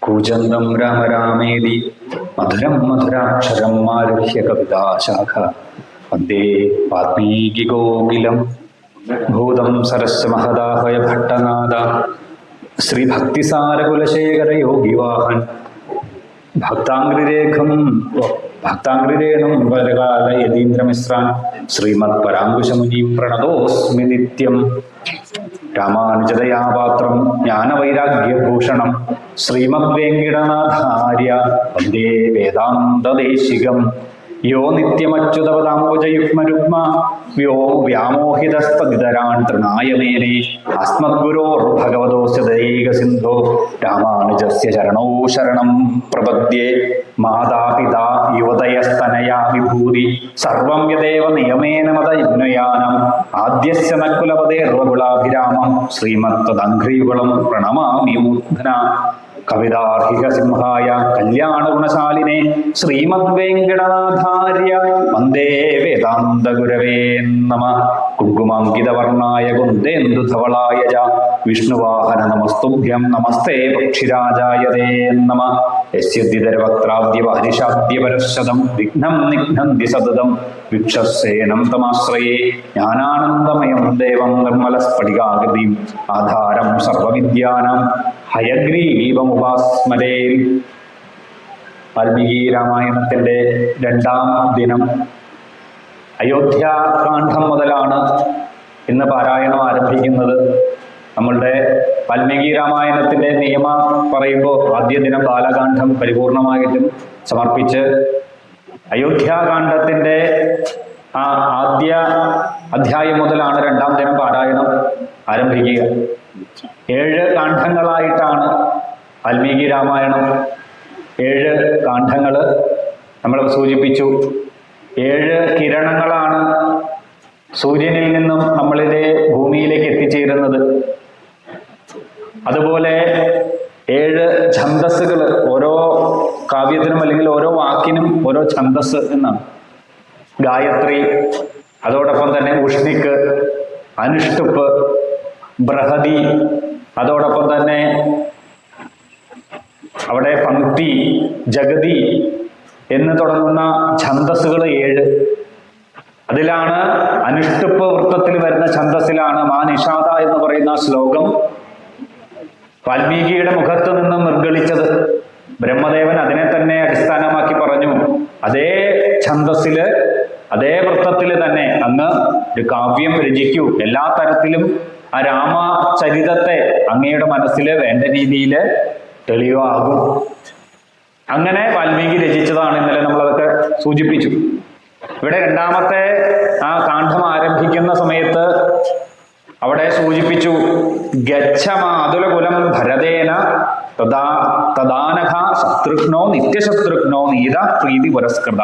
കൂജന്തം രാമ രാമേതി മധുരം മധുരാക്ഷരം ആരുഹ്യ കവിതാശാഖ വന്ദേ വാൽമീകികോകിലം ഭൂതം സരസ് മഹദാഹയ ഭട്ടനാദ ശ്രീഭക്തിസാരകുലശേഖര യോഗിവാഹൻ ഭക്താംഗ്രിരേണം വരകാല യതീന്ദ്രമിശ്രാൻ ശ്രീമത് പരാങ്കുശമുനിം പ്രണതോസ്മി നിത്യം. രാമാനുജതയാപാത്രം ജ്ഞാനവൈരാഗ്യഭൂഷണം ശ്രീമദ് വെങ്കിടനാഥാര്യ വന്ദേ വേദാന്തദേശികം. യോ നിത്യമച്യുതപദാംബുജയുഗ്മരുഗ്മ വ്യാമോഹിതസ്തദിതരാൻ തൃണായ മേനേ അസ്മദ്ഗുരോർഭഗവതോസ്യ ദയൈകസിന്ധോ രാമാനുജസ്യ ചരണൗ ശരണം പ്രപദ്യേ. മാതാപിതാ യുവതയസ്തനയാ വിഭൂതി സർവം യദേവ നിയമേന മതയുഗ്നയാനം ആദ്യസ്യ നകുലപതേർവകുലാഭിരാമം ശ്രീമത്തദംഘ്രിയുഗളം പ്രണമാമി മൂർധന. കവിതാർഹിക സിംഹായ കല്യാണഗുണശാലിനെ ശ്രീമദ് വെങ്കിടനാഥാര്യ വന്ദേ വേദാന്ത ഗുരവേ നമ. കുങ്കുമാങ്കിതവർണായ കുന്ദേന്ദുധവളായ വിഷ്ണുവാഹന നമസ്തുഭ്യം നമസ്തേ പക്ഷിരാജായ തേ നമ. യസ്യദ്വിതരവക്ത്രാദ്യവാരിഷാദ്യപരശതം വിഘ്നം നിഘ്നന്തി സതതം വിക്ഷസേനം തമാശ്രയേ. ജ്ഞാനാനന്ദമയം ദേവം നിർമ്മലസ്ഫടികാകൃതിം ആധാരം സർവവിദ്യാനാം ഹയഗ്രീവമുപാസ്മരേ. വാൽമീകി രാമായണത്തിന്റെ 2ാം ദിനം. അയോധ്യാകാന്ഡം മുതലാണ് ഇന്ന് പാരായണം ആരംഭിക്കുന്നത്. നമ്മളുടെ വാൽമീകി രാമായണത്തിന്റെ നിയമം പറയുമ്പോൾ ആദ്യ ദിനം ബാലകാന്ഡം പരിപൂർണമായിട്ടും സമർപ്പിച്ച് അയോധ്യാകാന്ഡത്തിന്റെ ആദ്യ അധ്യായം മുതലാണ് 2ാം ദിനം പാരായണം ആരംഭിക്കുക. 7 കാണ്ഡങ്ങളായിട്ടാണ് വാൽമീകി രാമായണം. 7 കാണ്ഡങ്ങൾ നമ്മൾ സൂചിപ്പിച്ചു. 7 കിരണങ്ങളാണ് സൂര്യനിൽ നിന്നും നമ്മളിലെ ഭൂമിയിലേക്ക് എത്തിച്ചേരുന്നത്. അതുപോലെ 7 ഛന്ദസ്സുകൾ, ഓരോ കാവ്യത്തിനും അല്ലെങ്കിൽ ഓരോ വാക്കിനും ഓരോ ഛന്ദസ് എന്നാണ്. ഗായത്രി, അതോടൊപ്പം തന്നെ ഉഷ്ണിക്ക്, അനുഷ്ടുപ്പ്, ബൃഹതി, അതോടൊപ്പം തന്നെ അവിടെ പങ്ക്തി, ജഗതി എന്ന് തുടങ്ങുന്ന ഛന്ദസ്സുകൾ 7. അതിലാണ് അനുഷ്ടുപ്പ് വൃത്തത്തിൽ വരുന്ന ഛന്ദസ്സിലാണ് മാ നിഷാദ എന്ന് പറയുന്ന ശ്ലോകം വാൽമീകിയുടെ മുഖത്ത് നിന്നും നിർഗളിച്ചത്. ബ്രഹ്മദേവൻ അതിനെ തന്നെ അടിസ്ഥാനമാക്കി പറഞ്ഞു, അതേ ഛന്ദസ്സില് അതേ വൃത്തത്തിൽ തന്നെ അങ്ങ് ഒരു കാവ്യം രചിക്കൂ, എല്ലാ തരത്തിലും ആ രാമചരിതത്തെ അങ്ങയുടെ മനസ്സിൽ വേണ്ട രീതിയിൽ തെളിവാകും. അങ്ങനെ വാൽമീകി രചിച്ചതാണ്. ഇന്നലെ നമ്മളതൊക്കെ സൂചിപ്പിച്ചു. ഇവിടെ 2ാമത്തെ ആ കാണ്ഡം ആരംഭിക്കുന്ന സമയത്ത് അവിടെ സൂചിപ്പിച്ചു, ഗച്ഛമാതുലകുലം ഭരതേന തദാനഘ ശത്രുഘ്നോ നിത്യശത്രുഘ്നോ നീത പ്രീതി പുരസ്കൃത.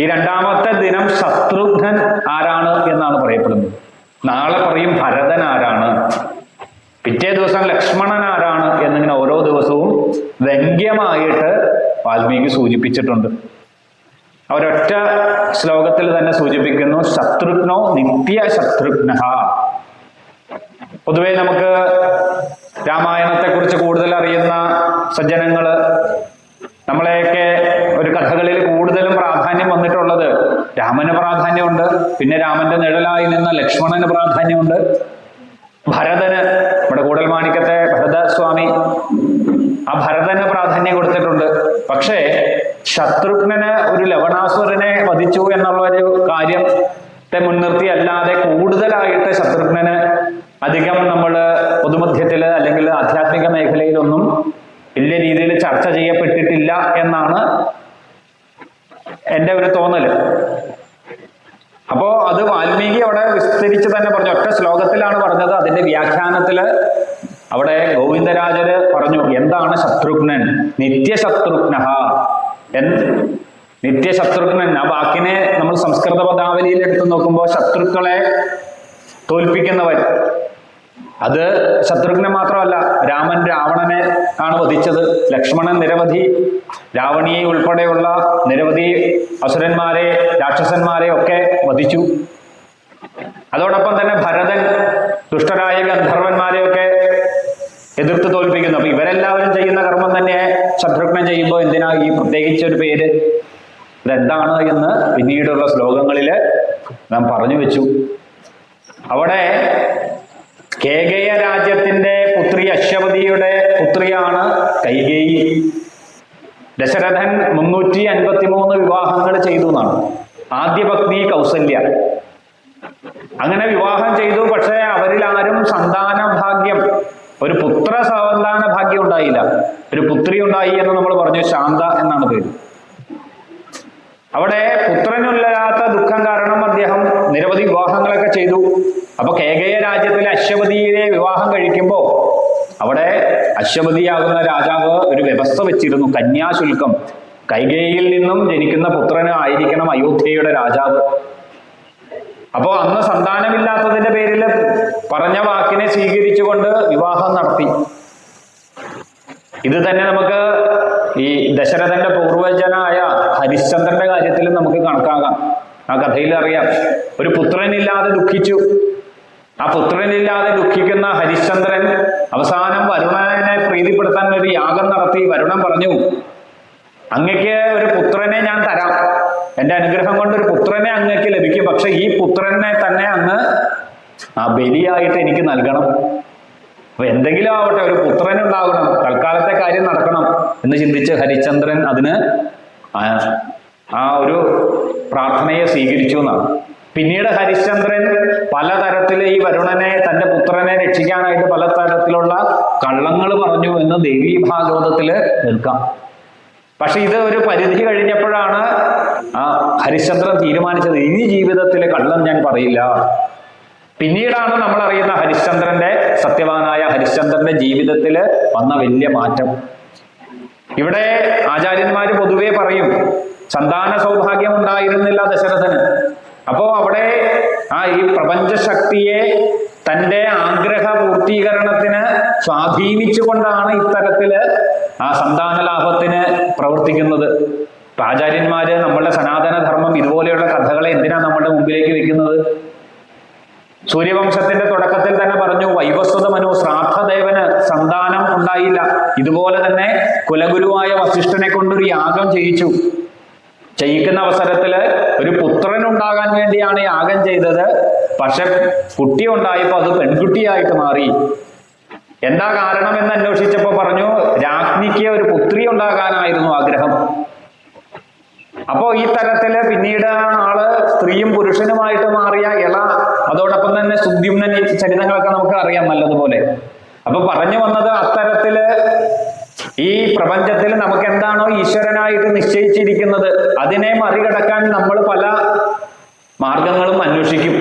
ഈ 2ാമത്തെ ദിനം ശത്രുഘ്നൻ ആരാണ് എന്നാണ് പറയപ്പെടുന്നത്. നാളെ പറയും ഭരതൻ ആരാണ്, പിറ്റേ ദിവസം ലക്ഷ്മണൻ ആരാണ് എന്നിങ്ങനെ ഓരോ ദിവസവും വ്യംഗ്യമായിട്ട് വാൽമീകി സൂചിപ്പിച്ചിട്ടുണ്ട്. അവരൊറ്റ ശ്ലോകത്തിൽ തന്നെ സൂചിപ്പിക്കുന്നു, ശത്രുഘ്നോ നിത്യ ശത്രുഘ്ന. പൊതുവെ നമുക്ക് രാമായണത്തെക്കുറിച്ച് കൂടുതൽ അറിയുന്ന സജ്ജനങ്ങള്, നമ്മളെയൊക്കെ ഒരു കഥകളിൽ കൂടുതലും പ്രാധാന്യം വന്നിട്ടുള്ളത് രാമന് പ്രാധാന്യമുണ്ട്, പിന്നെ രാമന്റെ നിഴലായി നിന്ന ലക്ഷ്മണന് പ്രാധാന്യമുണ്ട്, ഭരതന്, നമ്മുടെ കൂടൽമാണിക്കത്തെ ഭരതസ്വാമി ആ ഭരതന് പ്രാധാന്യം കൊടുത്തിട്ടുണ്ട്. പക്ഷേ ശത്രുഘ്നന് ഒരു ലവണാസുരനെ വധിച്ചു എന്നുള്ള ഒരു കാര്യത്തെ മുൻനിർത്തി അല്ലാതെ കൂടുതലായിട്ട് ശത്രുഘ്നന് അധികം നമ്മൾ പൊതുമധ്യത്തിൽ അല്ലെങ്കിൽ ആധ്യാത്മിക മേഖലയിലൊന്നും വലിയ രീതിയിൽ ചർച്ച ചെയ്യപ്പെട്ടിട്ടില്ല എന്നാണ് എൻ്റെ ഒരു തോന്നല്. അപ്പോ അത് വാൽമീകി അവിടെ വിസ്തരിച്ച് തന്നെ പറഞ്ഞു. ഒറ്റ ശ്ലോകത്തിലാണ് പറഞ്ഞത്. അതിന്റെ വ്യാഖ്യാനത്തില് അവിടെ ഗോവിന്ദരാജര് പറഞ്ഞു, എന്താണ് ശത്രുഘ്നൻ? നിത്യശത്രുഘ്ന. നിത്യശത്രുഘ്നൻ ആ വാക്കിനെ നമ്മൾ സംസ്കൃത പദാവലിയിൽ എടുത്തു നോക്കുമ്പോൾ ശത്രുക്കളെ തോൽപ്പിക്കുന്നവൻ. അത് ശത്രുഘ്നൻ മാത്രമല്ല, രാമൻ രാവണനെ ആണ് വധിച്ചത്. ലക്ഷ്മണൻ നിരവധി, രാവണിയെ ഉൾപ്പെടെയുള്ള നിരവധി അസുരന്മാരെ, രാക്ഷസന്മാരെ ഒക്കെ വധിച്ചു. അതോടൊപ്പം തന്നെ ഭരതൻ ദുഷ്ടരായ ഗന്ധർവന്മാരെയൊക്കെ എതിർത്തു നിശ്ചയിച്ച ഒരു പേര്. ഇതെന്താണ് എന്ന് പിന്നീടുള്ള ശ്ലോകങ്ങളിൽ നാം പറഞ്ഞു വെച്ചു. അവിടെ കേകയ രാജ്യത്തിന്റെ പുത്രി അശ്വതിയുടെ പുത്രിയാണ് കൈകേയി. ദശരഥൻ 353 വിവാഹങ്ങൾ ചെയ്തു എന്നാണ്. ആദ്യ പത്നി കൗസല്യ. അങ്ങനെ വിവാഹം ചെയ്തു. പക്ഷെ അവരിൽ ആരും സന്താന ഭാഗ്യം, ഒരു പുത്ര സന്താന ഭാഗ്യം ഉണ്ടായില്ല. ഒരു പുത്രി ഉണ്ടായി എന്ന് നമ്മൾ പറഞ്ഞു, ശാന്ത എന്നാണ് പേര്. അവിടെ പുത്രനില്ലാത്ത ദുഃഖം കാരണം അദ്ദേഹം നിരവധി വിവാഹങ്ങളൊക്കെ ചെയ്തു. അപ്പൊ കേകയ രാജ്യത്തിലെ അശ്വതിയെ വിവാഹം കഴിക്കുമ്പോൾ അവിടെ അശ്വതിയാകുന്ന രാജാവ് ഒരു വ്യവസ്ഥ വെച്ചിരുന്നു, കന്യാശുൽക്കം. കൈകേയിൽ നിന്നും ജനിക്കുന്ന പുത്രന് ആയിരിക്കണം അയോധ്യയുടെ രാജാവ്. അപ്പോ അന്ന് സന്താനമില്ലാത്തതിന്റെ പേരിൽ പറഞ്ഞ വാക്കിനെ സ്വീകരിച്ചുകൊണ്ട് വിവാഹം നടത്തി. ഇത് തന്നെ നമുക്ക് ഈ ദശരഥന്റെ പൂർവജനായ ഹരിശ്ചന്ദ്രന്റെ കാര്യത്തിലും നമുക്ക് കണക്കാകാം. ആ കഥയിൽ അറിയാം, ഒരു പുത്രനില്ലാതെ ദുഃഖിച്ചു. ആ പുത്രനില്ലാതെ ദുഃഖിക്കുന്ന ഹരിശ്ചന്ദ്രൻ അവസാനം വരുണനെ പ്രീതിപ്പെടുത്താൻ ഒരു യാഗം നടത്തി. വരുണൻ പറഞ്ഞു, അങ്ങക്ക് ഒരു പുത്രനെ ഞാൻ തരാം, എന്റെ അനുഗ്രഹം കൊണ്ട് ഒരു പുത്രനെ അങ്ങക്ക് ലഭിക്കും. പക്ഷെ ഈ പുത്രനെ തന്നെ അങ്ങ് ആ ബലിയായിട്ട് എനിക്ക് നൽകണം. അപ്പൊ എന്തെങ്കിലും ആവട്ടെ, ഒരു പുത്രനുണ്ടാകണം, തൽക്കാലത്തെ കാര്യം നടക്കണം എന്ന് ചിന്തിച്ച് ഹരിശ്ചന്ദ്രൻ അതിന് ആ ഒരു പ്രാർത്ഥനയെ സ്വീകരിച്ചു എന്നാണ്. പിന്നീട് ഹരിശ്ചന്ദ്രൻ പലതരത്തിൽ ഈ വരുണനെ, തന്റെ പുത്രനെ രക്ഷിക്കാനായിട്ട് പലതരത്തിലുള്ള കള്ളങ്ങൾ പറഞ്ഞു എന്ന് ദേവീ ഭാഗവതത്തില് കേൾക്കാം. പക്ഷെ ഇത് ഒരു പരിധി കഴിഞ്ഞപ്പോഴാണ് ആ ഹരിശ്ചന്ദ്രൻ തീരുമാനിച്ചത്, ഇനി ജീവിതത്തിലെ കള്ളം ഞാൻ പറയില്ല. പിന്നീടാണ് നമ്മൾ അറിയുന്ന ഹരിശ്ചന്ദ്രന്റെ, സത്യവാനായ ഹരിശ്ചന്ദ്രന്റെ ജീവിതത്തിൽ വന്ന വലിയ മാറ്റം. ഇവിടെ ആചാര്യന്മാര് പൊതുവെ പറയും, സന്താന സൗഭാഗ്യം ഉണ്ടായിരുന്നില്ല ദശരഥന്. അപ്പോ അവിടെ ഈ പ്രപഞ്ചശക്തിയെ തന്റെ ആഗ്രഹ പൂർത്തീകരണത്തിന് സ്വാധീനിച്ചുകൊണ്ടാണ് ഇത്തരത്തില് ആ സന്താന ലാഭത്തിന് പ്രവർത്തിക്കുന്നത്. ആചാര്യന്മാര് നമ്മളുടെ സനാതനധർമ്മം ഇതുപോലെയുള്ള കഥകളെ എന്തിനാ നമ്മുടെ മുമ്പിലേക്ക് വെക്കുന്നത്? സൂര്യവംശത്തിന്റെ തുടക്കത്തിൽ തന്നെ പറഞ്ഞു, വൈവസ്വത മനു ശ്രാദ്ധദേവന് സന്താനം ഉണ്ടായില്ല. ഇതുപോലെ തന്നെ കുലഗുരുവായ വസിഷ്ഠനെ കൊണ്ടൊരു യാഗം ചെയ്യിച്ചു. ചെയ്യിക്കുന്ന അവസരത്തില് ഒരു പുത്രൻ ഉണ്ടാകാൻ വേണ്ടിയാണ് യാഗം ചെയ്തത്. പക്ഷെ കുട്ടി ഉണ്ടായപ്പോൾ അത് പെൺകുട്ടിയായിട്ട് മാറി. എന്താ കാരണം എന്ന് അന്വേഷിച്ചപ്പോ പറഞ്ഞു, രാജ്ഞിക്ക് ഒരു പുത്രി ഉണ്ടാകാനായിരുന്നു ആഗ്രഹം. അപ്പോ ഈ തരത്തില് പിന്നീട് ആള് സ്ത്രീയും പുരുഷനുമായിട്ട് മാറിയ ഇള, അതോടൊപ്പം തന്നെ സുദ്യുമ്നൻ, ഈ ചരിതങ്ങളൊക്കെ നമുക്ക് അറിയാം നല്ലതുപോലെ. അപ്പൊ പറഞ്ഞു വന്നത്, അത്തരത്തില് ഈ പ്രപഞ്ചത്തിൽ നമുക്ക് എന്താണോ ഈശ്വരനായിട്ട് നിശ്ചയിച്ചിരിക്കുന്നത് അതിനെ മറികടക്കാൻ നമ്മൾ പല മാർഗങ്ങളും അന്വേഷിക്കും.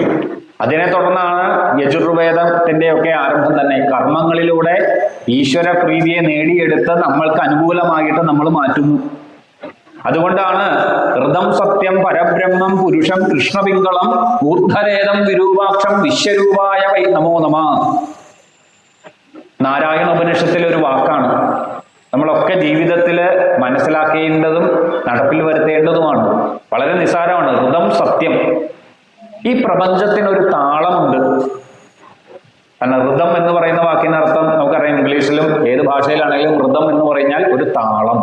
അതിനെ തുടർന്നാണ് യജുർവേദത്തിന്റെ ഒക്കെ ആരംഭം തന്നെ. കർമ്മങ്ങളിലൂടെ ഈശ്വര പ്രീതിയെ നേടിയെടുത്ത് നമ്മൾക്ക് അനുകൂലമായിട്ട് നമ്മൾ മാറ്റുന്നു. അതുകൊണ്ടാണ് ഋതം സത്യം പരബ്രഹ്മം പുരുഷം കൃഷ്ണപിംഗളം ഊർധരേതം വിരൂപാക്ഷം വിശ്വരൂപായ വൈ നമോ നമ. നാരായണ ഉപനിഷത്തിലെ ഒരു വാക്കാണ്. നമ്മളൊക്കെ ജീവിതത്തിൽ മനസ്സിലാക്കേണ്ടതും നടപ്പിൽ വരുത്തേണ്ടതുമാണ്. വളരെ നിസ്സാരമാണ്. ഋതം സത്യം. ഈ പ്രപഞ്ചത്തിനൊരു താളമുണ്ട്. കാരണം ഋതം എന്ന് പറയുന്ന വാക്കിനർത്ഥം നമുക്കറിയാം, ഇംഗ്ലീഷിലും ഏത് ഭാഷയിലാണെങ്കിലും ഋതം എന്ന് പറഞ്ഞാൽ ഒരു താളം.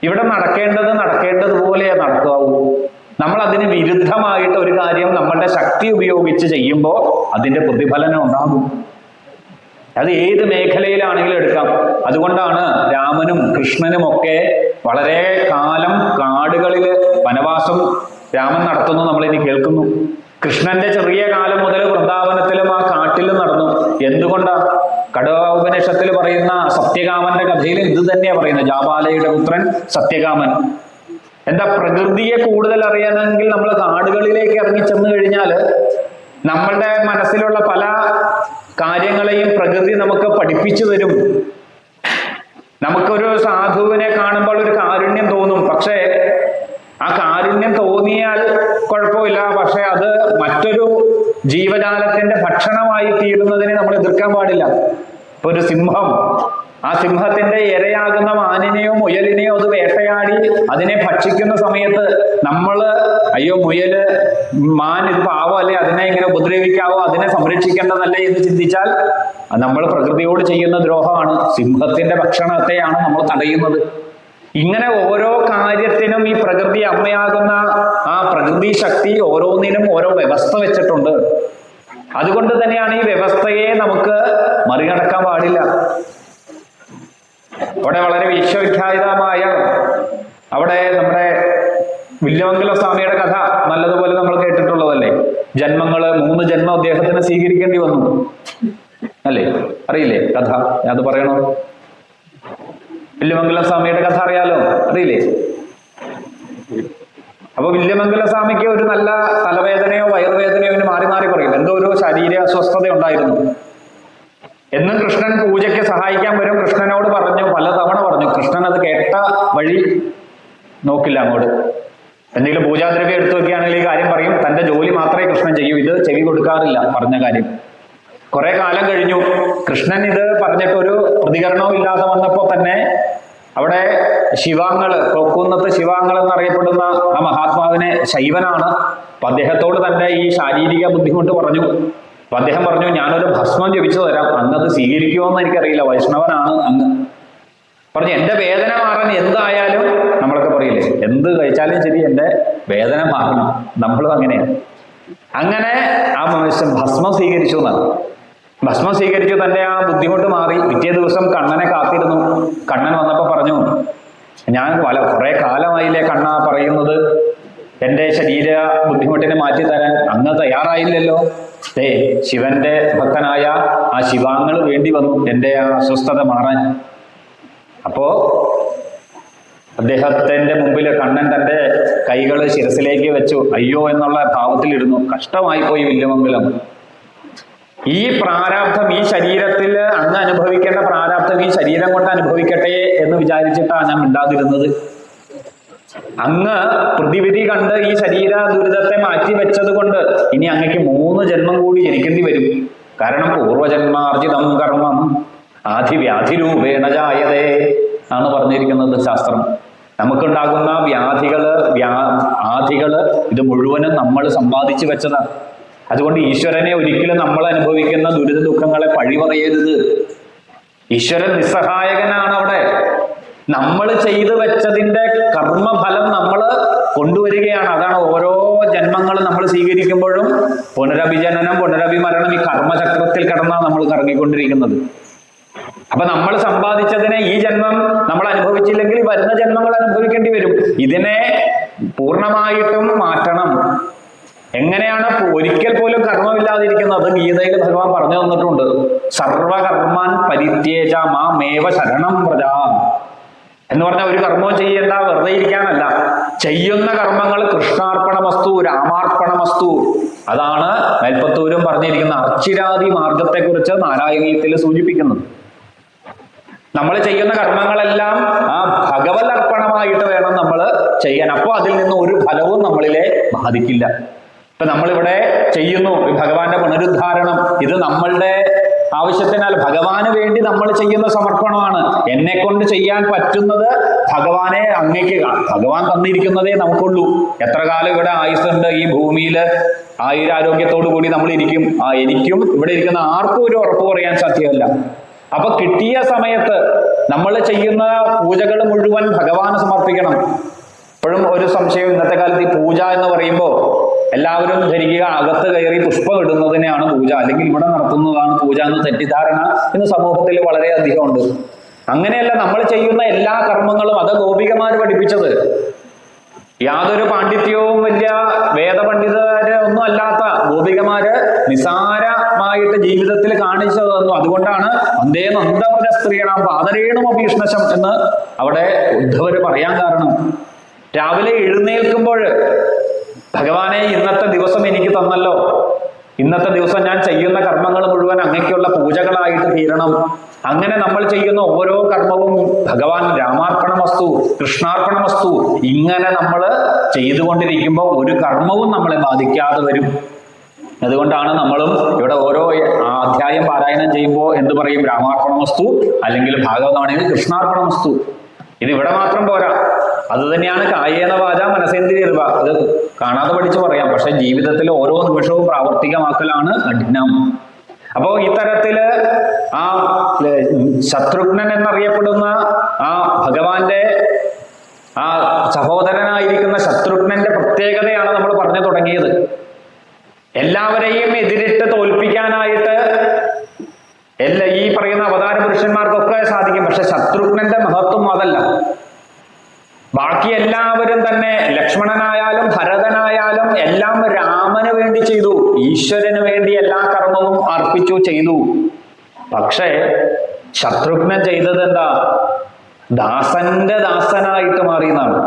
ഇവിടെ നടക്കേണ്ടതുപോലെ നടക്കാവൂ. നമ്മൾ അതിന് വിരുദ്ധമായിട്ട് ഒരു കാര്യം നമ്മളുടെ ശക്തി ഉപയോഗിച്ച് ചെയ്യുമ്പോൾ അതിന്റെ പ്രതിഫലനം ഉണ്ടാകും. അത് ഏത് മേഖലയിലാണെങ്കിലും എടുക്കാം. അതുകൊണ്ടാണ് രാമനും കൃഷ്ണനും ഒക്കെ വളരെ കാലം കാടുകളിൽ വനവാസം രാമൻ നടത്തുന്നു നമ്മളിനി കേൾക്കുന്നു. കൃഷ്ണന്റെ ചെറിയ കാലം മുതൽ വൃന്ദാവനത്തിലും ആ കാട്ടിലും നടന്നു. എന്തുകൊണ്ടാ? കഠോപനിഷത്തിൽ പറയുന്ന സത്യകാമന്റെ കഥയിൽ ഇത് തന്നെയാ പറയുന്നത്. ജാബാലയുടെ പുത്രൻ സത്യകാമൻ. എന്താ, പ്രകൃതിയെ കൂടുതൽ അറിയാനെങ്കിൽ നമ്മൾ കാടുകളിലേക്ക് ഇറങ്ങി ചെന്ന് കഴിഞ്ഞാൽ നമ്മളുടെ മനസ്സിലുള്ള പല കാര്യങ്ങളെയും പ്രകൃതി നമുക്ക് പഠിപ്പിച്ചു തരും. നമുക്കൊരു സാധുവിനെ കാണുമ്പോൾ ഒരു കാരുണ്യം തോന്നും. പക്ഷേ ആ കാരുണ്യം തോന്നിയാൽ കുഴപ്പമില്ല. പക്ഷെ അത് മറ്റൊരു ജീവജാലത്തിന്റെ ഭക്ഷണമായി തീരുന്നതിനെ നമ്മൾ എതിർക്കാൻ പാടില്ല. ഇപ്പൊ ഒരു സിംഹം, ആ സിംഹത്തിന്റെ ഇരയാകുന്ന മാനിനെയോ മുയലിനെയോ അത് വേട്ടയാടി അതിനെ ഭക്ഷിക്കുന്ന സമയത്ത് നമ്മള് അയ്യോ മുയല്, മാൻ ഇത് പാവമല്ലേ, അതിനെ ഇങ്ങനെ ഉപദ്രവിക്കാവോ, അതിനെ സംരക്ഷിക്കേണ്ടതല്ലേ എന്ന് ചിന്തിച്ചാൽ നമ്മൾ പ്രകൃതിയോട് ചെയ്യുന്ന ദ്രോഹമാണ്. സിംഹത്തിന്റെ ഭക്ഷണത്തെയാണ് നമ്മൾ തടയുന്നത്. ഇങ്ങനെ ഓരോ കാര്യത്തിനും ഈ പ്രകൃതി അമ്മയാകുന്ന ആ പ്രകൃതി ശക്തി ഓരോന്നിനും ഓരോ വ്യവസ്ഥ വെച്ചിട്ടുണ്ട്. അതുകൊണ്ട് തന്നെയാണ് ഈ വ്യവസ്ഥയെ നമുക്ക് മറികടക്കാൻ പാടില്ല. അവിടെ വളരെ വിശ്വവിഖ്യാതമായ അവിടെ നമ്മുടെ വില്യമംഗല സ്വാമിയുടെ കഥ നല്ലതുപോലെ നമ്മൾ കേട്ടിട്ടുള്ളതല്ലേ. 3 ജന്മം അദ്ദേഹത്തിന് സ്വീകരിക്കേണ്ടി വന്നു അല്ലേ? അറിയില്ലേ കഥ? അത് പറയണോ? വില്യമംഗല സ്വാമിയുടെ കഥ അറിയാലോ? അറിയില്ലേ? അപ്പൊ വില്യമംഗല സ്വാമിക്ക് ഒരു നല്ല തലവേദനയോ വയറുവേദനയോ ഇവന് മാറി മാറി പറയും. എന്തോ ഒരു ശരീര അസ്വസ്ഥത ഉണ്ടായിരുന്നു. എന്നും കൃഷ്ണൻ പൂജയ്ക്ക് സഹായിക്കാൻ വരും. കൃഷ്ണനോട് പറഞ്ഞു, പലതവണ പറഞ്ഞു. കൃഷ്ണൻ അത് കേട്ട വഴി നോക്കില്ല അങ്ങോട്ട്. എന്തെങ്കിലും പൂജാദ്രവ്യം എടുത്തു വെക്കുകയാണെങ്കിൽ ഈ കാര്യം പറയും. തന്റെ ജോലി മാത്രമേ കൃഷ്ണൻ ചെയ്യൂ, ഇത് ചെവി കൊടുക്കാറില്ല പറഞ്ഞ കാര്യം. കുറെ കാലം കഴിഞ്ഞു. കൃഷ്ണൻ ഇത് പറഞ്ഞിട്ട് ഒരു പ്രതികരണവും ഇല്ലാതെ വന്നപ്പോ തന്നെ അവിടെ ശിവാങ്ങള്, കൊക്കുന്നത്ത് ശിവാങ്ങൾ എന്നറിയപ്പെടുന്ന ആ മഹാത്മാവിനെ, ശൈവനാണ്. അപ്പൊ അദ്ദേഹത്തോട് തന്റെ ഈ ശാരീരിക ബുദ്ധിമുട്ട് പറഞ്ഞു. അപ്പൊ അദ്ദേഹം പറഞ്ഞു, ഞാനൊരു ഭസ്മം ജപിച്ചു തരാം, അങ്ങത് സ്വീകരിക്കുമോ എന്ന് എനിക്കറിയില്ല, വൈഷ്ണവനാണ് അങ്ങ്. പറഞ്ഞു, എന്റെ വേദന മാറാൻ എന്തായാലും, നമ്മളൊക്കെ പറയില്ലേ, എന്ത് കഴിച്ചാലും ശരി എന്റെ വേദന മാറണം. നമ്മളും അങ്ങനെയാണ്. അങ്ങനെ ആ മനുഷ്യൻ ഭസ്മം സ്വീകരിച്ചു എന്നാണ്. ഭസ്മം സ്വീകരിച്ചു, തന്റെ ആ ബുദ്ധിമുട്ട് മാറി. പിറ്റേ ദിവസം കണ്ണനെ കാത്തിരുന്നു. കണ്ണൻ വന്നപ്പോ പറഞ്ഞു, ഞാൻ കുറെ കാലമായില്ലേ കണ്ണ പറയുന്നത് എന്റെ ശരീര ബുദ്ധിമുട്ടിനെ മാറ്റി തരാൻ, അങ്ങ് തയ്യാറായില്ലല്ലോ. ശിവന്റെ ഭക്തനായ ആ ശിവാങ്ങൾ വേണ്ടി വന്നു എന്റെ ആ അസ്വസ്ഥത മാറാൻ. അപ്പോ അദ്ദേഹത്തിന്റെ മുമ്പിൽ കണ്ണൻ തന്റെ കൈകൾ ശിരസിലേക്ക് വെച്ചു. അയ്യോ എന്നുള്ള ഭാവത്തിലിരുന്നു. കഷ്ടമായി പോയി വില്യമംഗലം. ഈ പ്രാരാബ്ധം, ഈ ശരീരത്തിൽ അങ്ങ് അനുഭവിക്കേണ്ട പ്രാരാബ്ധം ഈ ശരീരം കൊണ്ട് അനുഭവിക്കട്ടെ എന്ന് വിചാരിച്ചിട്ടാണ് ഞാൻ മിണ്ടാതിരുന്നത്. അങ്ങ് പ്രതിവിധി കണ്ട് ഈ ശരീര ദുരിതത്തെ മാറ്റി വെച്ചത് കൊണ്ട് ഇനി അങ്ങക്ക് 3 ജന്മം കൂടി ജനിക്കേണ്ടി വരും. കാരണം പൂർവജന്മാർജിതം കർമ്മം ആധിവ്യാധിരൂപേണ ജായതേ ആണ് പറഞ്ഞിരിക്കുന്നത് ശാസ്ത്രം. നമുക്കുണ്ടാകുന്ന ആധികള് ഇത് മുഴുവനും നമ്മൾ സമ്പാദിച്ചു വെച്ചതാണ്. അതുകൊണ്ട് ഈശ്വരനെ ഒരിക്കലും നമ്മൾ അനുഭവിക്കുന്ന ദുരിത ദുഃഖങ്ങളെ പഴി പറയരുത്. ഈശ്വരൻ നിസ്സഹായകനാണ്. അവിടെ നമ്മൾ ചെയ്തു വെച്ചതിന്റെ കർമ്മഫലം നമ്മൾ കൊണ്ടുവരികയാണ്. അതാണ് ഓരോ ജന്മങ്ങളും നമ്മൾ സ്വീകരിക്കുമ്പോഴും പുനരഭിജനനം, പുനരഭിമരണം, ഈ കർമ്മചക്രത്തിൽ കിടന്നാണ് നമ്മൾ കറങ്ങിക്കൊണ്ടിരിക്കുന്നത്. അപ്പൊ നമ്മൾ സമ്പാദിച്ചതിനെ ഈ ജന്മം നമ്മൾ അനുഭവിച്ചില്ലെങ്കിൽ വരുന്ന ജന്മങ്ങൾ അനുഭവിക്കേണ്ടി വരും. ഇതിനെ പൂർണ്ണമായിട്ടും മാറ്റണം. എങ്ങനെയാണ് ഒരിക്കൽ പോലും കർമ്മമില്ലാതിരിക്കുന്നത്? ഗീതയിൽ ഭഗവാൻ പറഞ്ഞു തന്നിട്ടുണ്ട്. സർവകർമാൻ പരിത്യേജ മാമേവ ശരണം വ്രജ എന്ന് പറഞ്ഞാൽ ഒരു കർമ്മവും ചെയ്യേണ്ട, വെറുതെ ഇരിക്കാനല്ല. ചെയ്യുന്ന കർമ്മങ്ങൾ കൃഷ്ണാർപ്പണമസ്തു, രാമാർപ്പണമസ്തു. അതാണ് മേൽപ്പത്തൂരും പറഞ്ഞിരിക്കുന്ന അർച്ചിരാദി മാർഗത്തെക്കുറിച്ച് നാരായണീയത്തിൽ സൂചിപ്പിക്കുന്നത്. നമ്മൾ ചെയ്യുന്ന കർമ്മങ്ങളെല്ലാം ആ ഭഗവത് അർപ്പണമായിട്ട് വേണം നമ്മൾ ചെയ്യാൻ. അപ്പോൾ അതിൽ നിന്ന് ഒരു ഫലവും നമ്മളിലെ ബാധിക്കില്ല. ഇപ്പൊ നമ്മളിവിടെ ചെയ്യുന്നു ഭഗവാന്റെ പുനരുദ്ധാരണം. ഇത് നമ്മളുടെ ആവശ്യത്തിനാൽ ഭഗവാന് വേണ്ടി നമ്മൾ ചെയ്യുന്ന സമർപ്പണമാണ്. എന്നെ കൊണ്ട് ചെയ്യാൻ പറ്റുന്നത് ഭഗവാനെ അങ്ങേക്ക്, ഭഗവാൻ തന്നിരിക്കുന്നതേ നമുക്കുള്ളൂ. എത്ര കാലം ഇവിടെ ആയുസ്സുണ്ട് ഈ ഭൂമിയിൽ? ആയുരാരോഗ്യത്തോടു കൂടി നമ്മൾ ഇരിക്കും. എനിക്കും ഇവിടെ ഇരിക്കുന്ന ആർക്കും ഒരു ഉറപ്പ് പറയാൻ സാധ്യമല്ല. അപ്പൊ കിട്ടിയ സമയത്ത് നമ്മൾ ചെയ്യുന്ന പൂജകൾ മുഴുവൻ ഭഗവാന് സമർപ്പിക്കണം. ഇപ്പോഴും ഒരു സംശയം, ഇന്നത്തെ കാലത്ത് ഈ പൂജ എന്ന് പറയുമ്പോൾ എല്ലാവരും ധരിക്കുക അകത്ത് കയറി പുഷ്പം ഇടുന്നതിനെയാണ് പൂജ, അല്ലെങ്കിൽ ഇവിടെ നടത്തുന്നതാണ് പൂജ എന്ന് തെറ്റിദ്ധാരണ ഇന്ന് സമൂഹത്തിൽ വളരെയധികം ഉണ്ട്. അങ്ങനെയല്ല, നമ്മൾ ചെയ്യുന്ന എല്ലാ കർമ്മങ്ങളും അത് ഗോപികമാര് പഠിപ്പിച്ചത്. യാതൊരു പാണ്ഡിത്യവും വലിയ വേദപണ്ഡിതര് ഒന്നും അല്ലാത്ത ഗോപികമാര് നിസാരമായിട്ട് ജീവിതത്തിൽ കാണിച്ചു തന്നു. അതുകൊണ്ടാണ് വന്ദേ നന്ദവ്രജ സ്ത്രീണാം പാദരേണും അഭീഷ്ണശം എന്ന് അവിടെ ഉദ്ധവര് പറയാൻ കാരണം. രാവിലെ എഴുന്നേൽക്കുമ്പോൾ ഭഗവാനെ ഇന്നത്തെ ദിവസം എനിക്ക് തന്നല്ലോ, ഇന്നത്തെ ദിവസം ഞാൻ ചെയ്യുന്ന കർമ്മങ്ങൾ മുഴുവൻ അങ്ങയ്ക്കുള്ള പൂജകളായിട്ട് തീരണം. അങ്ങനെ നമ്മൾ ചെയ്യുന്ന ഓരോ കർമ്മവും ഭഗവാൻ രാമാർപ്പണമസ്തു, കൃഷ്ണാർപ്പണമസ്തു, ഇങ്ങനെ നമ്മൾ ചെയ്തുകൊണ്ടിരിക്കുമ്പോൾ ഒരു കർമ്മവും നമ്മളെ ബാധിക്കാതെ വരും. അതുകൊണ്ടാണ് നമ്മളും ഇവിടെ ഓരോ അധ്യായം പാരായണം ചെയ്യുമ്പോൾ എന്ത് പറയും? രാമാർപ്പണമസ്തു, അല്ലെങ്കിൽ ഭാഗവതമാണെങ്കിൽ കൃഷ്ണാർപ്പണമസ്തു. ഇത് ഇവിടെ മാത്രം പോരാ, അത് തന്നെയാണ് കായേന വാച മനസേന്ദ്രിയർവ. അത് കാണാതെ പഠിച്ചു പറയാം, പക്ഷെ ജീവിതത്തിൽ ഓരോ നിമിഷവും പ്രാവർത്തികമാക്കലാണ് കഠിനം. അപ്പോ ഇത്തരത്തില് ആ ശത്രുഘ്നൻ എന്നറിയപ്പെടുന്ന ആ ഭഗവാന്റെ ആ സഹോദരനായിരിക്കുന്ന ശത്രുഘ്നന്റെ പ്രത്യേകതയാണ് നമ്മൾ പറഞ്ഞു തുടങ്ങിയത്. എല്ലാവരെയും എതിരിട്ട് തോൽപ്പിക്കാനായിട്ട് ഈ പറയുന്ന അവതാര പുരുഷന്മാർക്കൊക്കെ സാധിക്കും. പക്ഷെ ശത്രുഘ്നന്റെ മഹത്വം അതല്ല. ബാക്കി എല്ലാവരും തന്നെ, ലക്ഷ്മണനായാലും ഭരതനായാലും എല്ലാം രാമന് വേണ്ടി ചെയ്തു, ഈശ്വരന് വേണ്ടി എല്ലാ കർമ്മവും അർപ്പിച്ചു ചെയ്തു. പക്ഷേ ശത്രുഘ്നൻ ചെയ്തത് എന്താ? ദാസന്റെ ദാസനായിട്ട് മാറിയെന്നാണ്.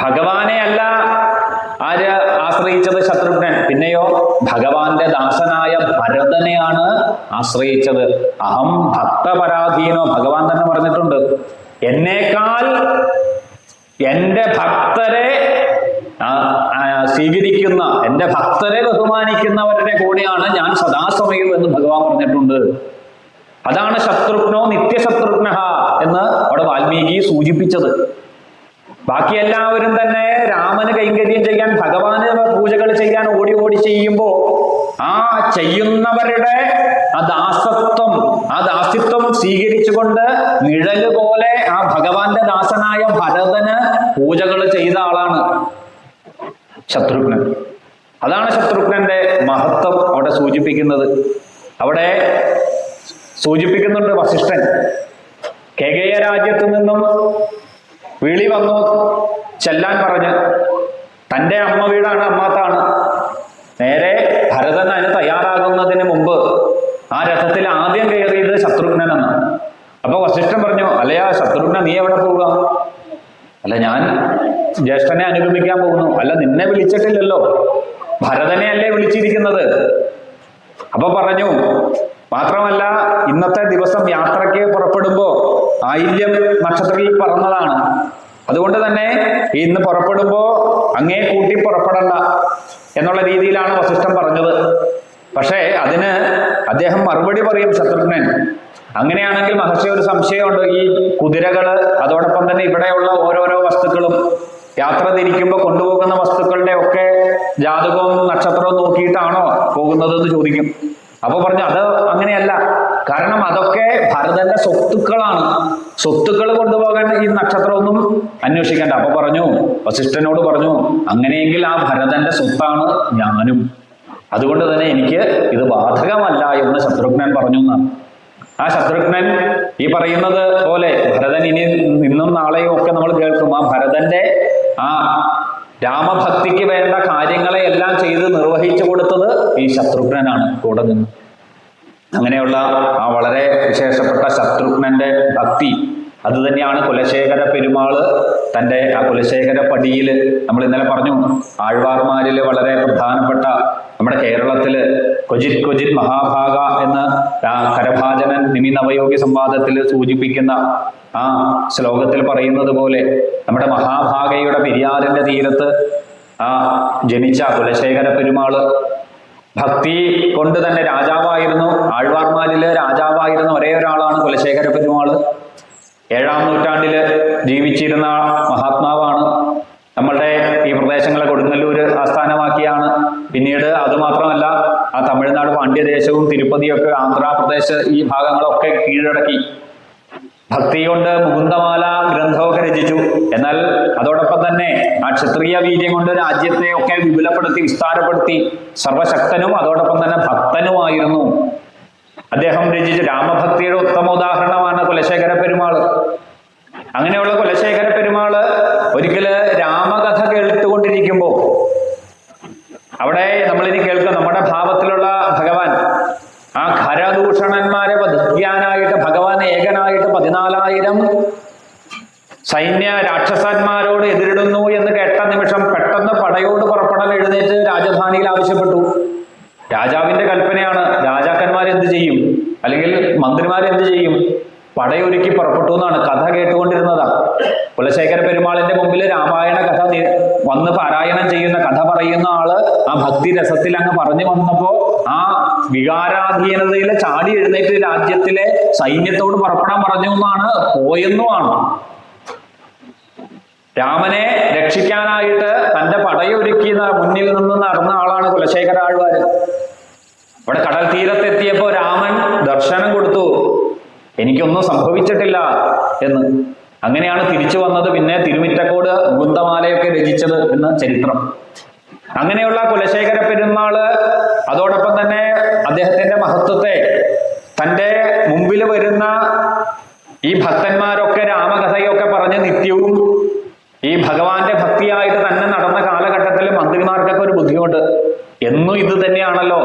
ഭഗവാനെ അല്ല ആര് ആശ്രയിച്ചത്? ശത്രുഘ്നൻ. പിന്നെയോ ഭഗവാന്റെ ദാസനായ ഭരതനെയാണ് ആശ്രയിച്ചത്. അഹം ഭക്തപരാധീനോ, ഭഗവാൻ തന്നെ പറഞ്ഞിട്ടുണ്ട്. എന്നേക്കാൾ എൻ്റെ ഭക്തരെ സ്വീകരിക്കുന്ന, എൻ്റെ ഭക്തരെ ബഹുമാനിക്കുന്നവരുടെ കൂടെയാണ് ഞാൻ സദാസമയം എന്ന് ഭഗവാൻ പറഞ്ഞിട്ടുണ്ട്. അതാണ് ശത്രുഘ്നോ നിത്യശത്രുഘ്ന എന്ന് അവിടെ വാൽമീകി സൂചിപ്പിച്ചത്. ബാക്കി എല്ലാവരും തന്നെ രാമന് കൈങ്കര്യം ചെയ്യാൻ, ഭഗവാന് പൂജകൾ ചെയ്യാൻ ഓടി ഓടി ചെയ്യുമ്പോൾ ആ ചെയ്യുന്നവരുടെ ആ ദാസ്യത്വം സ്വീകരിച്ചുകൊണ്ട് നിഴല് പോലെ ആ ഭഗവാന്റെ ദാസനായ ഭരതന് പൂജകൾ ചെയ്ത ആളാണ് ശത്രുഘ്നൻ. അതാണ് ശത്രുഘ്നന്റെ മഹത്വം അവിടെ സൂചിപ്പിക്കുന്നത്. അവിടെ സൂചിപ്പിക്കുന്നുണ്ട് വസിഷ്ഠൻ കേകയ രാജ്യത്തു നിന്നും വിളി വന്നു ചെല്ലാൻ പറഞ്ഞ്. തൻ്റെ അമ്മ വീടാണ്, അമ്മാത്താണ്. നേരെ ഭരതൻ അതിന് തയ്യാറാകുന്നതിന് മുമ്പ് ആ രഥത്തിൽ ആദ്യം കയറിയത് ശത്രുഘ്നനെന്ന്. അപ്പൊ വസിഷ്ഠൻ പറഞ്ഞു, അല്ലയാ ശത്രുഘ്ന, നീ എവിടെ പോവുക? അല്ല, ഞാൻ ജ്യേഷ്ഠനെ അനുഗമിക്കാൻ പോകുന്നു. അല്ല, നിന്നെ വിളിച്ചിട്ടില്ലല്ലോ, ഭരതനെ അല്ലേ വിളിച്ചിരിക്കുന്നത്. അപ്പൊ പറഞ്ഞു, മാത്രമല്ല ഇന്നത്തെ ദിവസം യാത്രയ്ക്ക് പുറപ്പെടുമ്പോ ആയില്യം നക്ഷത്രത്തിൽ പറന്നതാണ്. അതുകൊണ്ട് തന്നെ ഇന്ന് പുറപ്പെടുമ്പോ അങ്ങേ കൂട്ടി പുറപ്പെടണ്ട എന്നുള്ള രീതിയിലാണ് വസിഷ്ഠൻ പറഞ്ഞത്. പക്ഷേ അതിന് അദ്ദേഹം മറുപടി പറയും ശത്രുഘ്നൻ. അങ്ങനെയാണെങ്കിൽ മഹർഷി ഒരു സംശയമുണ്ട്. ഈ കുതിരകള്, അതോടൊപ്പം തന്നെ ഇവിടെയുള്ള ഓരോരോ വസ്തുക്കളും യാത്ര തിരിക്കുമ്പോൾ കൊണ്ടുപോകുന്ന വസ്തുക്കളുടെ ഒക്കെ ജാതകവും നക്ഷത്രവും നോക്കിയിട്ടാണോ പോകുന്നതെന്ന് ചോദിക്കും. അപ്പൊ പറഞ്ഞു, അത് അങ്ങനെയല്ല. കാരണം അതൊക്കെ ഭരതന്റെ സ്വത്തുക്കളാണ്. സ്വത്തുക്കൾ കൊണ്ടുപോകാൻ ഈ നക്ഷത്രമൊന്നും അന്വേഷിക്കണ്ട. അപ്പൊ പറഞ്ഞു, വസിഷ്ഠനോട് പറഞ്ഞു, അങ്ങനെയെങ്കിൽ ആ ഭരതന്റെ സ്വത്താണ് ഞാനും. അതുകൊണ്ട് തന്നെ എനിക്ക് ഇത് ബാധകമല്ല എന്ന് ശത്രുഘ്നൻ പറഞ്ഞു എന്നാണ്. ആ ശത്രുഘ്നൻ ഈ പറയുന്നത് പോലെ ഭരതൻ ഇനി ഇന്നും നാളെയും ഒക്കെ നമ്മൾ കേൾക്കും. ആ ഭരതന്റെ ആ രാമഭക്തിക്ക് വേണ്ട കാര്യങ്ങളെ എല്ലാം ചെയ്ത് നിർവഹിച്ചു കൊടുത്തത് ഈ ശത്രുഘ്നനാണ് കൂടെ നിന്ന്. അങ്ങനെയുള്ള ആ വളരെ വിശേഷപ്പെട്ട ശത്രുഘ്നന്റെ ഭക്തി, അത് തന്നെയാണ് കുലശേഖര പെരുമാള് തൻ്റെ ആ കുലശേഖര പടിയിൽ, നമ്മൾ ഇന്നലെ പറഞ്ഞു, ആഴ്വാർമാരിൽ വളരെ പ്രധാനപ്പെട്ട നമ്മുടെ കേരളത്തില് ക്വചിത് മഹാഭാഗ എന്ന് കരഭാജനൻ നിമിനവയോഗി സംവാദത്തിൽ സൂചിപ്പിക്കുന്ന ആ ശ്ലോകത്തിൽ പറയുന്നത് പോലെ നമ്മുടെ മഹാഭാഗയുടെ പെരിയാറിന്റെ തീരത്ത് ആ ജനിച്ച കുലശേഖര പെരുമാള് ഭക്തി കൊണ്ട് തന്നെ രാജാവായിരുന്നു. ആഴ്വാർമാരില് രാജാവായിരുന്ന ഒരേ ഒരാളാണ് കുലശേഖര പെരുമാള്. 7-ാം നൂറ്റാണ്ടില് ജീവിച്ചിരുന്ന മഹാത്മാവാണ്. നമ്മളുടെ ഈ പ്രദേശങ്ങളെ കൊടുങ്ങല്ലൂര് ആസ്ഥാനമാക്കിയാണ്. പിന്നീട് അതുമാത്രമല്ല, ആ തമിഴ്നാട് പാണ്ഡ്യദേശവും തിരുപ്പതിയൊക്കെ ആന്ധ്രാപ്രദേശ് ഈ ഭാഗങ്ങളൊക്കെ കീഴടക്കി. ഭക്തി കൊണ്ട് മുകുന്ദമാല ഗ്രന്ഥമൊക്കെ രചിച്ചു. എന്നാൽ അതോടൊപ്പം തന്നെ ആ ക്ഷത്രിയ വീര്യം കൊണ്ട് രാജ്യത്തെ ഒക്കെ വിപുലപ്പെടുത്തി വിസ്താരപ്പെടുത്തി സർവശക്തനും അതോടൊപ്പം തന്നെ ഭക്തനുമായിരുന്നു. അദ്ദേഹം രചിച്ച രാമഭക്തിയുടെ ഉത്തമ ഉദാഹരണമാണ് കുലശേഖര പെരുമാള്. അങ്ങനെയുള്ള കുലശേഖര പെരുമാള് ഒരിക്കല് രാമകഥ കേട്ടുകൊണ്ടിരിക്കുമ്പോ അവിടെ നമ്മളിനി കേൾക്കും, നമ്മുടെ ഭാവത്തിലുള്ള ഭഗവാൻ ആ ഖരദൂഷണന്മാരെ വധിക്കാനായിട്ട് ഭഗവാൻ ഏകനായിട്ട് 14,000 സൈന്യ രാക്ഷസന്മാരോട് എതിരിടുന്നു എന്ന് കേട്ട നിമിഷം പെട്ടെന്ന് പടയോട് പുറപ്പെടാൻ എഴുന്നേറ്റ് രാജധാനിയിൽ ആവശ്യപ്പെട്ടു. രാജാവിന്റെ കൽപ്പനയാണ്. രാജാക്കന്മാരെന്ത് ചെയ്യും, അല്ലെങ്കിൽ മന്ത്രിമാരെന്ത് ചെയ്യും? പടയൊരുക്കി പുറപ്പെട്ടു എന്നാണ്. കഥ കേട്ടുകൊണ്ടിരുന്നതാ. കുലശേഖര പെരുമാളിന്റെ മുമ്പിൽ രാമായണ കഥ വന്ന് പാരായണം ചെയ്യുന്ന, കഥ പറയുന്ന ആള് ആ ഭക്തി രസത്തിൽ അങ്ങ് പറഞ്ഞു വന്നപ്പോ ആ വികാരാധീനതയിൽ ചാടി എഴുന്നേറ്റ് രാജ്യത്തിലെ സൈന്യത്തോട് പുറപ്പെടാൻ പറഞ്ഞു എന്നാണ്, പോയെന്നുമാണ്. രാമനെ രക്ഷിക്കാനായിട്ട് തന്റെ പടയൊരുക്കി മുന്നിൽ നിന്ന് നടന്ന ആളാണ് കുലശേഖര ആഴ്വാര്. അവിടെ കടൽ തീരത്തെത്തിയപ്പോ രാമൻ ദർശനം കൊടുത്തു, എനിക്കൊന്നും സംഭവിച്ചിട്ടില്ല എന്ന്. അങ്ങനെയാണ് തിരിച്ചു വന്നത്. പിന്നെ തിരുമിറ്റക്കോട് മുകുന്ദമാലയൊക്കെ രചിച്ചത് എന്ന് ചരിത്രം. അങ്ങനെയുള്ള കുലശേഖര പെരുമാള് അതോടൊപ്പം തന്നെ അദ്ദേഹത്തിന്റെ മഹത്വത്തെ തൻ്റെ മുമ്പിൽ വരുന്ന ഈ ഭക്തന്മാരൊക്കെ രാമകഥയൊക്കെ പറഞ്ഞ് നിത്യവും ഈ ഭഗവാന്റെ ഭക്തിയായിട്ട് തന്നെ നടന്ന കാലഘട്ടത്തിൽ മന്ത്രിമാർക്കൊക്കെ ഒരു ബുദ്ധിമുട്ട്, എന്നും ഇത് തന്നെയാണല്ലോ.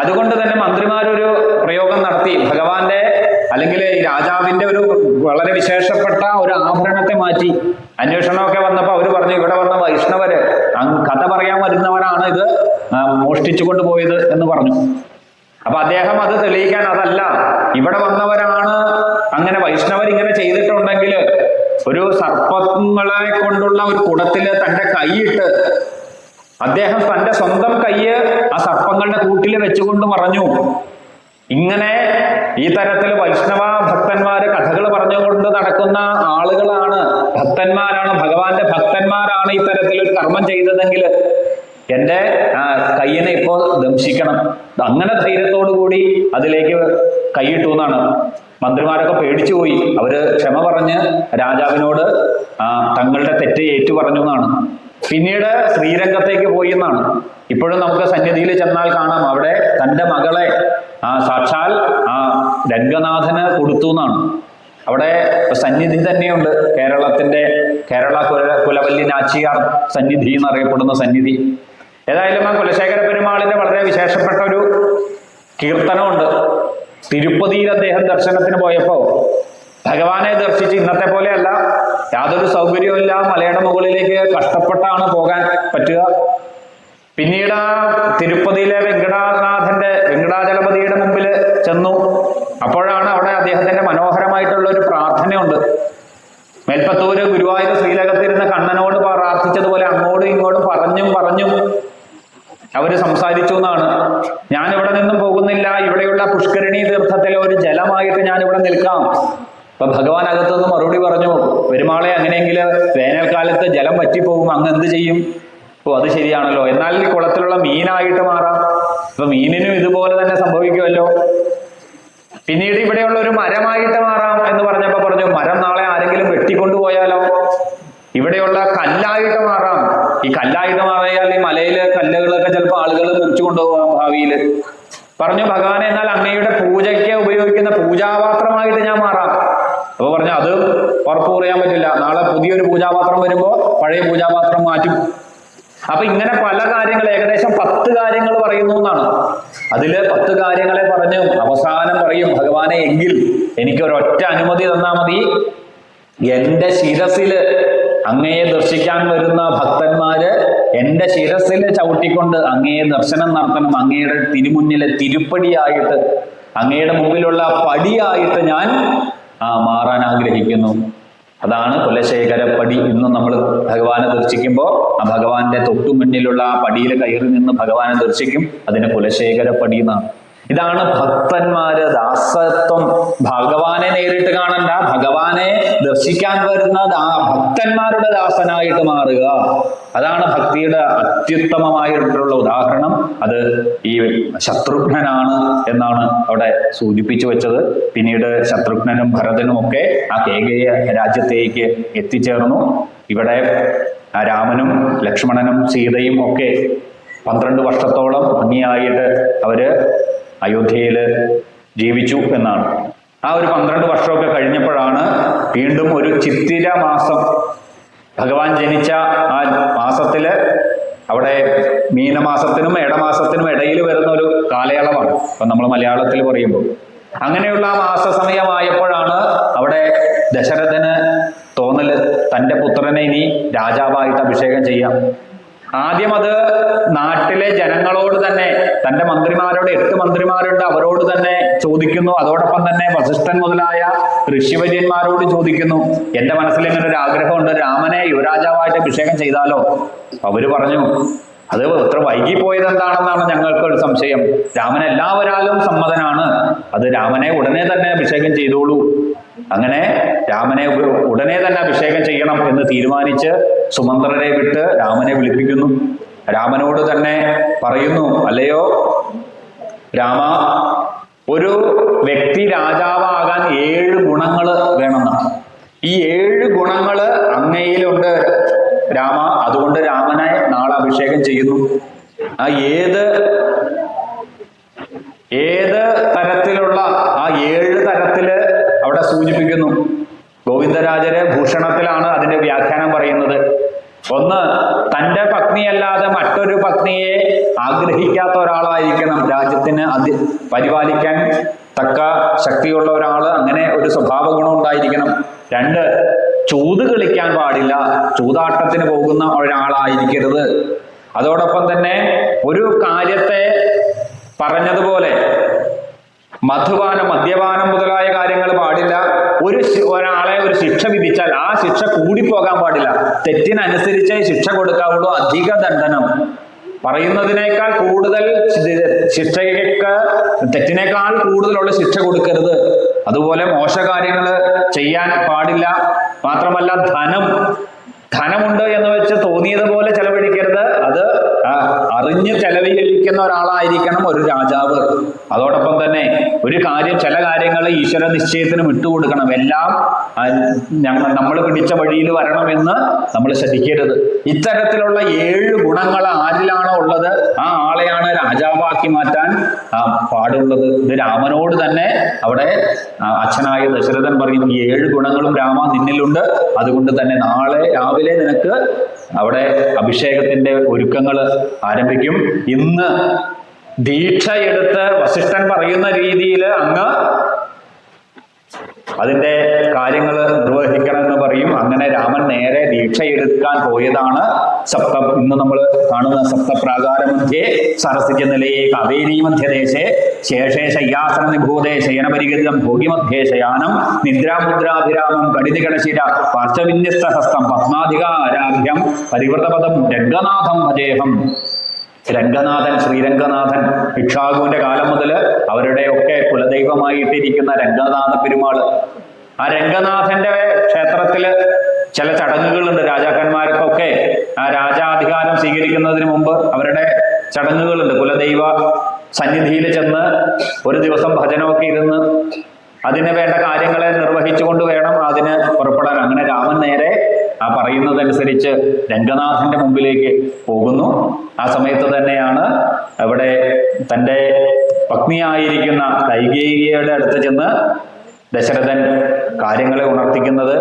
അതുകൊണ്ട് തന്നെ മന്ത്രിമാരൊരു പ്രയോഗം നടത്തി. ഭഗവാന്റെ അല്ലെങ്കിൽ ഈ രാജാവിന്റെ ഒരു വളരെ വിശേഷപ്പെട്ട ഒരു ആഭരണത്തെ മാറ്റി. അന്വേഷണമൊക്കെ വന്നപ്പോൾ അവർ പറഞ്ഞു, ഇവിടെ വന്ന വൈഷ്ണവര് കഥ പറയാൻ വരുന്നവരാണ് ഇത് മോഷ്ടിച്ചു കൊണ്ടുപോയത് എന്ന് പറഞ്ഞു. അപ്പൊ അദ്ദേഹം അത് തെളിയിക്കാൻ, അതല്ല, ഇവിടെ വന്നവരാണ്, അങ്ങനെ വൈഷ്ണവർ ഇങ്ങനെ ചെയ്തിട്ടുണ്ടെങ്കിൽ ഒരു സർപ്പങ്ങളെ കൊണ്ടുള്ള ഒരു കുടത്തില് തന്റെ കൈയിട്ട് അദ്ദേഹം തന്റെ സ്വന്തം കൈയ്യ് ആ സർപ്പങ്ങളുടെ കൂട്ടിൽ വെച്ചുകൊണ്ട് പറഞ്ഞു, ഇങ്ങനെ ഈ തരത്തിൽ വൈഷ്ണവ ഭക്തന്മാര് കഥകൾ പറഞ്ഞുകൊണ്ട് നടക്കുന്ന ആളുകളാണ്, ഭക്തന്മാരാണ്, ഭഗവാന്റെ ഭക്തന്മാരാണ് ഈ തരത്തിൽ ഒരു കർമ്മം ചെയ്തതെങ്കിൽ എൻ്റെ കയ്യിനെ ഇപ്പോ ദംശിക്കണം. അങ്ങനെ ധൈര്യത്തോടു കൂടി അതിലേക്ക് കൈയിട്ടു എന്നാണ്. മന്ത്രിമാരൊക്കെ പേടിച്ചു പോയി. അവര് ക്ഷമ പറഞ്ഞ് രാജാവിനോട് തങ്ങളുടെ തെറ്റ് ഏറ്റു പറഞ്ഞു എന്നാണ്. പിന്നീട് ശ്രീരംഗത്തേക്ക് പോയി എന്നാണ്. ഇപ്പോഴും നമുക്ക് സന്നിധിയിൽ ചെന്നാൽ കാണാം, അവിടെ തൻ്റെ മകളെ സാക്ഷാൽ രംഗനാഥന് കൊടുത്തു എന്നാണ്. അവിടെ സന്നിധി തന്നെയുണ്ട്, കേരള കുലവല്ലി നാച്ചിയാർ സന്നിധി എന്നറിയപ്പെടുന്ന സന്നിധി. ഏതായാലും ആ കുലശേഖര പെരുമാളിന്റെ വളരെ വിശേഷപ്പെട്ട ഒരു കീർത്തനമുണ്ട്. തിരുപ്പതിയിൽ അദ്ദേഹം ദർശനത്തിന് പോയപ്പോ ഭഗവാനെ ദർശിച്ച്, ഇന്നത്തെ പോലെയല്ല, യാതൊരു സൗകര്യവുമില്ല, മലയുടെ മുകളിലേക്ക് കഷ്ടപ്പെട്ടാണ് പോകാൻ പറ്റുക. പിന്നീട് ആ തിരുപ്പതിയിലെ വെങ്കടാചലപതിയുടെ മുമ്പിൽ ചെന്നു. അപ്പോഴാണ് അവിടെ അദ്ദേഹത്തിന്റെ മനോഹരമായിട്ടുള്ള ഒരു പ്രാർത്ഥനയുണ്ട്. മേൽപ്പത്തൂര് ഗുരുവായൂർ ശ്രീലകത്തിരുന്ന് കണ്ണനോട് പ്രാർത്ഥിച്ചതുപോലെ അങ്ങോട്ടും ഇങ്ങോട്ടും പറഞ്ഞും അവര് സംസാരിച്ചു എന്നാണ്. ഞാൻ ഇവിടെ നിന്നും പോകുന്നില്ല, ഇവിടെയുള്ള പുഷ്കരണി തീർത്ഥത്തിലെ ഒരു ജലമായിട്ട് ഞാൻ ഇവിടെ നിൽക്കാം. അപ്പൊ ഭഗവാൻ അകത്തുനിന്ന് മറുപടി പറഞ്ഞു, പെരുമാളെ, അങ്ങനെയെങ്കിൽ വേനൽക്കാലത്ത് ജലം വറ്റിപ്പോകും, അങ്ങ് എന്ത് ചെയ്യും? ഓ, അത് ശരിയാണല്ലോ, എന്നാൽ ഈ കുളത്തിലുള്ള മീനായിട്ട് മാറാം. അപ്പൊ മീനിനും ഇതുപോലെ തന്നെ സംഭവിക്കുമല്ലോ. പിന്നീട് ഇവിടെയുള്ള ഒരു മരമായിട്ട് മാറാം എന്ന് പറഞ്ഞപ്പോ പറഞ്ഞു, മരം നാളെ ആരെങ്കിലും വെട്ടിക്കൊണ്ടുപോയാലോ? ഇവിടെയുള്ള കല്ലായിട്ട് മാറാം. ഈ കല്ലായിട്ട് മാറിയാൽ ഈ മലയിലെ കല്ലുകളൊക്കെ ചിലപ്പോൾ ആളുകൾ മുറിച്ചു കൊണ്ടുപോകാം ഭാവിയിൽ. പറഞ്ഞു, ഭഗവാനെ, എന്നാൽ അങ്ങയുടെ പൂജയ്ക്ക് ഉപയോഗിക്കുന്ന പൂജാപാത്രമായിട്ട് ഞാൻ മാറാം. അപ്പൊ പറഞ്ഞു, അത് ഉറപ്പ് പറയാൻ പറ്റില്ല, നാളെ പുതിയൊരു പൂജാപാത്രം വരുമ്പോ പഴയ പൂജാപാത്രം മാറ്റും. അപ്പൊ ഇങ്ങനെ പല കാര്യങ്ങൾ, ഏകദേശം 10 കാര്യങ്ങൾ പറയുന്നു എന്നാണ്. അതില് 10 കാര്യങ്ങളെ പറഞ്ഞു അവസാനം പറയും, ഭഗവാനെ, എങ്കിൽ എനിക്കൊരൊറ്റ അനുമതി തന്നാ മതി. എന്റെ ശിരസില് അങ്ങയെ ദർശിക്കാൻ വരുന്ന ഭക്തന്മാര് എന്റെ ശിരസില് ചവിട്ടിക്കൊണ്ട് അങ്ങയെ ദർശനം നടത്തണം. അങ്ങയുടെ തിരുമുന്നിലെ തിരുപ്പടിയായിട്ട്, അങ്ങയുടെ മുമ്പിലുള്ള പടിയായിട്ട് ഞാൻ മാറാൻ ആഗ്രഹിക്കുന്നു. അതാണ് കുലശേഖരപ്പടി. ഇന്ന് നമ്മൾ ഭഗവാനെ ദർശിക്കുമ്പോൾ ആ ഭഗവാന്റെ തൊട്ടു മുന്നിലുള്ള ആ പടിയിൽ കയറി നിന്ന് ഭഗവാനെ ദർശിക്കും. അതിന് കുലശേഖരപ്പടി എന്നാണ്. ഇതാണ് ഭക്തന്മാര്, ദാസത്വം. ഭഗവാനെ നേരിട്ട് കാണണ്ട, ഭഗവാനെ ദർശിക്കാൻ വരുന്ന ഭക്തന്മാരുടെ ദാസനായിട്ട് മാറുക. അതാണ് ഭക്തിയുടെ അത്യുത്തമമായിട്ടുള്ള ഉദാഹരണം. അത് ഈ ശത്രുഘ്നനാണ് എന്നാണ് അവിടെ സൂചിപ്പിച്ചു വെച്ചത്. പിന്നീട് ശത്രുഘ്നനും ഭരതനും ഒക്കെ ആ കേകയ രാജ്യത്തേക്ക് എത്തിച്ചേർന്നു. ഇവിടെ രാമനും ലക്ഷ്മണനും സീതയും ഒക്കെ 12 വർഷത്തോളം ഭംഗിയായിട്ട് അവര് അയോധ്യയിൽ ജീവിച്ചു എന്നാണ്. ആ ഒരു 12 വർഷമൊക്കെ കഴിഞ്ഞപ്പോഴാണ് വീണ്ടും ഒരു ചിത്തിര മാസം, ഭഗവാൻ ജനിച്ച ആ മാസത്തില്, അവിടെ മീനമാസത്തിനും ഇടമാസത്തിനും ഇടയിൽ വരുന്ന ഒരു കാലയളവാണ് ഇപ്പൊ നമ്മൾ മലയാളത്തിൽ പറയുമ്പോൾ. അങ്ങനെയുള്ള ആ മാസസമയമായപ്പോഴാണ് അവിടെ ദശരഥന് തോന്നല്, തൻ്റെ പുത്രനെ ഇനി രാജാവായിട്ട് അഭിഷേകം ചെയ്യാം. ആദ്യം അത് നാട്ടിലെ ജനങ്ങളോട് തന്നെ, തൻ്റെ മന്ത്രിമാരോട് 8 മന്ത്രിമാരുണ്ട്, അവരോട് തന്നെ ചോദിക്കുന്നു. അതോടൊപ്പം തന്നെ വസിഷ്ഠൻ മുതലായ ഋഷിവര്യന്മാരോട് ചോദിക്കുന്നു, എൻ്റെ മനസ്സിൽ ഇങ്ങനെ ഒരു ആഗ്രഹമുണ്ട്, രാമനെ യുവരാജാവായിട്ട് അഭിഷേകം ചെയ്താലോ? അവര് പറഞ്ഞു, അത് ഇത്ര വൈകിപ്പോയത് എന്താണെന്നാണ് ഞങ്ങൾക്കൊരു സംശയം. രാമൻ എല്ലാവരാലും സമ്മതനാണ്, അത് രാമനെ ഉടനെ തന്നെ അഭിഷേകം ചെയ്തോളൂ. അങ്ങനെ രാമനെ ഉടനെ തന്നെ അഭിഷേകം ചെയ്യണം എന്ന് തീരുമാനിച്ച് സുമന്ത്രരെ വിട്ട് രാമനെ വിളിപ്പിക്കുന്നു. രാമനോട് തന്നെ പറയുന്നു, അല്ലയോ രാമ, ഒരു വ്യക്തി രാജാവാകാൻ 7 ഗുണങ്ങൾ വേണമെന്നാണ്. ഈ 7 ഏത് തരത്തിലുള്ള ആ 7 തരത്തില് അവിടെ സൂചിപ്പിക്കുന്നു. ഗോവിന്ദരാജര് ഭൂഷണത്തിലാണ് അതിന്റെ വ്യാഖ്യാനം പറയുന്നത്. ഒന്ന്, തൻ്റെ പത്നിയല്ലാതെ മറ്റൊരു പത്നിയെ ആഗ്രഹിക്കാത്ത ഒരാളായിരിക്കണം രാജ്യത്തിന് പരിപാലിക്കാൻ തക്ക ശക്തിയുള്ള ഒരാള്, അങ്ങനെ ഒരു സ്വഭാവ ഗുണം ഉണ്ടായിരിക്കണം. 2, ചൂത് കളിക്കാൻ പാടില്ല, ചൂതാട്ടത്തിന് പോകുന്ന ഒരാളായിരിക്കരുത്. അതോടൊപ്പം തന്നെ ഒരു കാര്യത്തെ പറഞ്ഞതുപോലെ മദ്യപാനം മുതലായ കാര്യങ്ങൾ പാടില്ല. ഒരാളെ ഒരു ശിക്ഷ വിധിച്ചാൽ ആ ശിക്ഷ കൂടിപ്പോകാൻ പാടില്ല. തെറ്റിനനുസരിച്ചേ ശിക്ഷ കൊടുക്കാവുള്ളൂ. അധിക ദണ്ഡനം, പറയുന്നതിനേക്കാൾ കൂടുതൽ ശിക്ഷയ്ക്ക് തെറ്റിനേക്കാൾ കൂടുതലുള്ള ശിക്ഷ കൊടുക്കരുത്. അതുപോലെ മോശകാര്യങ്ങൾ ചെയ്യാൻ പാടില്ല. മാത്രമല്ല ധനമുണ്ട് എന്ന് വെച്ച് തോന്നിയതുപോലെ ചെലവഴിക്കരുത്. അത് അറിഞ്ഞ് ചെലവഴിക്കുന്ന ഒരാളായിരിക്കണം ഒരു രാജാവ്. അതോടൊപ്പം തന്നെ ചില കാര്യങ്ങൾ ഈശ്വര നിശ്ചയത്തിന് വിട്ടുകൊടുക്കണം. എല്ലാം നമ്മൾ പിടിച്ച വഴിയിൽ വരണമെന്ന് നമ്മൾ ശ്രദ്ധിക്കരുത്. ഇത്തരത്തിലുള്ള 7 ഗുണങ്ങൾ ആരിലാണോ ഉള്ളത് ആ ആളെയാണ് രാജാവാക്കി മാറ്റാൻ പാടുള്ളത്. ഇത് രാമനോട് തന്നെ അവിടെ അച്ഛനായ ദശരഥൻ പറയും, ഈ 7 ഗുണങ്ങളും രാമ നിന്നിലുണ്ട്, അതുകൊണ്ട് തന്നെ നാളെ രാവിലെ നിനക്ക് അവിടെ അഭിഷേകത്തിന്റെ ഒരുക്കങ്ങൾ ആരംഭിക്കും. ഇന്ന് ദീക്ഷയെടുത്ത് വസിഷ്ഠൻ പറയുന്ന രീതിയിൽ അങ്ങ് അതിന്റെ കാര്യങ്ങൾ നിർവഹിക്കണമെന്ന് പറയും. അങ്ങനെ രാമൻ നേരെ ദീക്ഷയെടുക്കാൻ പോയതാണ്. ഇന്ന് നമ്മൾ കാണുന്ന സപ്തപ്രാകാരമധ്യേ സരസിജ നിലയെ കാവേരി മധ്യദേശേ ശേഷേ ശയ്യാസന നിഭൂതേ ശയനപരിഗതിതം ഭോഗിമധ്യേ ശയാനം നിദ്രാമുദ്രാഭിരാമം കടിതികടശിര പാർശ്വവിന്യസ്തഹസ്തം പത്മാധികാരാഭ്യം പരിവൃതപദം രംഗനാഥം ഭജേഹം. രംഗനാഥൻ, ശ്രീരംഗനാഥൻ, ഇക്ഷാകുവിന്റെ കാലം മുതൽ അവരുടെയൊക്കെ കുലദൈവമായിട്ടിരിക്കുന്ന രംഗനാഥ പെരുമാള്. ആ രംഗനാഥന്റെ ക്ഷേത്രത്തില് ചില ചടങ്ങുകളുണ്ട്. രാജാക്കന്മാർക്കൊക്കെ ആ രാജാധികാരം സ്വീകരിക്കുന്നതിന് മുമ്പ് അവരുടെ ചടങ്ങുകളുണ്ട്. കുലദൈവ സന്നിധിയിൽ ചെന്ന് ഒരു ദിവസം ഭജനമൊക്കെ ഇരുന്ന് അതിന് വേണ്ട കാര്യങ്ങളെ നിർവഹിച്ചുകൊണ്ട് വേണം അതിന് പുറപ്പെടാൻ. അങ്ങനെ രാമൻ നേരെ ആ പറയുന്നതനുസരിച്ച് രംഗനാഥന്റെ മുമ്പിലേക്ക് പോകുന്നു. ആ സമയത്ത് തന്നെയാണ് അവിടെ തൻ്റെ പത്നിയായിരിക്കുന്ന കൈകേയിയുടെ അടുത്ത് ചെന്ന് ദശരഥൻ കാര്യങ്ങളെ ഉണർത്തിക്കുന്നത്.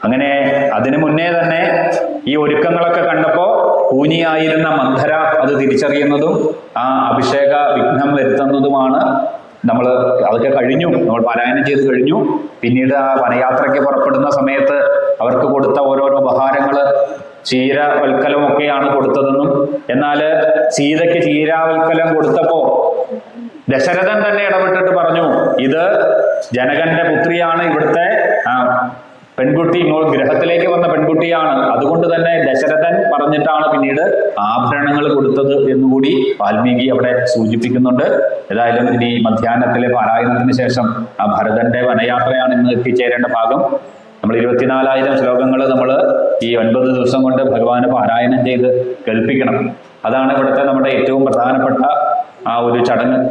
അങ്ങനെ അതിനു മുന്നേ തന്നെ ഈ ഒരുക്കങ്ങളൊക്കെ കണ്ടപ്പോൾ കൂനിയായിരുന്ന മന്ധര അത് തിരിച്ചറിയുന്നതും ആ അഭിഷേക വിഘ്നം വരുത്തുന്നതുമാണ്. അതൊക്കെ കഴിഞ്ഞു, നമ്മൾ പാരായണം ചെയ്ത് കഴിഞ്ഞു. പിന്നീട് ആ വനയാത്രയ്ക്ക് പുറപ്പെടുന്ന സമയത്ത് അവർക്ക് കൊടുത്ത ഓരോരോ ഉപഹാരങ്ങൾ ക്ഷീരവൽക്കലമൊക്കെയാണ് കൊടുത്തതെന്നും, എന്നാൽ സീതയ്ക്ക് ക്ഷീരാവൽക്കലം കൊടുത്തപ്പോ ദശരഥൻ തന്നെ ഇടപെട്ടിട്ട് പറഞ്ഞു, ഇത് ജനകന്റെ പുത്രിയാണ്, ഇവിടുത്തെ പെൺകുട്ടി ഗ്രഹത്തിലേക്ക് വന്ന പെൺകുട്ടിയാണ്, അതുകൊണ്ട് തന്നെ ദശരഥൻ പറഞ്ഞിട്ടാണ് പിന്നീട് ആഭരണങ്ങൾ കൊടുത്തത് എന്നുകൂടി വാൽമീകി അവിടെ സൂചിപ്പിക്കുന്നുണ്ട്. ഏതായാലും ഇനി മധ്യാഹ്നത്തിലെ പാരായണത്തിന് ശേഷം ആ ഭരതന്റെ വനയാത്രയാണ് ഇന്ന് എത്തിച്ചേരേണ്ട ഭാഗം. നമ്മൾ 24,000 ശ്ലോകങ്ങൾ നമ്മൾ ഈ 9 ദിവസം കൊണ്ട് ഭഗവാന് പാരായണം ചെയ്ത് കേൾപ്പിക്കണം. അതാണ് ഇവിടുത്തെ നമ്മുടെ ഏറ്റവും പ്രധാനപ്പെട്ട ആ ഒരു ചടങ്ങ്.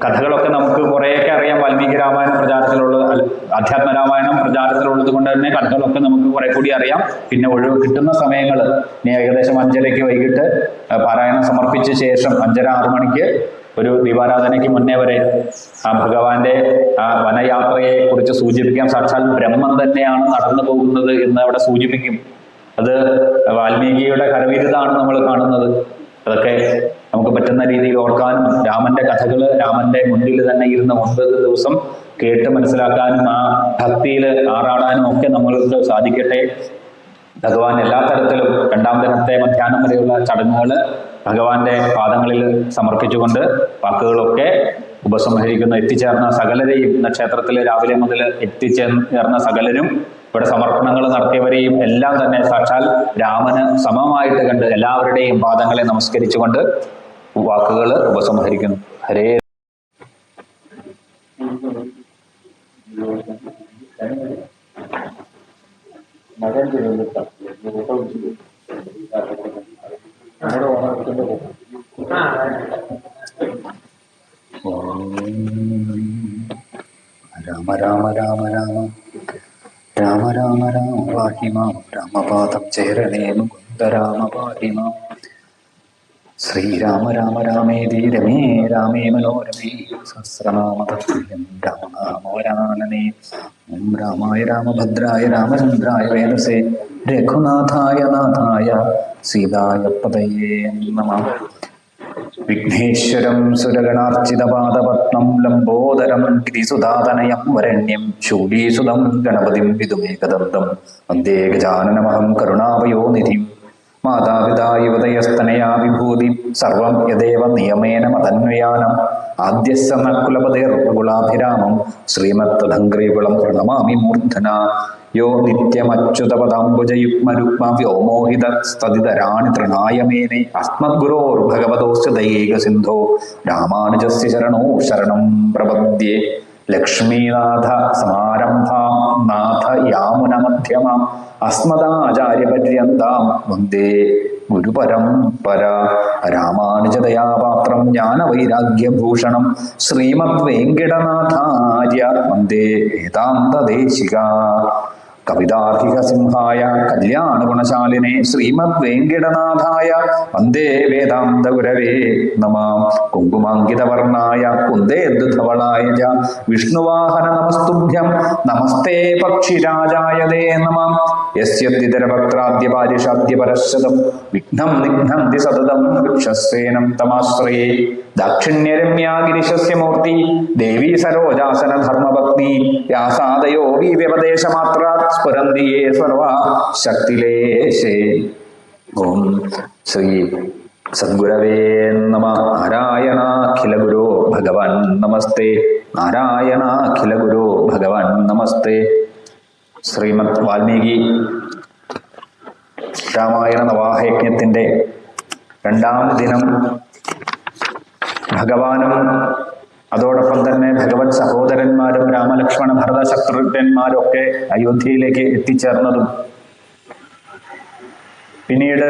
കഥകളൊക്കെ നമുക്ക് കുറേയൊക്കെ അറിയാം. വാൽമീകി രാമായണം പ്രചാരത്തിലുള്ളത്, അധ്യാത്മരാമായണം പ്രചാരത്തിലുള്ളത് കൊണ്ട് തന്നെ കഥകളൊക്കെ നമുക്ക് കുറെ കൂടി അറിയാം. പിന്നെ കിട്ടുന്ന സമയങ്ങൾ ഇനി ഏകദേശം 5:30 വൈകിട്ട് പാരായണം സമർപ്പിച്ച ശേഷം 5:30-6 മണിക്ക് ഒരു ദീപാരാധനയ്ക്ക് മുന്നേ വരെ ആ ഭഗവാന്റെ ആ വനയാത്രയെ കുറിച്ച് സൂചിപ്പിക്കാം. സാക്ഷാൽ ബ്രഹ്മം തന്നെയാണ് നടന്നു പോകുന്നത് എന്ന് അവിടെ സൂചിപ്പിക്കും. അത് വാൽമീകിയുടെ കരവിരുതാണ് നമ്മൾ കാണുന്നത്. അതൊക്കെ നമുക്ക് പറ്റുന്ന രീതിയിൽ ഓർക്കാനും രാമന്റെ കഥകൾ രാമന്റെ മുന്നിൽ തന്നെ ഇരുന്ന് 9 ദിവസം കേട്ട് മനസ്സിലാക്കാനും ആ ഭക്തിയിൽ ആറാടാനും ഒക്കെ നമ്മൾക്ക് സാധിക്കട്ടെ. ഭഗവാൻ എല്ലാ തരത്തിലും 2-ാം ദിനത്തെ മധ്യാഹ്നം വരെയുള്ള ചടങ്ങുകൾ ഭഗവാന്റെ പാദങ്ങളിൽ സമർപ്പിച്ചുകൊണ്ട് വാക്കുകളൊക്കെ ഉപസംഹരിക്കുന്ന എത്തിച്ചേർന്ന സകലരെയും, ക്ഷേത്രത്തിൽ രാവിലെ മുതൽ എത്തിച്ചേർന്ന സകലരും ഇവിടെ സമർപ്പണങ്ങൾ നടത്തിയവരെയും എല്ലാം തന്നെ സാക്ഷാൽ രാമന് സമമായിട്ട് കണ്ട് എല്ലാവരുടെയും പാദങ്ങളെ നമസ്കരിച്ചുകൊണ്ട് വാക്കുകൾ ഉപസംഹരിക്കുന്നു. ഹരേ രാമ രാമ രാമ രാമ രാമ രാമ രാമ പാഹി മാം രാമപാദം ചേരണേ മുകുന്ദ രാമ പാഹി മാം. ശ്രീരാമ രാമ രാമേതി രമേ രാമേ മനോരമേ സഹസ്രനാമതത്തുല്യം രാമനാമോരാനനേ. ഓം രാമായ രാമഭദ്രായ രാമചന്ദ്രായ വേദസേ രഘുനാഥായ നാഥായ സീതായ പതയേ നമഃ. വിഘ്നേശ്വരം സുരഗണാർച്ചിതപാദപത്മം ലംബോദരം ഗിരിസുധാതനയം വരണ്യം ശൂലീസുതം ഗണപതിം വിദുമേകദന്തം വന്ദേ ഗജാനനമഹം കരുണാവയോനിധിം. മാതാപിതാ യുവതയസ്തനയാ വിഭൂതി സർവം യദേവ നിയമേന മതന്വയാനം. ആദ്യസ്സ നകുലപതേർഗുളാഭിരാമം ശ്രീമത്തധംഗ്രീകുളം പ്രണമാമി മൂർധന. യോ നിത്യമച്യുതപദാംബുജയുഗ്മരുഗ്മ വ്യോമോഹിത സ്തതിതരാണി തൃണായമേനെ. അസ്മദ്ഗുരോർഭഗവതോസ്യ ദയൈക സിന്ധോ രാമാനുജസ്യ ശരണോ ശരണം പ്രപദ്യേ. ലക്ഷ്മീനാഥ സമാരംഭാം നാഥ യാമുന മധ്യമാം അസ്മദാചാര്യപര്യന്താം വന്ദേ ഗുരുപരംപര. രാമാനുജദയാപാത്രം ജ്ഞാനവൈരാഗ്യഭൂഷണം ശ്രീമദ് വെങ്കിടനാഥാര്യ വന്ദേ വേദാന്തദേശിക. കവിതാർഹിക സിംഹായ കല്യാണ ഗുണശാലിനെ ശ്രീമദ് വെങ്കിടനാഥായ വന്ദേ വേദാന്ത ഗുരവേ നമഃ. കുങ്കുമാങ്കിതവർണായ കുന്ദേന്ദുധവളായ വിഷ്ണുവാഹന നമസ്തുഭ്യം നമസ്തേ പക്ഷിരാജായ തേ നമഃ. യസ്യദ്വിതരവക്ത്രാദ്യ പാരിഷാദ്യ പരശ്ശതം വിഘ്നം നിഘ്നന്തി സതതം വൃക്ഷസ്വേനം തമാശ്രയേ. ദാക്ഷിണ്യരമ്യാ ഗിരിശസ്യ മൂർത്തി ദേവീ സരോജാസന ധർമ്മഭക്തി. യാസാദയോ വ്യപദേശമാത്ര സ്ഫുരന്തിയേ സർവാ ശക്തിലേശേ. ഓം ശ്രീ സദ്ഗുരവേ നമഃ. നാരായണാഖില ഗുരോ ഭഗവാൻ നമസ്തേ. നാരായണാഖില ഗുരോ ഭഗവാൻ നമസ്തേ. ശ്രീമദ് വാൽമീകി രാമായണ നവാഹയജ്ഞത്തിന്റെ രണ്ടാം ദിനം ഭഗവാനും അതോടൊപ്പം തന്നെ ഭഗവത് സഹോദരന്മാരും രാമലക്ഷ്മണ ഭരത ശത്രുഘ്നന്മാരും ഒക്കെ അയോധ്യയിലേക്ക് എത്തിച്ചേർന്നതും പിന്നീട്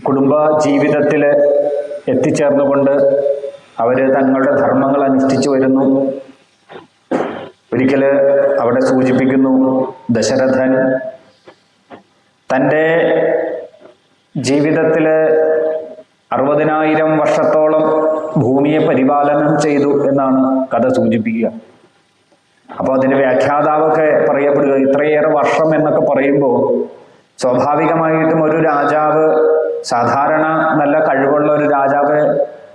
കുടുംബ ജീവിതത്തിൽ എത്തിച്ചേർന്നുകൊണ്ട് അവര് തങ്ങളുടെ ധർമ്മങ്ങൾ അനുഷ്ഠിച്ചു വരുന്നു. ഒരിക്കല് അവിടെ സൂചിപ്പിക്കുന്നു, ദശരഥൻ തൻ്റെ ജീവിതത്തില് 60,000 വർഷത്തോളം ഭൂമിയെ പരിപാലനം ചെയ്തു എന്നാണ് കഥ സൂചിപ്പിക്കുക. അപ്പോൾ അതിന്റെ വ്യാഖ്യാതാവൊക്കെ പറയപ്പെടുക, ഇത്രയേറെ വർഷം എന്നൊക്കെ പറയുമ്പോൾ സ്വാഭാവികമായിട്ടും ഒരു രാജാവ്, സാധാരണ നല്ല കഴിവുള്ള ഒരു രാജാവ്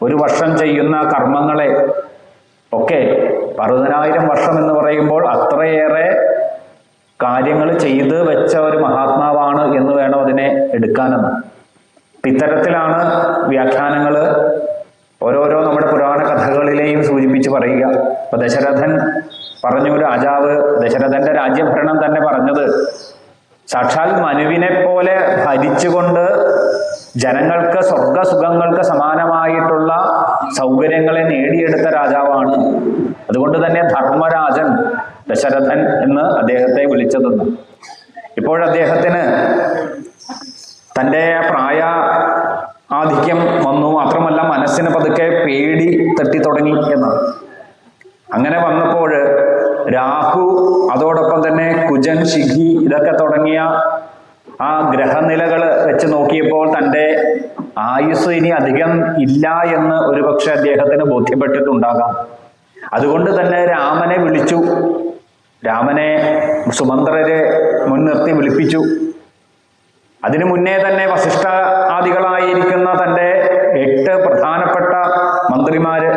1 വർഷം ചെയ്യുന്ന കർമ്മങ്ങളെ ഒക്കെ 60,000 വർഷം എന്ന് പറയുമ്പോൾ അത്രയേറെ കാര്യങ്ങൾ ചെയ്ത് വെച്ച ഒരു മഹാത്മാവാണ് എന്ന് വേണം അതിനെ എടുക്കാനെന്ന്. ഇത്തരത്തിലാണ് വ്യാഖ്യാനങ്ങൾ ഓരോരോ നമ്മുടെ പുരാണ കഥകളിലെയും സൂചിപ്പിച്ച് പറയുക. ഇപ്പൊ ദശരഥൻ പറഞ്ഞു, രാജാവ് ദശരഥന്റെ രാജ്യഭരണം തന്നെ പറഞ്ഞത് സാക്ഷാൽ മനുവിനെ പോലെ ഭരിച്ചുകൊണ്ട് ജനങ്ങൾക്ക് സ്വർഗസുഖങ്ങൾക്ക് സമാനമായിട്ടുള്ള സൗകര്യങ്ങളെ നേടിയെടുത്ത രാജാവാണ്. അതുകൊണ്ട് തന്നെ ധർമ്മരാജൻ ദശരഥൻ എന്ന് അദ്ദേഹത്തെ വിളിച്ചതെന്ന്. ഇപ്പോഴദ്ദേഹത്തിന് തൻ്റെ പ്രായ ആധിക്യം വന്നു, മാത്രമല്ല മനസ്സിന് പതുക്കെ പേടി തട്ടി തുടങ്ങി എന്നാണ്. അങ്ങനെ വന്നപ്പോൾ രാഹു, അതോടൊപ്പം തന്നെ കുജൻ, ശിഖി ഇതൊക്കെ തുടങ്ങിയ ആ ഗ്രഹനിലകൾ വെച്ച് നോക്കിയപ്പോൾ തൻ്റെ ആയുസ് ഇനി അധികം ഇല്ല എന്ന് ഒരുപക്ഷെ അദ്ദേഹത്തിന് ബോധ്യപ്പെട്ടിട്ടുണ്ടാകാം. അതുകൊണ്ട് തന്നെ രാമനെ വിളിച്ചു. രാമനെ സുമന്ത്രരെ മുൻനിർത്തി വിളിപ്പിച്ചു. അതിനു മുന്നേ തന്നെ വസിഷ്ഠ ആദികളായിരിക്കുന്ന തൻ്റെ 8 പ്രധാനപ്പെട്ട മന്ത്രിമാര്,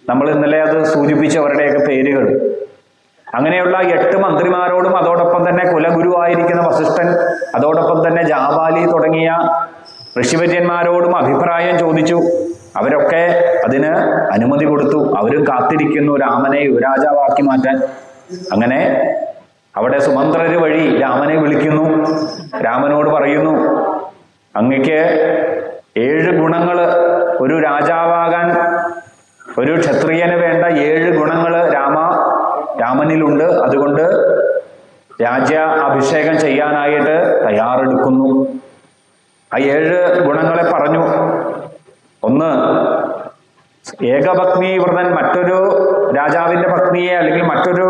നമ്മൾ ഇന്നലെ അത് സൂചിപ്പിച്ച അവരുടെയൊക്കെ പേരുകൾ, അങ്ങനെയുള്ള 8 മന്ത്രിമാരോടും അതോടൊപ്പം തന്നെ കുലഗുരുവായിരിക്കുന്ന വസിഷ്ഠൻ, അതോടൊപ്പം തന്നെ ജാബാലി തുടങ്ങിയ ഋഷിവര്യന്മാരോടും അഭിപ്രായം ചോദിച്ചു. അവരൊക്കെ അതിന് അനുമതി കൊടുത്തു. അവരും കാത്തിരിക്കുന്നു രാമനെ യുവരാജാവാക്കി മാറ്റാൻ. അങ്ങനെ അവിടെ സുമന്ത്രര് വഴി രാമനെ വിളിക്കുന്നു. രാമനോട് പറയുന്നു, അങ്ങക്ക് 7 ഗുണങ്ങൾ, ഒരു രാജാവാകാൻ ഒരു ക്ഷത്രിയന് വേണ്ട 7 ഗുണങ്ങൾ രാമനിലുണ്ട്. അതുകൊണ്ട് രാജ്യ അഭിഷേകം ചെയ്യാനായിട്ട് തയ്യാറെടുക്കുന്നു. ആ 7 ഗുണങ്ങളെ പറഞ്ഞു. 1, ഏകപത്നി വ്രതൻ, മറ്റൊരു രാജാവിന്റെ പത്നിയെ അല്ലെങ്കിൽ മറ്റൊരു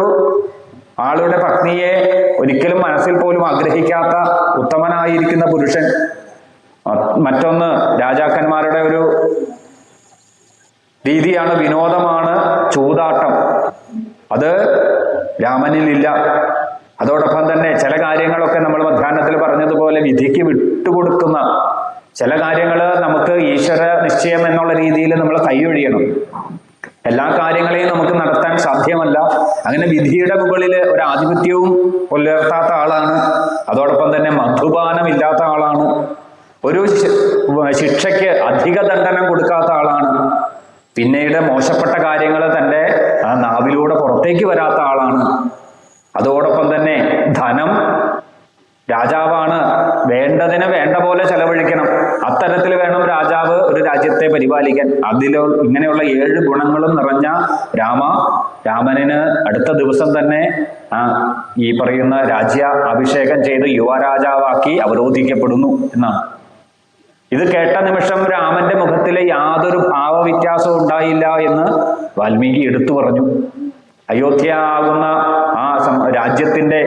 ആളുടെ പത്നിയെ ഒരിക്കലും മനസ്സിൽ പോലും ആഗ്രഹിക്കാത്ത ഉത്തമനായിരിക്കുന്ന പുരുഷൻ. മറ്റൊന്ന് രാജാക്കന്മാരുടെ ഒരു രീതിയാണ്, വിനോദമാണ് ചൂതാട്ടം. അത് രാമനിലില്ല. അതോടൊപ്പം തന്നെ ചില കാര്യങ്ങളൊക്കെ നമ്മൾ മധ്യാഹ്നത്തിൽ പറഞ്ഞതുപോലെ വിധിക്ക് വിട്ടുകൊടുക്കുന്ന ചില കാര്യങ്ങൾ നമുക്ക് ഈശ്വര നിശ്ചയം എന്നുള്ള രീതിയിൽ നമ്മൾ കൈയൊഴിയണം. എല്ലാ കാര്യങ്ങളെയും നമുക്ക് നടത്താൻ സാധ്യമല്ല. അങ്ങനെ വിധിയുടെ മുകളിൽ ഒരു ആധിപത്യവും പുലർത്താത്ത ആളാണ്. അതോടൊപ്പം തന്നെ മധുപാനം ഇല്ലാത്ത ആളാണ്. ഒരു ശിക്ഷയ്ക്ക് അധിക ദണ്ഡനം കൊടുക്കാത്ത ആളാണ്. പിന്നീട് മോശപ്പെട്ട കാര്യങ്ങൾ തൻ്റെ ആ നാവിലൂടെ പുറത്തേക്ക് വരാത്ത ആളാണ്. അതോടൊപ്പം തന്നെ ധനം രാജാവാണ്, വേണ്ടതിന് വേണ്ട പോലെ ചെലവഴിക്കണം. അത്തരത്തിൽ വേണം രാജാവ് ഒരു രാജ്യത്തെ പരിപാലിക്കാൻ. ഇങ്ങനെയുള്ള 7 ഗുണങ്ങളും നിറഞ്ഞ രാമനിന് അടുത്ത ദിവസം തന്നെ ഈ പറയുന്ന രാജ്യ അഭിഷേകം ചെയ്ത് യുവരാജാവാക്കി അവരോധിക്കപ്പെടുന്നു എന്നാണ്. ഇത് കേട്ട നിമിഷം രാമന്റെ മുഖത്തിലെ യാതൊരു ഭാവവ്യത്യാസവും ഉണ്ടായില്ല എന്ന് വാൽമീകി എടുത്തു പറഞ്ഞു. അയോധ്യ ആകുന്ന ആ രാജ്യത്തിന്റെ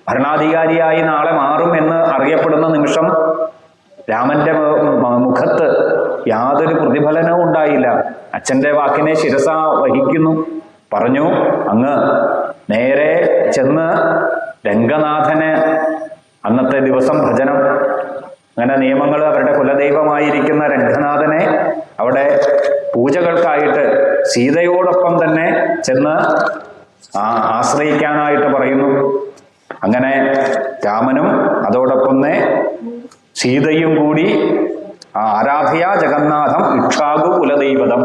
ഭരണാധികാരിയായി നാളെ മാറും എന്ന് അറിയപ്പെടുന്ന നിമിഷം രാമന്റെ മുഖത്ത് യാതൊരു പ്രതിഫലനവും ഉണ്ടായില്ല. അച്ഛന്റെ വാക്കിനെ ശിരസ വഹിക്കുന്നു. പറഞ്ഞു, അങ്ങ് നേരെ ചെന്ന് രംഗനാഥന് അന്നത്തെ ദിവസം ഭജനം, അങ്ങനെ നിയമങ്ങൾ അവരുടെ കുലദൈവമായിരിക്കുന്ന രംഗനാഥനെ അവിടെ പൂജകൾക്കായിട്ട് സീതയോടൊപ്പം തന്നെ ചെന്ന് ആശ്രയിക്കാനായിട്ട് പറയുന്നു. അങ്ങനെ രാമനും അതോടൊപ്പം സീതയും കൂടി ആരാധ്യ ജഗന്നാഥം ഇക്ഷാകു കുലദൈവതം,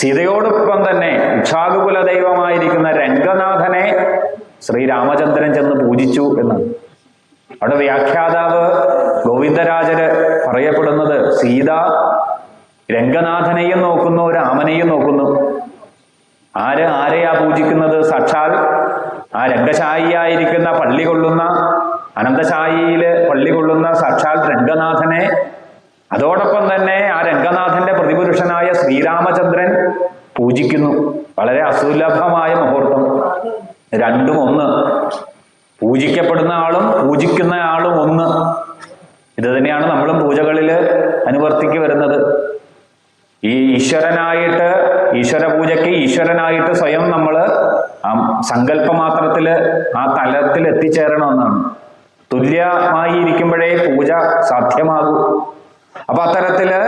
സീതയോടൊപ്പം തന്നെ ഇക്ഷാകു കുലദൈവമായിരിക്കുന്ന രംഗനാഥനെ ശ്രീരാമചന്ദ്രൻ ചെന്ന് പൂജിച്ചു എന്നാണ്. അവിടെ വ്യാഖ്യാതാവ് ഗോവിന്ദരാജര് പറയപ്പെടുന്നത് സീത രംഗനാഥനെയും നോക്കുന്നു, രാമനെയും നോക്കുന്നു. ആരെയാ പൂജിക്കുന്നത്? സാക്ഷാൽ ആ രംഗശായിയായിരിക്കുന്ന പള്ളി കൊള്ളുന്ന, അനന്തശായിയില് പള്ളി കൊള്ളുന്ന സാക്ഷാൽ രംഗനാഥനെ, അതോടൊപ്പം തന്നെ ആ രംഗനാഥന്റെ പ്രതിപുരുഷനായ ശ്രീരാമചന്ദ്രൻ പൂജിക്കുന്നു. വളരെ അസുലഭമായ മുഹൂർത്തം. രണ്ടും ഒന്ന്, പൂജിക്കപ്പെടുന്ന ആളും പൂജിക്കുന്ന ആളും ഒന്ന്. ഇത് തന്നെയാണ് നമ്മളും പൂജകളിൽ അനുവർത്തിക്ക് വരുന്നത്. ഈ ഈശ്വര പൂജയ്ക്ക് ഈശ്വരനായിട്ട് സ്വയം നമ്മൾ ആ സങ്കല്പമാത്രത്തില് ആ തലത്തിൽ എത്തിച്ചേരണമെന്നാണ്. തുല്യമായി ഇരിക്കുമ്പോഴേ പൂജ സാധ്യമാകൂ. അപ്പൊ അത്തരത്തില്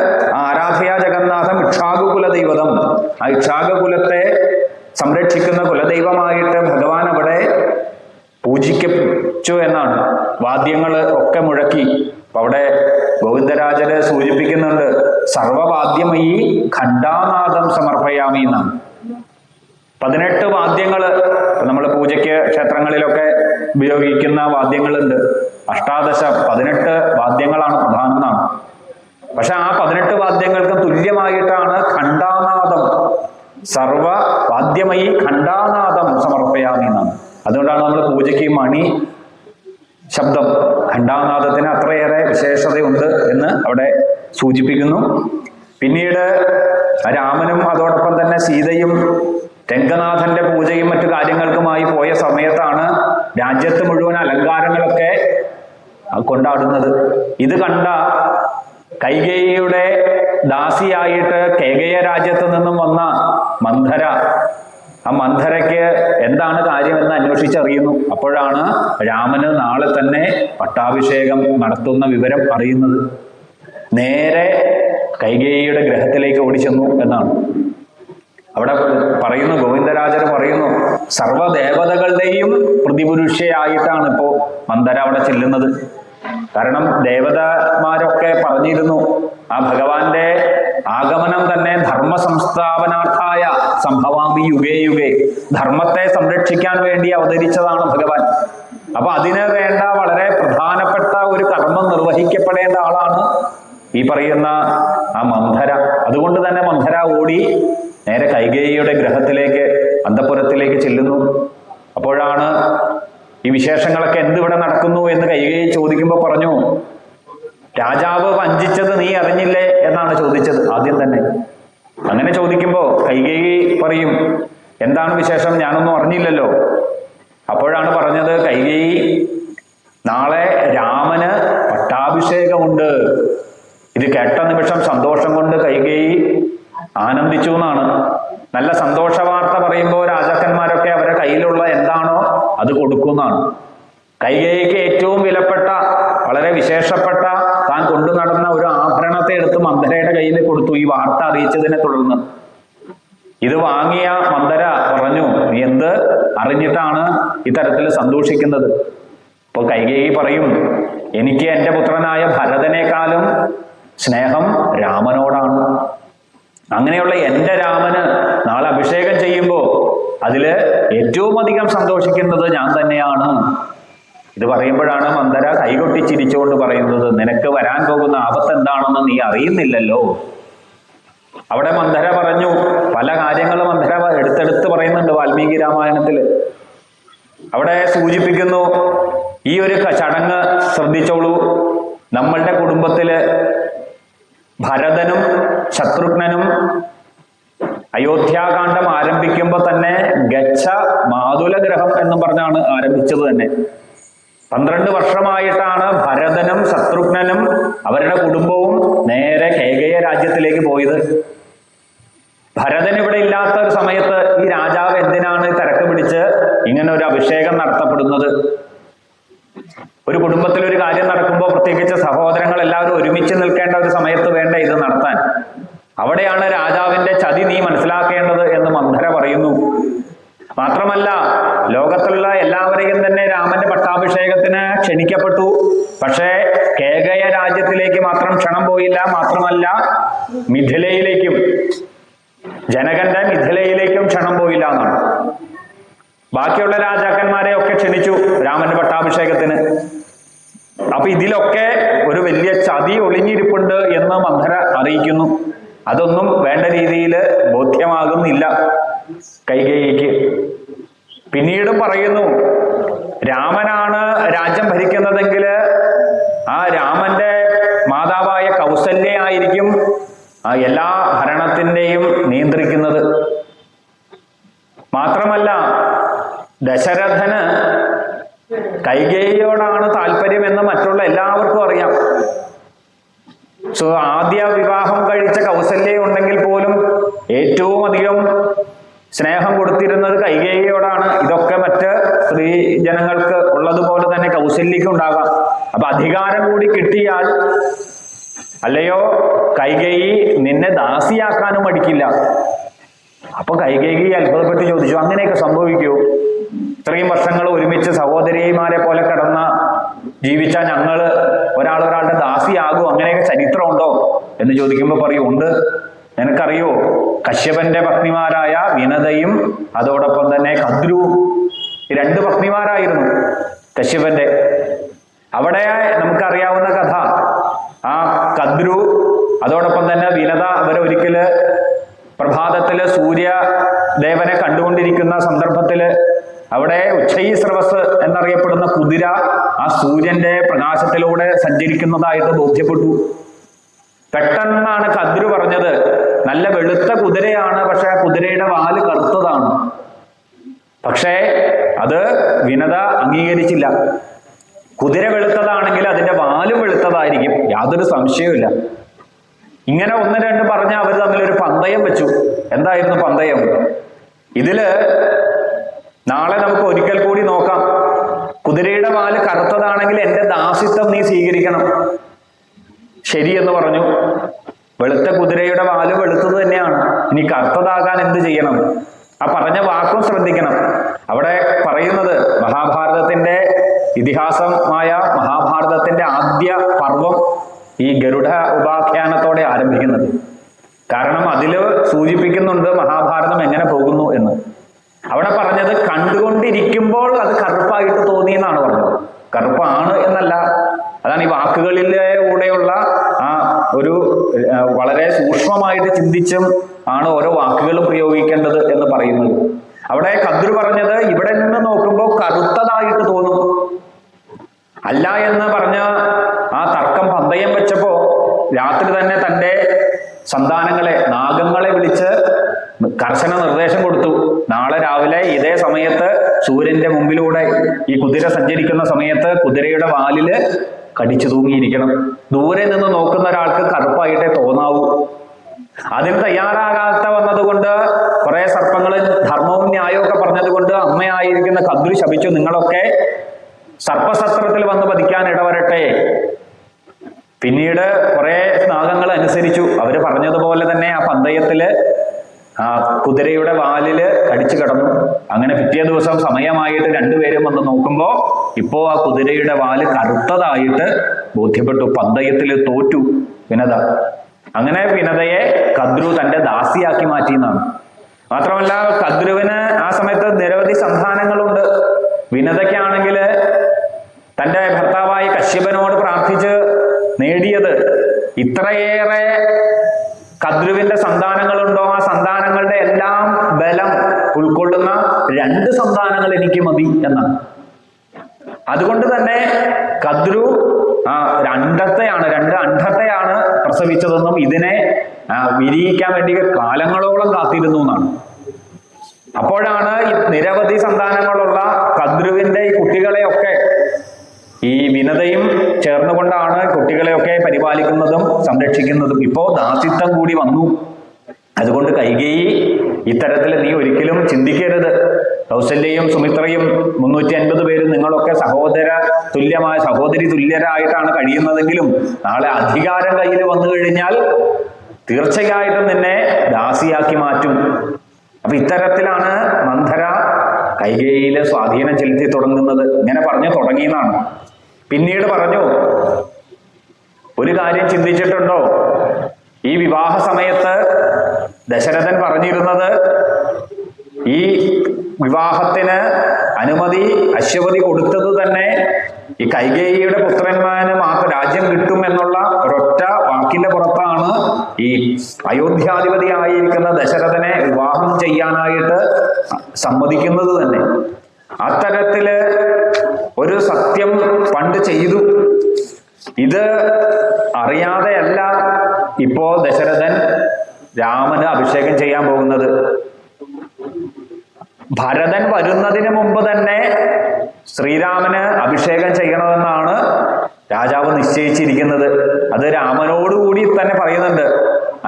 ആരാധ്യ ജഗന്നാഥം ഇക്ഷാകു കുലദൈവതം, ആ ഇക്ഷാകുകുലത്തെ സംരക്ഷിക്കുന്ന കുലദൈവമായിട്ട് ഭഗവാൻ അവിടെ പൂജിക്കച്ചു എന്നാണ്. വാദ്യങ്ങൾ ഒക്കെ മുഴക്കി. അപ്പൊ അവിടെ ഗോവിന്ദരാജര് സൂചിപ്പിക്കുന്നുണ്ട്, സർവവാദ്യമയി ഖണ്ഡാനാദം സമർപ്പയാമി എന്നാണ്. 18 വാദ്യങ്ങള് നമ്മൾ പൂജയ്ക്ക് ക്ഷേത്രങ്ങളിലൊക്കെ ഉപയോഗിക്കുന്ന വാദ്യങ്ങളുണ്ട്. 18 വാദ്യങ്ങളാണ് പ്രധാനം എന്നാണ്. പക്ഷെ ആ 18 വാദ്യങ്ങൾക്ക് തുല്യമായിട്ടാണ് ഖണ്ഡാനാദം, സർവവാദ്യമയി ഖണ്ഡാനാദം സമർപ്പയാമി എന്നാണ്. അതുകൊണ്ടാണ് നമ്മൾ പൂജയ്ക്ക് മണി ശബ്ദം, ഖണ്ഡാനാദത്തിന് അത്രയേറെ വിശേഷതയുണ്ട് എന്ന് അവിടെ സൂചിപ്പിക്കുന്നു. പിന്നീട് രാമനും അതോടൊപ്പം തന്നെ സീതയും രംഗനാഥന്റെ പൂജയും മറ്റു കാര്യങ്ങൾക്കുമായി പോയ സമയത്താണ് രാജ്യത്ത് മുഴുവൻ അലങ്കാരങ്ങളൊക്കെ കൊണ്ടാടുന്നത്. ഇത് കണ്ട കൈകേയിയുടെ ദാസിയായിട്ട് കേകയ രാജ്യത്ത് നിന്നും വന്ന മന്ധര, ആ മന്ധരയ്ക്ക് എന്താണ് കാര്യമെന്ന് അന്വേഷിച്ചറിയുന്നു. അപ്പോഴാണ് രാമന് നാളെ തന്നെ പട്ടാഭിഷേകം നടത്തുന്ന വിവരം അറിയുന്നത്. നേരെ കൈകേയിയുടെ ഗ്രഹത്തിലേക്ക് ഓടിച്ചെന്നു എന്നാണ് അവിടെ പറയുന്നു. ഗോവിന്ദരാജർ പറയുന്നു, സർവ്വദേവതകളുടെയും പ്രതിപുരുഷയായിട്ടാണ് ഇപ്പോ മന്ധര അവിടെ ചെല്ലുന്നത്. കാരണം ദേവതമാരൊക്കെ പറഞ്ഞിരുന്നു, ആ ഭഗവാന്റെ ആഗമനം തന്നെ ധർമ്മ സംസ്ഥാപനാർത്ഥായ സംഭവാമി യുഗേ യുഗേ, ധർമ്മത്തെ സംരക്ഷിക്കാൻ വേണ്ടി അവതരിച്ചതാണ് ഭഗവാൻ. അപ്പൊ അതിന് വേണ്ട വളരെ പ്രധാനപ്പെട്ട ഒരു കർമ്മം നിർവഹിക്കപ്പെടേണ്ട ആളാണ് ഈ പറയുന്ന ആ മന്ധര. അതുകൊണ്ട് തന്നെ മന്ധര ഓടി നേരെ കൈകേയിയുടെ ഗ്രഹത്തിലേക്ക്, അന്തഃപുരത്തിലേക്ക് ചെല്ലുന്നു. അപ്പോഴാണ് ഈ വിശേഷങ്ങളൊക്കെ എന്തിവിടെ നടക്കുന്നു എന്ന് കൈകേയി ചോദിക്കുമ്പോൾ പറഞ്ഞു, രാജാവ് വഞ്ചിച്ചത് നീ അറിഞ്ഞില്ലേ എന്നാണ് ചോദിച്ചത് ആദ്യം തന്നെ. അങ്ങനെ ചോദിക്കുമ്പോൾ കൈകേയി പറയും, എന്താണ് വിശേഷം, ഞാനൊന്നും അറിഞ്ഞില്ലല്ലോ. അപ്പോഴാണ് പറഞ്ഞത്, കൈകേയി നാളെ രാമന് പട്ടാഭിഷേകമുണ്ട് ആനന്ദിച്ചു എന്നാണ്. നല്ല സന്തോഷ വാർത്ത പറയുമ്പോൾ രാജാക്കന്മാരൊക്കെ അവരുടെ കയ്യിലുള്ള എന്താണോ അത് കൊടുക്കുന്നാണ്. കൈകേയിക്ക് ഏറ്റവും വിലപ്പെട്ട വളരെ വിശേഷപ്പെട്ട താൻ കൊണ്ടു നടന്ന ഒരു ആഭരണത്തെ എടുത്ത് മന്ദരയുടെ കയ്യിൽ കൊടുത്തു ഈ വാർത്ത അറിയിച്ചതിനെ തുടർന്ന്. ഇത് വാങ്ങിയ മന്ദര പറഞ്ഞു, നീ എന്ത് അറിഞ്ഞിട്ടാണ് ഇത്തരത്തിൽ സന്തോഷിക്കുന്നത്? അപ്പൊ കൈകേയി പറയും, എനിക്ക് എൻ്റെ പുത്രനായ ഭരതനേക്കാളും സ്നേഹം രാമനോടാണ്. അങ്ങനെയുള്ള എൻ്റെ രാമന് നാളെ അഭിഷേകം ചെയ്യുമ്പോൾ അതില് ഏറ്റവും അധികം സന്തോഷിക്കുന്നത് ഞാൻ തന്നെയാണ്. ഇത് പറയുമ്പോഴാണ് മന്ദര കൈകൊട്ടി ചിരിച്ചുകൊണ്ട് പറയുന്നത്, നിനക്ക് വരാൻ പോകുന്ന ആപത്ത് എന്താണെന്ന് നീ അറിയുന്നില്ലല്ലോ. അവിടെ മന്ദര പറഞ്ഞു, പല കാര്യങ്ങളും മന്ദര എടുത്തെടുത്ത് പറയുന്നുണ്ട് വാൽമീകി രാമായണത്തില്. അവിടെ സൂചിപ്പിക്കുന്നു, ഈ ഒരു ചടങ്ങ് ശ്രദ്ധിച്ചോളൂ. നമ്മളുടെ കുടുംബത്തില് ഭരതനും ശത്രുഘ്നനും അയോധ്യാകാന്ഡം ആരംഭിക്കുമ്പോൾ തന്നെ ഗച്ഛ മാതുലഗ്രഹം എന്നും പറഞ്ഞാണ് ആരംഭിച്ചത് തന്നെ. 12 വർഷമായിട്ടാണ് ഭരതനും ശത്രുഘ്നനും അവരുടെ കുടുംബവും നേരെ കേകയ രാജ്യത്തിലേക്ക് പോയത്. ഭരതൻ ഇവിടെ ഇല്ലാത്ത ഒരു സമയത്ത് ഈ രാജാവ് എന്തിനാണ് തിരക്ക് പിടിച്ച് ഇങ്ങനെ ഒരു അഭിഷേകം നടത്തപ്പെടുന്നത്? ഒരു കുടുംബത്തിൽ ഒരു കാര്യം നടക്കുമ്പോൾ പ്രത്യേകിച്ച് സഹോദരങ്ങൾ എല്ലാവരും ഒരുമിച്ച് നിൽക്കേണ്ട ഒരു സമയത്ത് വേണ്ട ഇത് നടത്താൻ. അവിടെയാണ് രാജാവിന്റെ ചതി നീ മനസ്സിലാക്കേണ്ടത് എന്ന് മന്ദര പറയുന്നു. മാത്രമല്ല, ലോകത്തുള്ള എല്ലാവരെയും തന്നെ രാമന്റെ പട്ടാഭിഷേകത്തിന് ക്ഷണിക്കപ്പെട്ടു. പക്ഷേ കേകയ രാജ്യത്തിലേക്ക് മാത്രം ക്ഷണം പോയില്ല. മാത്രമല്ല, മിഥിലയിലേക്കും ജനകന്റെ മിഥിലയിലേക്കും ക്ഷണം പോയില്ല എന്നാണ്. ബാക്കിയുള്ള രാജാക്കന്മാരെ ഒക്കെ ക്ഷണിച്ചു രാമന്റെ പട്ടാഭിഷേകത്തിന്. അപ്പൊ ഇതിലൊക്കെ ഒരു വലിയ ചതി ഒളിഞ്ഞിരിപ്പുണ്ട് എന്ന് മന്ദര അറിയിക്കുന്നു. അതൊന്നും വേണ്ട രീതിയിൽ ബോധ്യമാകുന്നില്ല കൈകേയിക്ക്. പിന്നീടും പറയുന്നു, രാമനാണ് രാജ്യം ഭരിക്കുന്നതെങ്കിൽ ആ രാമന്റെ മാതാവായ കൗസല്യയായിരിക്കും എല്ലാ ഭരണത്തിന്റെയും നിയന്ത്രിക്കുന്നത്. മാത്രമല്ല, ദശരഥന് കൈകേയിയോടാണ് താല്പര്യമെന്ന് മറ്റുള്ള എല്ലാവർക്കും അറിയാം. ആദ്യ വിവാഹം കഴിച്ച കൗസല്യ ഉണ്ടെങ്കിൽ പോലും ഏറ്റവും അധികം സ്നേഹം കൊടുത്തിരുന്നത് കൈകേയിയോടാണ്. ഇതൊക്കെ മറ്റ് സ്ത്രീ ജനങ്ങൾക്ക് ഉള്ളതുപോലെ തന്നെ കൗസല്യക്കും ഉണ്ടാകാം. അപ്പൊ അധികാരം കൂടി കിട്ടിയാൽ അല്ലയോ കൈകേയി നിന്നെ ദാസിയാക്കാനും മടിക്കില്ല. അപ്പൊ കൈകേയി അത്ഭുതപ്പെട്ട് ചോദിച്ചു, അങ്ങനെയൊക്കെ സംഭവിക്കൂ? ഇത്രയും വർഷങ്ങൾ ഒരുമിച്ച് സഹോദരിമാരെ പോലെ കിടന്ന ജീവിച്ച ഞങ്ങള് ഒരാളുടെ ദാസിയാകും, അങ്ങനെയൊക്കെ ചരിത്രമുണ്ടോ എന്ന് ചോദിക്കുമ്പോൾ പറയും, ഉണ്ട്. നിനക്കറിയോ, കശ്യപന്റെ പത്നിമാരായ വിനതയും അതോടൊപ്പം തന്നെ കദ്രുവും ഈ 2 പത്നിമാരായിരുന്നു കശ്യപന്റെ. അവിടെ നമുക്കറിയാവുന്ന കഥ, ആ കദ്രു അതോടൊപ്പം തന്നെ വിനത അവരൊരിക്കല് പ്രഭാതത്തില് സൂര്യദേവനെ കണ്ടുകൊണ്ടിരിക്കുന്ന സന്ദർഭത്തില് അവിടെ ഉച്ചൈസ്രവസ് എന്നറിയപ്പെടുന്ന കുതിര ആ സൂര്യന്റെ പ്രകാശത്തിലൂടെ സഞ്ചരിക്കുന്നതായിട്ട് ബോധ്യപ്പെട്ടു. പെട്ടെന്നാണ് കദ്രു പറഞ്ഞത്, നല്ല വെളുത്ത കുതിരയാണ്, പക്ഷെ ആ കുതിരയുടെ വാല് കറുത്തതാണ്. പക്ഷേ അത് വിനത അംഗീകരിച്ചില്ല. കുതിര വെളുത്തതാണെങ്കിൽ അതിന്റെ വാലും വെളുത്തതായിരിക്കും, യാതൊരു സംശയവുമില്ല. ഇങ്ങനെ 1-2 പറഞ്ഞ അവർ തമ്മിലൊരു പന്തയം വെച്ചു. എന്തായിരുന്നു പന്തയം? ഇതില് നാളെ നമുക്ക് ഒരിക്കൽ കൂടി നോക്കാം. കുതിരയുടെ വാല് കറുത്തതാണെങ്കിൽ എന്റെ ദാസിത്വം നീ സ്വീകരിക്കണം. ശരിയെന്ന് പറഞ്ഞു. വെളുത്ത കുതിരയുടെ വാല് വെളുത്തത് തന്നെയാണ്, ഇനി കറുത്തതാകാൻ എന്ത് ചെയ്യണം? ആ പറഞ്ഞ വാക്കും ശ്രദ്ധിക്കണം. അവിടെ പറയുന്നത് മഹാഭാരതത്തിന്റെ ഇതിഹാസമായ മഹാഭാരതത്തിന്റെ ആദ്യ പർവം ഈ ഗരുഡ ഉപാഖ്യാനത്തോടെ ആരംഭിക്കുന്നത്. കാരണം അതില് സൂചിപ്പിക്കുന്നുണ്ട് മഹാഭാരതം എങ്ങനെ പോകുന്നു എന്ന്. അവിടെ പറഞ്ഞത് കണ്ടുകൊണ്ടിരിക്കുമ്പോൾ അത് കറുപ്പായിട്ട് തോന്നി എന്നാണ് പറഞ്ഞത്. കറുപ്പാണ് എന്നല്ല. അതാണ് ഈ വാക്കുകളിലൂടെയുള്ള ആ ഒരു വളരെ സൂക്ഷ്മമായിട്ട് ചിന്തിച്ചും ആണ് ഓരോ വാക്കുകളും പ്രയോഗിക്കേണ്ടത് എന്ന് പറയുന്നത്. അവിടെ കദ്രു പറഞ്ഞത് ഇവിടെ നിന്ന് നോക്കുമ്പോൾ കറുത്തതായിട്ട് തോന്നും. അല്ല എന്ന് പറഞ്ഞ ആ തർക്കം പന്തയം വെച്ചപ്പോ രാത്രി തന്നെ തൻ്റെ സന്താനങ്ങളെ നാഗങ്ങളെ വിളിച്ച് കർശന നിർദ്ദേശം കൊടുത്തു. നാളെ രാവിലെ ഇതേ സമയത്ത് സൂര്യന്റെ മുമ്പിലൂടെ ഈ കുതിര സഞ്ചരിക്കുന്ന സമയത്ത് കുതിരയുടെ വാലില് കടിച്ചു തൂങ്ങിയിരിക്കണം. ദൂരെ നിന്ന് നോക്കുന്ന ഒരാൾക്ക് കറുപ്പായിട്ടേ തോന്നാവൂ. അതിന് തയ്യാറാകാത്ത വന്നതുകൊണ്ട് കുറെ സർപ്പങ്ങൾ ധർമ്മവും ന്യായവും ഒക്കെ പറഞ്ഞതുകൊണ്ട് അമ്മയായിരിക്കുന്ന കദ്രു ശപിച്ചു, നിങ്ങളൊക്കെ സർപ്പസത്രത്തിൽ വന്ന് പതിക്കാൻ ഇടവരട്ടെ. പിന്നീട് കുറെ നാഗങ്ങൾ അനുസരിച്ചു. അവര് പറഞ്ഞതുപോലെ തന്നെ ആ പന്തയത്തില് ആ കുതിരയുടെ വാലില് കടിച്ചു കിടന്നു. അങ്ങനെ പിറ്റേ ദിവസം സമയമായിട്ട് രണ്ടുപേരും വന്ന് നോക്കുമ്പോ ഇപ്പോ ആ കുതിരയുടെ വാല് കറുത്തതായിട്ട് ബോധ്യപ്പെട്ടു. പന്തയത്തിൽ തോറ്റു വിനത. അങ്ങനെ വിനതയെ കദ്രു തന്റെ ദാസിയാക്കി മാറ്റിയെന്നാണ്. മാത്രമല്ല കദ്രുവിന് ആ സമയത്ത് നിരവധി സന്താനങ്ങളുണ്ട്. വിനതയ്ക്കാണെങ്കിൽ തന്റെ ഭർത്താവായ കശ്യപനോട് പ്രാർത്ഥിച്ച് നേടിയത് ഇത്രയേറെ കദ്രുവിന്റെ സന്താനങ്ങളുണ്ടോ ആ സന്താനങ്ങളുടെ എല്ലാം ബലം ഉൾക്കൊള്ളുന്ന 2 സന്താനങ്ങൾ എനിക്ക് മതി എന്നാണ്. അതുകൊണ്ട് തന്നെ കദ്രു രണ്ട് അണ്ഡത്തെയാണ് പ്രസവിച്ചതെന്നും ഇതിനെ വിരിയിക്കാൻ വേണ്ടി കാലങ്ങളോളം കാത്തിരുന്നു എന്നാണ്. അപ്പോഴാണ് നിരവധി സന്താനങ്ങളുള്ള കദ്രുവിന്റെ ഈ കുട്ടികളെയൊക്കെ ഈ വിനതയും ചേർന്നുകൊണ്ടാണ് കുട്ടികളെയൊക്കെ പരിപാലിക്കുന്നതും സംരക്ഷിക്കുന്നതും. ഇപ്പോ ദാസിത്വം കൂടി വന്നു. അതുകൊണ്ട് കൈകേയി ഇത്തരത്തിൽ നീ ഒരിക്കലും ചിന്തിക്കരുത്. കൗസല്യയും സുമിത്രയും 350 പേരും നിങ്ങളൊക്കെ സഹോദരി തുല്യരായിട്ടാണ് കഴിയുന്നതെങ്കിലും നാളെ അധികാരം കയ്യിൽ വന്നു കഴിഞ്ഞാൽ തീർച്ചയായിട്ടും നിന്നെ ദാസിയാക്കി മാറ്റും. അപ്പൊ ഇത്തരത്തിലാണ് മന്ധര കൈകേയിയിലെ സ്വാധീനം ചെലുത്തി തുടങ്ങുന്നത്. ഇങ്ങനെ പറഞ്ഞു തുടങ്ങിയെന്നാണ്. പിന്നീട് പറഞ്ഞു, ഒരു കാര്യം ചിന്തിച്ചിട്ടുണ്ടോ? ഈ വിവാഹ സമയത്ത് ദശരഥൻ പറഞ്ഞിരുന്നത് ഈ വിവാഹത്തിന് അനുമതി അശ്വപതി കൊടുത്തത് തന്നെ ഈ കൈകേയിയുടെ പുത്രന്മാന് മാത്രം രാജ്യം കിട്ടും എന്നുള്ള ഒരൊറ്റ വാക്കിന്റെ പുറത്താണ് ഈ അയോധ്യാധിപതി ആയിരിക്കുന്ന ദശരഥനെ വിവാഹം ചെയ്യാനായിട്ട് സമ്മതിക്കുന്നത് തന്നെ. അത്തരത്തില് ഒരു സത്യം പണ്ട് ചെയ്തു. ഇത് അറിയാതെയല്ല ഇപ്പോ ദശരഥൻ രാമന് അഭിഷേകം ചെയ്യാൻ പോകുന്നത്. ഭരതൻ വരുന്നതിന് മുമ്പ് തന്നെ ശ്രീരാമന് അഭിഷേകം ചെയ്യണമെന്നാണ് രാജാവ് നിശ്ചയിച്ചിരിക്കുന്നത്. അത് രാമനോടുകൂടി തന്നെ പറയുന്നുണ്ട്.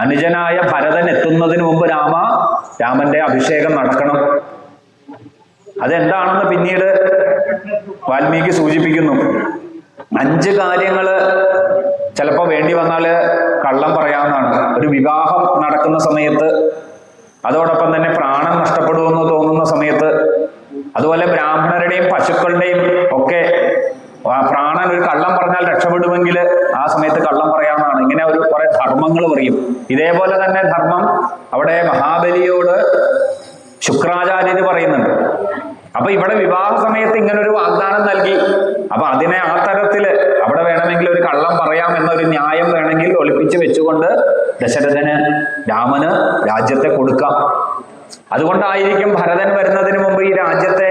അനുജനായ ഭരതൻ എത്തുന്നതിന് മുമ്പ് രാമന്റെ അഭിഷേകം നടക്കണം. അതെന്താണെന്ന് പിന്നീട് വാൽമീകി സൂചിപ്പിക്കുന്നു. 5 കാര്യങ്ങള് ചിലപ്പോൾ വേണ്ടി വന്നാല് കള്ളം പറയാവുന്നതാണ്. ഒരു വിവാഹം നടക്കുന്ന സമയത്ത്, അതോടൊപ്പം തന്നെ പ്രാണൻ നഷ്ടപ്പെടുമെന്ന് തോന്നുന്ന സമയത്ത്, അതുപോലെ ബ്രാഹ്മണരുടെയും പശുക്കളുടെയും ഒക്കെ പ്രാണൻ ഒരു കള്ളം പറഞ്ഞാൽ രക്ഷപ്പെടുമെങ്കിൽ ആ സമയത്ത് കള്ളം പറയാവുന്നതാണ്. ഇങ്ങനെ കുറെ ധർമ്മങ്ങൾ പറയും. ഇതേപോലെ തന്നെ ധർമ്മം അവിടെ മഹാബലിയോട് ശുക്രാചാര്യര് പറയുന്നുണ്ട്. അപ്പൊ ഇവിടെ വിവാഹ സമയത്ത് ഇങ്ങനൊരു വാഗ്ദാനം നൽകി. അപ്പൊ അതിനെ ആ തരത്തില് അവിടെ വേണമെങ്കിൽ ഒരു കള്ളം പറയാം എന്നൊരു ന്യായം വേണമെങ്കിൽ ഒളിപ്പിച്ച് വെച്ചുകൊണ്ട് ദശരഥന് രാമന് രാജ്യത്തെ കൊടുക്കാം. അതുകൊണ്ടായിരിക്കും ഭരതൻ വരുന്നതിന് മുമ്പ് ഈ രാജ്യത്തെ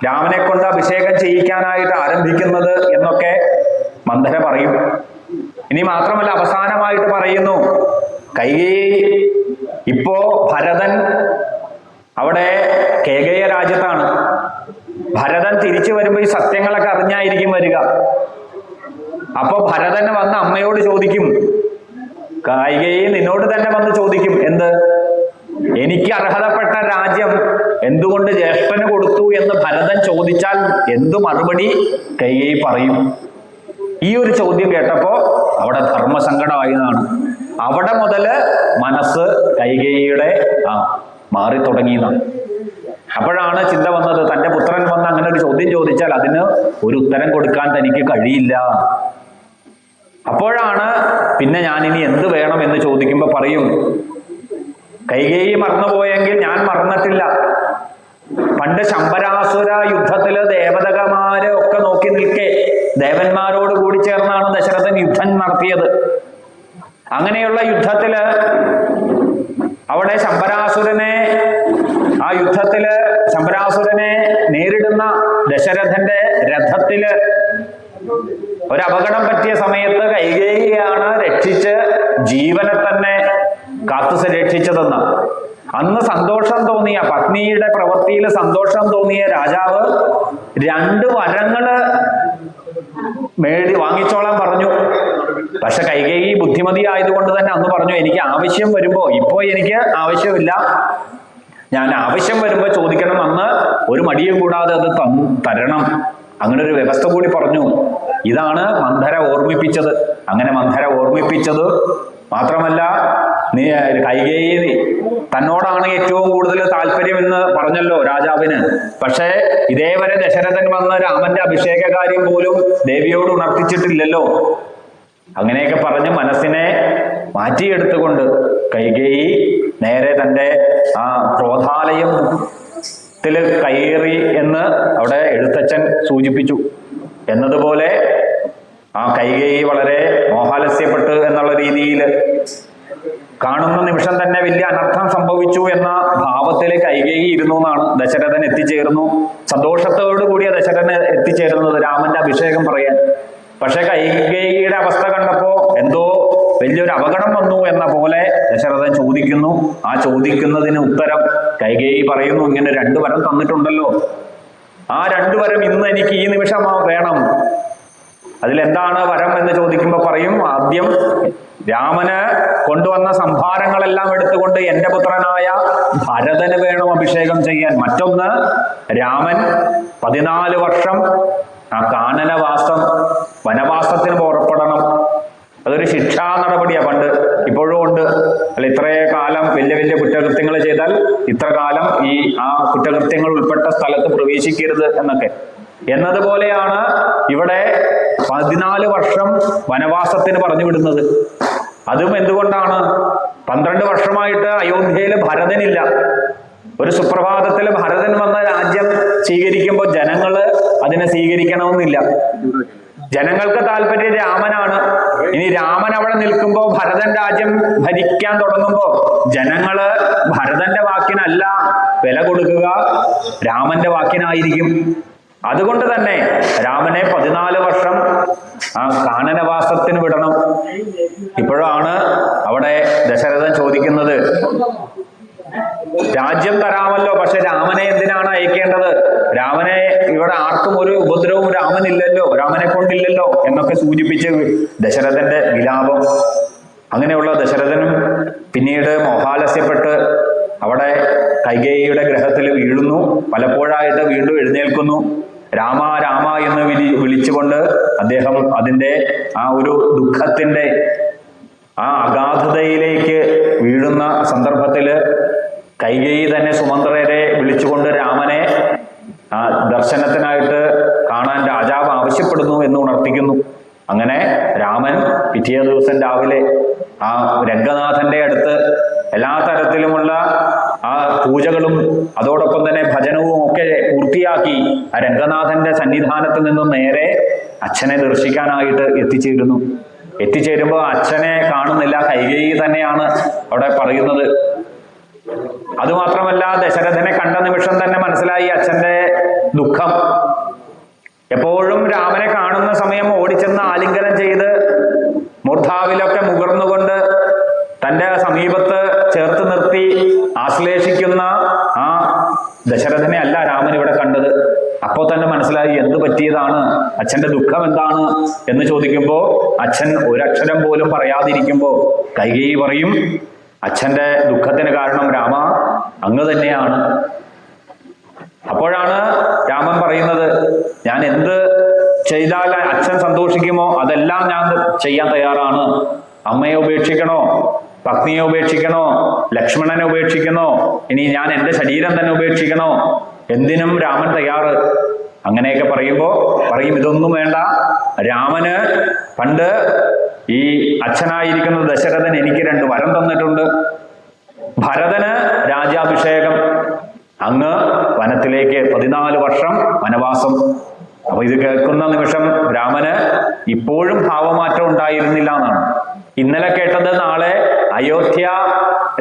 രാമനെ കൊണ്ട് അഭിഷേകം ചെയ്യിക്കാനായിട്ട് ആരംഭിക്കുന്നത് എന്നൊക്കെ മന്ധര പറയും. ഇനി മാത്രമല്ല അവസാനമായിട്ട് പറയുന്നു, കൈകേയി ഇപ്പോ ഭരതൻ അവിടെ കേകയ രാജ്യത്താണ്. ഭരതൻ തിരിച്ചു വരുമ്പോ ഈ സത്യങ്ങളൊക്കെ അറിഞ്ഞായിരിക്കും വരിക. അപ്പൊ ഭരതൻ വന്ന് അമ്മയോട് ചോദിക്കും, കൈകേയി നിന്നോട് തന്നെ വന്ന് ചോദിക്കും, എന്ത്, എനിക്ക് അർഹതപ്പെട്ട രാജ്യം എന്തുകൊണ്ട് ജ്യേഷ്ഠന് കൊടുത്തു എന്ന് ഭരതൻ ചോദിച്ചാൽ എന്തു മറുപടി കൈകേയി പറയും? ഈ ഒരു ചോദ്യം കേട്ടപ്പോ അവിടെ ധർമ്മസങ്കടമായതാണ്. അവിടെ മുതല് മനസ്സ് കൈകേയിയുടെ മാറി തുടങ്ങിയതാണ്. അപ്പോഴാണ് ചിന്ത വന്നത്, തന്റെ പുത്രൻ വന്ന് അങ്ങനെ ഒരു ചോദ്യം ചോദിച്ചാൽ അതിന് ഒരു ഉത്തരം കൊടുക്കാൻ തനിക്ക് കഴിയില്ല. അപ്പോഴാണ് പിന്നെ ഞാനിനി എന്ത് വേണം എന്ന് ചോദിക്കുമ്പോ പറയും, കൈകേയി മറന്നുപോയെങ്കിൽ ഞാൻ മറന്നിട്ടില്ല. പണ്ട് ശമ്പരാസുര യുദ്ധത്തില് ദേവതകമാര് ഒക്കെ നോക്കി നിൽക്കെ ദേവന്മാരോട് കൂടി ചേർന്നാണ് ദശരഥൻ യുദ്ധം നടത്തിയത്. അങ്ങനെയുള്ള യുദ്ധത്തില് അവിടെ ആ യുദ്ധത്തില് ശമ്പരാസുരനെ നേരിടുന്ന ദശരഥന്റെ രഥത്തില് ഒരപകടം പറ്റിയ സമയത്ത് കൈകേയിയാണ് രക്ഷിച്ച് ജീവനെ തന്നെ കാത്തു രക്ഷിച്ചതെന്ന്. അന്ന് സന്തോഷം തോന്നിയ, പത്നിയുടെ പ്രവൃത്തിയിൽ സന്തോഷം തോന്നിയ രാജാവ് 2 വരങ്ങള് വാങ്ങിച്ചോളാൻ പറഞ്ഞു. പക്ഷെ കൈകേയി ബുദ്ധിമതി ആയതുകൊണ്ട് തന്നെ അന്ന് പറഞ്ഞു, എനിക്ക് ആവശ്യം വരുമ്പോ, ഇപ്പോ എനിക്ക് ആവശ്യമില്ല, ഞാൻ ആവശ്യം വരുമ്പോ ചോദിക്കണം, അന്ന് ഒരു മടിയും കൂടാതെ അത് തരണം, അങ്ങനെ ഒരു വ്യവസ്ഥ കൂടി പറഞ്ഞു. ഇതാണ് മന്ധര ഓർമ്മിപ്പിച്ചത്. അങ്ങനെ മന്ധര ഓർമ്മിപ്പിച്ചത് മാത്രമല്ല, കൈകേയി തന്നോടാണ് ഏറ്റവും കൂടുതൽ താല്പര്യം എന്ന് പറഞ്ഞല്ലോ രാജാവിന്. പക്ഷേ ഇതേവരെ ദശരഥൻ വന്ന രാമന്റെ അഭിഷേക കാര്യം പോലും ദേവിയോട് ഉണർത്തിച്ചിട്ടില്ലല്ലോ. അങ്ങനെയൊക്കെ പറഞ്ഞ് മനസ്സിനെ മാറ്റിയെടുത്തുകൊണ്ട് കൈകേയി നേരെ തൻ്റെ ആ ക്രോധാലയത്തിൽ കയറി എന്ന് അവിടെ എഴുത്തച്ഛൻ സൂചിപ്പിച്ചു. എന്നതുപോലെ ആ കൈകേയി വളരെ മോഹാലസ്യപ്പെട്ട് എന്നുള്ള രീതിയിൽ കാണുന്ന നിമിഷം തന്നെ വലിയ അനർത്ഥം സംഭവിച്ചു എന്ന ഭാവത്തിൽ കൈകേയി ഇരുന്നു എന്നാണ്. ദശരഥൻ എത്തിച്ചേർന്നു, സന്തോഷത്തോടു കൂടിയ ദശരഥൻ എത്തിച്ചേരുന്നത് രാമന്റെ അഭിഷേകം പറയാൻ. പക്ഷെ കൈകേയിയുടെ അവസ്ഥ കണ്ടപ്പോ എന്തോ വലിയൊരു അപകടം വന്നു എന്ന പോലെ ദശരഥൻ ചോദിക്കുന്നു. ആ ചോദിക്കുന്നതിന് ഉത്തരം കൈകേയി പറയുന്നു, ഇങ്ങനെ 2 വരം തന്നിട്ടുണ്ടല്ലോ, ആ 2 വരം ഇന്ന് എനിക്ക് ഈ നിമിഷം വേണം. അതിലെന്താണ് വരം എന്ന് ചോദിക്കുമ്പോൾ പറയും, ആദ്യം രാമന് കൊണ്ടുവന്ന സംഭാരങ്ങളെല്ലാം എടുത്തുകൊണ്ട് എന്റെ പുത്രനായ ഭരതന് വേണം അഭിഷേകം ചെയ്യാൻ. മറ്റൊന്ന്, രാമൻ 14 വർഷം ആ കാനനവാസം, വനവാസത്തിന് പുറപ്പെടണം. അതൊരു ശിക്ഷാ നടപടിയാ, പണ്ട് ഇപ്പോഴും ഉണ്ട്. അല്ല, ഇത്രേ കാലം വലിയ വലിയ കുറ്റകൃത്യങ്ങൾ ചെയ്താൽ ഇത്ര കാലം ഈ ആ കുറ്റകൃത്യങ്ങൾ ഉൾപ്പെട്ട സ്ഥലത്ത് പ്രവേശിക്കരുത് എന്നൊക്കെ. എന്നതുപോലെയാണ് ഇവിടെ 14 വർഷം വനവാസത്തിന് പറഞ്ഞു വിടുന്നത്. അതും എന്തുകൊണ്ടാണ്? 12 വർഷമായിട്ട് അയോധ്യയിൽ ഭരതനില്ല. ഒരു സുപ്രഭാതത്തിൽ ഭരതൻ വന്ന രാജ്യം സ്വീകരിക്കുമ്പോൾ ജനങ്ങള് അതിനെ സ്വീകരിക്കണമെന്നില്ല. ജനങ്ങൾക്ക് താല്പര്യം രാമനാണ്. ഇനി രാമൻ അവിടെ നിൽക്കുമ്പോൾ ഭരതൻ രാജ്യം ഭരിക്കാൻ തുടങ്ങുമ്പോൾ ജനങ്ങള് ഭരതന്റെ വാക്കിനല്ല വില കൊടുക്കുക, രാമന്റെ വാക്കിനായിരിക്കും. അതുകൊണ്ട് തന്നെ രാമനെ 14 വർഷം ആ കാനനവാസത്തിന് വിടണം. ഇപ്പോഴാണ് അവിടെ ദശരഥൻ ചോദിക്കുന്നത്, രാജ്യം തരാമല്ലോ, പക്ഷെ രാമനെ എന്തിനാണ് അയക്കേണ്ടത്? രാമനെ ഇവിടെ ആർക്കും ഒരു ഉപദ്രവവും രാമനില്ലല്ലോ, രാമനെ കൊണ്ടില്ലല്ലോ എന്നൊക്കെ സൂചിപ്പിച്ച് ദശരഥന്റെ വിലാപം. അങ്ങനെയുള്ള ദശരഥനും പിന്നീട് മോഹാലസ്യപ്പെട്ട് അവിടെ കൈകേയിയുടെ ഗ്രഹത്തിൽ വീഴുന്നു. പലപ്പോഴായിട്ട് വീണ്ടും എഴുന്നേൽക്കുന്നു. രാമ രാമ എന്ന് വിളിച്ചുകൊണ്ട് അദ്ദേഹം അതിൻ്റെ ആ ഒരു ദുഃഖത്തിന്റെ ആ അഗാധതയിലേക്ക് വീഴുന്ന സന്ദർഭത്തിൽ കൈകേയി തന്നെ സുമന്ത്രരെ വിളിച്ചുകൊണ്ട് രാമനെ ആ ദർശനത്തിനായിട്ട് കാണാൻ രാജാവ് ആവശ്യപ്പെടുന്നു എന്ന് ഉണർത്തിക്കുന്നു. അങ്ങനെ രാമൻ പിറ്റേ ദിവസം രാവിലെ ആ രംഗനാഥന്റെ അടുത്ത് എല്ലാ തരത്തിലുമുള്ള ആ പൂജകളും അതോടൊപ്പം തന്നെ ഭജനവും ഒക്കെ പൂർത്തിയാക്കി ആ രംഗനാഥന്റെ സന്നിധാനത്തിൽ നിന്നും നേരെ അച്ഛനെ ദർശിക്കാനായിട്ട് എത്തിച്ചേരുമ്പോൾ അച്ഛനെ കാണുന്നില്ല, കൈകേയി തന്നെയാണ് അവിടെ പറയുന്നത്. അതുമാത്രമല്ല, ദശരഥനെ കണ്ട നിമിഷം തന്നെ മനസ്സിലായി അച്ഛന്റെ ദുഃഖം. എപ്പോഴും രാമനെ കാണുന്ന സമയം ഓടിച്ചെന്ന് ആലിംഗനം ചെയ്ത് മൂർധാവിലൊക്കെ മുകർന്നുകൊണ്ട് തന്റെ സമീപത്ത് ചേർത്ത് നിർത്തി ആശ്ലേഷിക്കുന്ന ആ ദശരഥനെ അല്ല രാമൻ ഇവിടെ കണ്ടത്. അപ്പോൾ തന്നെ മനസ്സിലായി എന്ത് പറ്റിയതാണ്, അച്ഛന്റെ ദുഃഖം എന്താണ് എന്ന് ചോദിക്കുമ്പോൾ അച്ഛൻ ഒരക്ഷരം പോലും പറയാതിരിക്കുമ്പോൾ കൈകേയി പറയും, അച്ഛന്റെ ദുഃഖത്തിന് കാരണം രാമ അങ്ങ് തന്നെയാണ്. അപ്പോഴാണ് രാമൻ പറയുന്നത്, ഞാൻ എന്ത് ചെയ്താൽ അച്ഛൻ സന്തോഷിക്കുമോ അതെല്ലാം ഞാൻ ചെയ്യാൻ തയ്യാറാണ്. അമ്മയെ ഉപേക്ഷിക്കണോ, പത്നിയെ ഉപേക്ഷിക്കണോ, ലക്ഷ്മണനെ ഉപേക്ഷിക്കണോ, ഇനി ഞാൻ എൻ്റെ ശരീരം തന്നെ ഉപേക്ഷിക്കണോ, എന്തിനും രാമൻ തയ്യാറ്. അങ്ങനെയൊക്കെ പറയും ഇതൊന്നും വേണ്ട, രാമന് പണ്ട് ഈ അച്ഛനായിരിക്കുന്ന ദശരഥൻ എനിക്ക് 2 വരം തന്നിട്ടുണ്ട്. ഭരതന് രാജ്യാഭിഷേകം, അങ്ങ് വനത്തിലേക്ക് 14 വർഷം വനവാസം. അപ്പൊ ഇത് കേൾക്കുന്ന നിമിഷം രാമന് ഇപ്പോഴും ഭാവമാറ്റം ഉണ്ടായിരുന്നില്ല എന്നാണ്. ഇന്നലെ കേട്ടത് നാളെ അയോധ്യ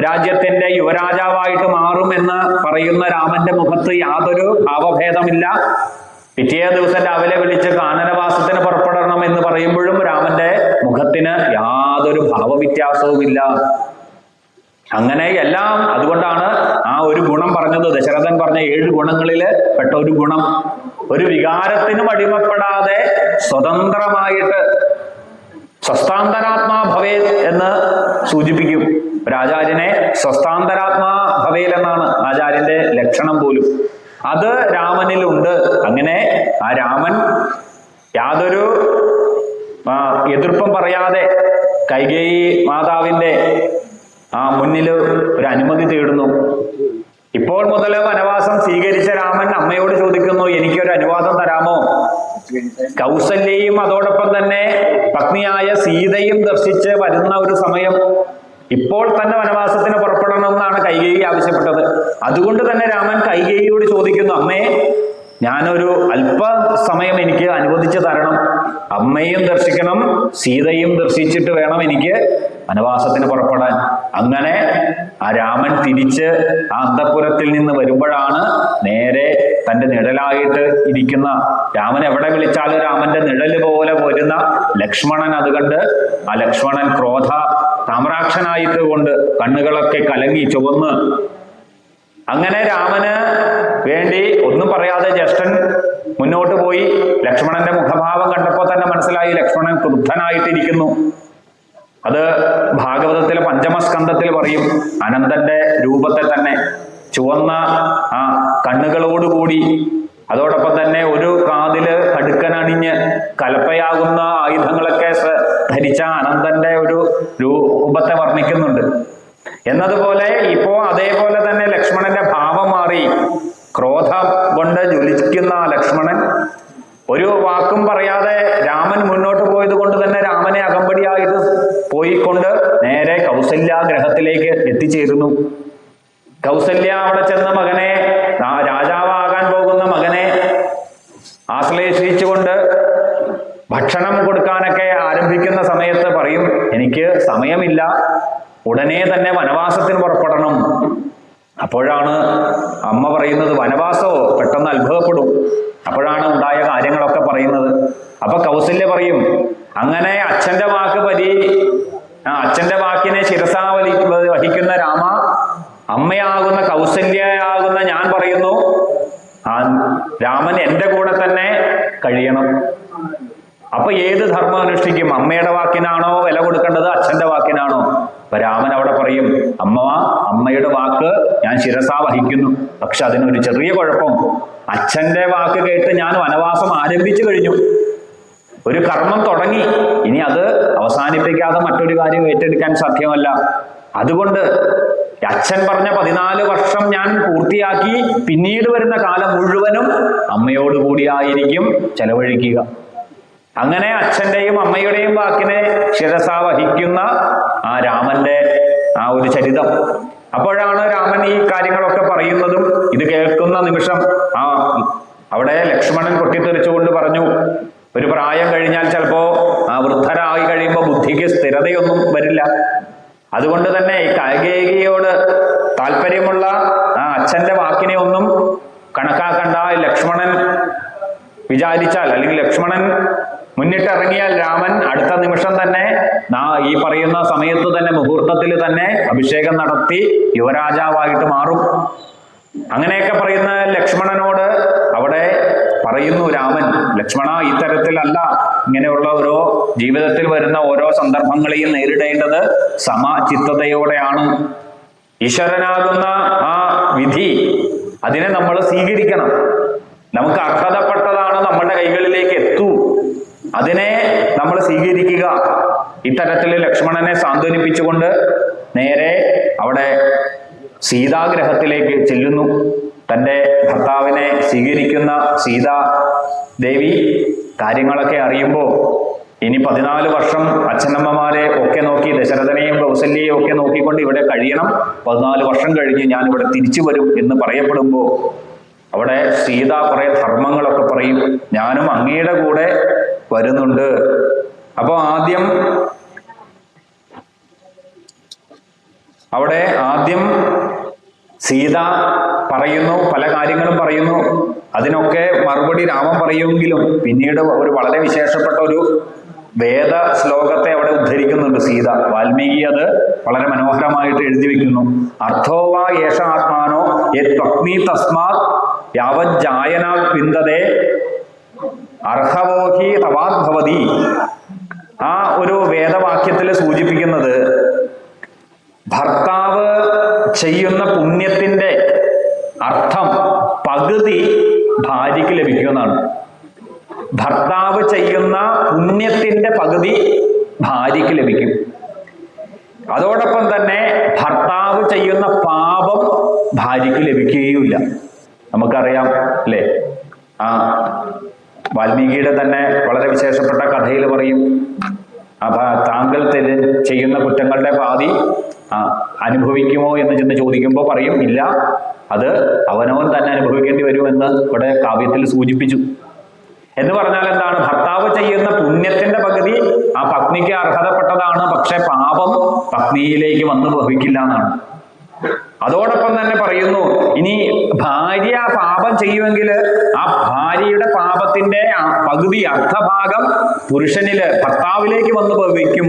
രാജ്യത്തിന്റെ യുവരാജാവായിട്ട് മാറുമെന്ന് പറയുന്ന രാമന്റെ മുഖത്ത് യാതൊരു ഭാവഭേദമില്ല. പിറ്റേ ദിവസം രാവിലെ വിളിച്ച് കാനനവാസത്തിന് പുറപ്പെടണം എന്ന് പറയുമ്പോഴും രാമന്റെ മുഖത്തിന് യാതൊരു ഭാവവ്യത്യാസവുമില്ല. അങ്ങനെ എല്ലാം, അതുകൊണ്ടാണ് ആ ഒരു ഗുണം പറഞ്ഞത്. ദശരഥൻ പറഞ്ഞ 7 ഗുണങ്ങളില് പെട്ട ഒരു ഗുണം, ഒരു വികാരത്തിനും അടിമപ്പെടാതെ സ്വതന്ത്രമായിട്ട് സ്വസ്ഥാന്തരാത്മാ ഭവേൽ എന്ന് സൂചിപ്പിക്കും. ഒരാചാര്യനെ സ്വസ്ഥാന്തരാത്മാ ഭവേൽ എന്നാണ് ആചാര്യന്റെ ലക്ഷണം പോലും. അത് രാമനിലുണ്ട്. അങ്ങനെ ആ രാമൻ യാതൊരു എതിർപ്പും പറയാതെ കൈകേയി മാതാവിന്റെ മുന്നിൽ ഒരു അനുമതി തേടുന്നു. ഇപ്പോൾ മുതൽ വനവാസം സ്വീകരിച്ച രാമൻ അമ്മയോട് ചോദിക്കുന്നു, എനിക്കൊരു അനുവാദം തരാമോ? കൗസല്യയും അതോടൊപ്പം തന്നെ പത്നിയായ സീതയും ദർശിച്ച് വരുന്ന ഒരു സമയം, ഇപ്പോൾ തന്നെ വനവാസത്തിന് പുറപ്പെടണമെന്നാണ് കൈകേയി ആവശ്യപ്പെട്ടത്. അതുകൊണ്ട് തന്നെ രാമൻ കൈകേയിയോട് ചോദിക്കുന്നു, അമ്മേ, ഞാനൊരു അല്പ സമയം എനിക്ക് അനുവദിച്ചു തരണം. അമ്മയും ദർശിക്കണം, സീതയും ദർശിച്ചിട്ട് വേണം എനിക്ക് വനവാസത്തിന് പുറപ്പെടാൻ. അങ്ങനെ ആ രാമൻ തിരിച്ച് ആ അന്തഃപുരത്തിൽ നിന്ന് വരുമ്പോഴാണ് നേരെ തന്റെ നിഴലായിട്ട് ഇരിക്കുന്ന രാമൻ എവിടെ വിളിച്ചാലും രാമന്റെ നിഴല് പോലെ വരുന്ന ലക്ഷ്മണൻ അത് കണ്ട് ആ ലക്ഷ്മണൻ ക്രോധ താമ്രാക്ഷനായിട്ട് കൊണ്ട് കണ്ണുകളൊക്കെ കലങ്ങി ചുവന്ന്, അങ്ങനെ രാമന് വേണ്ടി ഒന്നും പറയാതെ ജ്യേഷ്ഠൻ മുന്നോട്ട് പോയി. ലക്ഷ്മണന്റെ മുഖഭാവം കണ്ടപ്പോൾ തന്നെ മനസ്സിലായി ലക്ഷ്മണൻ ക്രുദ്ധനായിട്ടിരിക്കുന്നു. അത് ഭാഗവതത്തിലെ പഞ്ചമസ്കന്ധത്തിൽ പറയും. അനന്തന്റെ രൂപത്തെ തന്നെ ചുവന്ന ആ കണ്ണുകളോടുകൂടി, അതോടൊപ്പം തന്നെ ഒരു കാതില് കടുക്കനണിഞ്ഞ് കലപ്പയാകുന്ന ആയുധങ്ങളൊക്കെ ധരിച്ച അനന്തന്റെ ഒരു രൂപത്തെ വർണ്ണിക്കുന്നുണ്ട്. എന്നതുപോലെ ഇപ്പോ അതേപോലെ തന്നെ ലക്ഷ്മണന്റെ ഭാവം മാറി. ക്രോധം കൊണ്ട് ജ്വലിക്കുന്ന ലക്ഷ്മണൻ ഒരു വാക്കും പറയാതെ രാമൻ മുന്നോട്ട് പോയത് കൊണ്ട് തന്നെ രാമനെ അകമ്പടിയായിട്ട് പോയിക്കൊണ്ട് നേരെ കൗസല്യാഗ്രഹത്തിലേക്ക് എത്തിച്ചേരുന്നു. കൗസല്യ അവിടെ ചെന്ന മകനെ, രാജാവാകാൻ പോകുന്ന മകനെ ആശ്ലേഷിച്ചുകൊണ്ട് ഭക്ഷണം കൊടുക്കാനൊക്കെ ആരംഭിക്കുന്ന സമയത്ത് പറയും, എനിക്ക് സമയമില്ല, ഉടനെ തന്നെ വനവാസത്തിന് പുറപ്പെടണം. അപ്പോഴാണ് അമ്മ പറയുന്നത്, വനവാസമോ? പെട്ടെന്ന് അത്ഭുതപ്പെടും. അപ്പോഴാണ് ഉണ്ടായ കാര്യങ്ങളൊക്കെ പറയുന്നത്. അപ്പൊ കൗസല്യ പറയും, അങ്ങനെ അച്ഛന്റെ വാക്കിനെ ശിരസാവലി വഹിക്കുന്ന രാമ, അമ്മയാകുന്ന കൗസല്യയാകുന്ന ഞാൻ പറയുന്നു, രാമൻ എന്റെ കൂടെ തന്നെ കഴിയണം. അപ്പൊ ഏത് ധർമ്മം അനുഷ്ഠിക്കും? അമ്മയുടെ വാക്കിനാണോ വില കൊടുക്കേണ്ടത്, അച്ഛന്റെ വാക്കിനാണോ? അപ്പൊ രാമൻ അവിടെ പറയും, അമ്മയുടെ വാക്ക് ഞാൻ ശിരസാ വഹിക്കുന്നു. പക്ഷെ അതിനൊരു ചെറിയ കുഴപ്പം, അച്ഛന്റെ വാക്ക് കേട്ട് ഞാൻ വനവാസം ആരംഭിച്ചു കഴിഞ്ഞു, ഒരു കർമ്മം തുടങ്ങി, ഇനി അത് അവസാനിപ്പിക്കാതെ മറ്റൊരു കാര്യം ഏറ്റെടുക്കാൻ സാധ്യമല്ല. അതുകൊണ്ട് അച്ഛൻ പറഞ്ഞ 14 വർഷം ഞാൻ പൂർത്തിയാക്കി, പിന്നീട് വരുന്ന കാലം മുഴുവനും അമ്മയോട് കൂടിയായിരിക്കും ചെലവഴിക്കുക. അങ്ങനെ അച്ഛന്റെയും അമ്മയുടെയും വാക്കിനെ ശിരസാ വഹിക്കുന്ന ആ രാമന്റെ ആ ഒരു ചരിതം. അപ്പോഴാണ് രാമൻ ഈ കാര്യങ്ങളൊക്കെ പറയുന്നതും. ഇത് കേൾക്കുന്ന നിമിഷം അവിടെ ലക്ഷ്മണൻ പൊട്ടിത്തെറിച്ചുകൊണ്ട് പറഞ്ഞു, ഒരു പ്രായം കഴിഞ്ഞാൽ ചിലപ്പോ വൃദ്ധരായി കഴിയുമ്പോൾ ബുദ്ധിക്ക് സ്ഥിരതയൊന്നും വരില്ല. അതുകൊണ്ട് തന്നെ ഈ കൈകേയിയോട് താല്പര്യമുള്ള അച്ഛന്റെ വാക്കിനെ ഒന്നും കണക്കാക്കണ്ട. ലക്ഷ്മണൻ വിചാരിച്ചാൽ, അല്ലെങ്കിൽ ലക്ഷ്മണൻ മുന്നിട്ടിറങ്ങിയാൽ രാമൻ അടുത്ത നിമിഷം തന്നെ ഈ പറയുന്ന സമയത്ത് തന്നെ, മുഹൂർത്തത്തിൽ തന്നെ അഭിഷേകം നടത്തി യുവരാജാവായിട്ട് മാറും. അങ്ങനെയൊക്കെ പറയുന്ന ലക്ഷ്മണനോട് അവിടെ പറയുന്നു രാമൻ, ലക്ഷ്മണ, ഇത്തരത്തിലല്ല, ഇങ്ങനെയുള്ള ഓരോ ജീവിതത്തിൽ വരുന്ന ഓരോ സന്ദർഭങ്ങളെയും നേരിടേണ്ടത് സമചിത്തതയോടെയാണ്. ഈശ്വരനാകുന്ന ആ വിധി, അതിനെ നമ്മൾ സ്വീകരിക്കണം. നമുക്ക് അർഹതപ്പെട്ടതാണ് നമ്മുടെ കൈകളിലേക്ക് എത്തൂ, അതിനെ നമ്മൾ സ്വീകരിക്കുക. ഇത്തരത്തിൽ ലക്ഷ്മണനെ സാന്ത്വനിപ്പിച്ചുകൊണ്ട് നേരെ അവിടെ സീതാഗ്രഹത്തിലേക്ക് ചെല്ലുന്നു. തൻ്റെ ഭർത്താവിനെ സ്വീകരിക്കുന്ന സീതാദേവി കാര്യങ്ങളൊക്കെ അറിയുമ്പോൾ, ഇനി 14 വർഷം അച്ഛനമ്മമാരെ ഒക്കെ നോക്കി, ദശരഥനെയും കൗസല്യയും ഒക്കെ നോക്കിക്കൊണ്ട് ഇവിടെ കഴിയണം, 14 വർഷം കഴിഞ്ഞ് ഞാൻ ഇവിടെ തിരിച്ചു വരും എന്ന് പറയപ്പെടുമ്പോൾ അവിടെ സീത കുറെ ധർമ്മങ്ങളൊക്കെ പറയും. ഞാനും അങ്ങയുടെ കൂടെ വരുന്നുണ്ട്. അപ്പോൾ ആദ്യം സീത പറയുന്നു, പല കാര്യങ്ങളും പറയുന്നു. അതിനൊക്കെ മറുപടി രാമൻ പറയുമെങ്കിലും പിന്നീട് ഒരു വളരെ വിശേഷപ്പെട്ട ഒരു വേദ ശ്ലോകത്തെ അവിടെ ഉദ്ധരിക്കുന്നുണ്ട് സീത. വാൽമീകി അത് വളരെ മനോഹരമായിട്ട് എഴുതി വെക്കുന്നു. അർത്ഥോവാ യേശ ആത്മാനോ യത് പത്നി തസ്മാത് യാവജ്ജായനാ വിന്ദതേ അർഹവോഹി തവാദ്ഭവതി. ആ ഒരു വേദവാക്യത്തിൽ സൂചിപ്പിക്കുന്നത് ഭർത്താവ് ചെയ്യുന്ന പുണ്യത്തിന്റെ അർത്ഥം പകുതി ഭാര്യയ്ക്ക് ലഭിക്കുമെന്നാണ്. ഭർത്താവ് ചെയ്യുന്ന പുണ്യത്തിന്റെ പകുതി ഭാര്യയ്ക്ക് ലഭിക്കും. അതോടൊപ്പം തന്നെ ഭർത്താവ് ചെയ്യുന്ന പാപം ഭാര്യയ്ക്ക് ലഭിക്കുകയുമില്ല. നമുക്കറിയാം അല്ലേ, ആ വാൽമീകിയുടെ തന്നെ വളരെ വിശേഷപ്പെട്ട കഥയിൽ പറയും, താങ്കൾ ചെയ്യുന്ന കുറ്റങ്ങളുടെ പാതി അനുഭവിക്കുമോ എന്ന് ചെന്ന് ചോദിക്കുമ്പോൾ പറയും ഇല്ല, അത് അവനവൻ തന്നെ അനുഭവിക്കേണ്ടി വരുമെന്ന് ഇവിടെ കാവ്യത്തിൽ സൂചിപ്പിച്ചു. എന്ന് പറഞ്ഞാൽ എന്താണ്? ഭർത്താവ് ചെയ്യുന്ന പുണ്യത്തിന്റെ പകുതി ആ പത്നിക്ക് അർഹതപ്പെട്ടതാണ്, പക്ഷെ പാപം പത്നിയിലേക്ക് വന്നു ഭവിക്കില്ല എന്നാണ്. അതോടൊപ്പം തന്നെ പറയുന്നു, ഇനി ഭാര്യ പാപം ചെയ്യുമെങ്കിൽ ആ ഭാര്യയുടെ പാപത്തിന്റെ പകുതി അർദ്ധഭാഗം പുരുഷനില് ഭർത്താവിലേക്ക് വന്ന് ഭവിക്കും.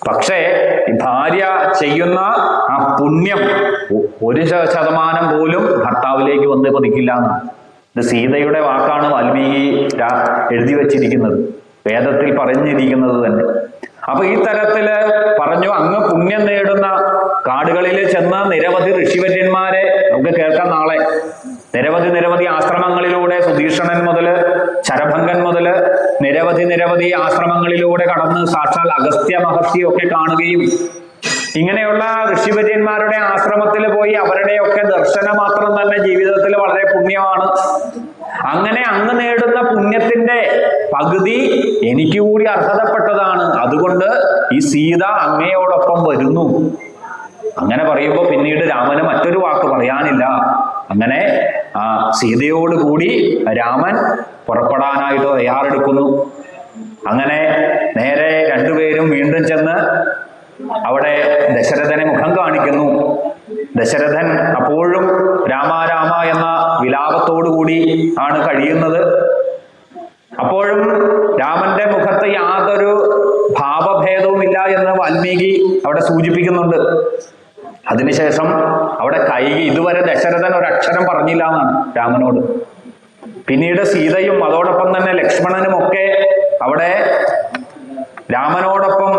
പക്ഷേ ഭാര്യ ചെയ്യുന്ന ആ പുണ്യം 1% പോലും ഭർത്താവിലേക്ക് വന്ന് പതിക്കില്ല. ഇത് സീതയുടെ വാക്കാണ് വാൽമീകി എഴുതി വച്ചിരിക്കുന്നത്, വേദത്തിൽ പറഞ്ഞിരിക്കുന്നത് തന്നെ. അപ്പൊ ഈ തരത്തില് പറഞ്ഞു, അങ്ങ് പുണ്യം നേടുന്ന കാടുകളിൽ ചെന്ന് നിരവധി ഋഷിവര്യന്മാരെ നമുക്ക് കേൾക്കാം നാളെ. നിരവധി ആശ്രമങ്ങളിലൂടെ സുധീഷണൻ മുതല് ശരഭംഗൻ മുതല് നിരവധി ആശ്രമങ്ങളിലൂടെ കടന്ന് സാക്ഷാൽ അഗസ്ത്യ മഹർഷിയൊക്കെ കാണുകയും ഇങ്ങനെയുള്ള ഋഷിവര്യന്മാരുടെ ആശ്രമത്തിൽ പോയി അവരുടെയൊക്കെ ദർശനം മാത്രം തന്നെ ജീവിതത്തിൽ വളരെ പുണ്യമാണ്. അങ്ങനെ അങ്ങ് നേടുന്ന പുണ്യത്തിന്റെ പകുതി എനിക്ക് കൂടി അർഹതപ്പെട്ടതാണ്, അതുകൊണ്ട് ഈ സീത അങ്ങയോടൊപ്പം വരുന്നു. അങ്ങനെ പറയുമ്പോൾ പിന്നീട് രാമന് മറ്റൊരു വാക്ക് പറയാനില്ല. അങ്ങനെ ആ സീതയോട് കൂടി രാമൻ പുറപ്പെടാനായിട്ട് തയ്യാറെടുക്കുന്നു. അങ്ങനെ നേരെ രണ്ടുപേരും വീണ്ടും ചെന്ന് അവിടെ ദശരഥനെ മുഖം കാണിക്കുന്നു. ദശരഥൻ അപ്പോഴും രാമ രാമ എന്ന വിലാപത്തോടുകൂടി ആണ് കഴിയുന്നത്. അപ്പോഴും രാമന്റെ മുഖത്ത് യാതൊരു ഭാവഭേദവുമില്ല എന്ന് വാൽമീകി അവിടെ സൂചിപ്പിക്കുന്നുണ്ട്. അതിനുശേഷം അവിടെ കൈകി, ഇതുവരെ ദശരഥൻ ഒരക്ഷരം പറഞ്ഞില്ല എന്നാണ് രാമനോട്. പിന്നീട് സീതയും അതോടൊപ്പം തന്നെ ലക്ഷ്മണനും ഒക്കെ അവിടെ രാമനോടൊപ്പം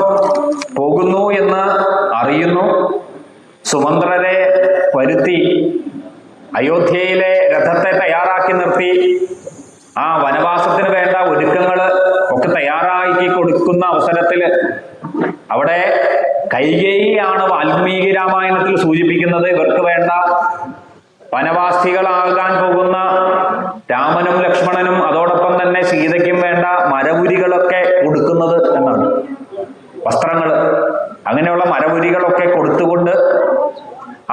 പോകുന്നു എന്ന് അറിയുന്നു. സുമന്ത്രരെ വരുത്തി അയോധ്യയിലെ രഥത്തെ തയ്യാറാക്കി നിർത്തി ആ വനവാസത്തിന് വേണ്ട ഒരുക്കങ്ങള് ഒക്കെ തയ്യാറാക്കി കൊടുക്കുന്ന അവസരത്തിൽ അവിടെ കൈകേയിയാണ് വാൽമീകി രാമായണത്തിൽ സൂചിപ്പിക്കുന്നത് ഇവർക്ക് വേണ്ട വനവാസികളാകാൻ പോകുന്ന രാമനും ലക്ഷ്മണനും അതോടൊപ്പം തന്നെ സീതയ്ക്കും വേണ്ട മരവുരികളൊക്കെ കൊടുക്കുന്നത് എന്നാണ്. വസ്ത്രങ്ങൾ, അങ്ങനെയുള്ള മരവുരികളൊക്കെ കൊടുത്തുകൊണ്ട്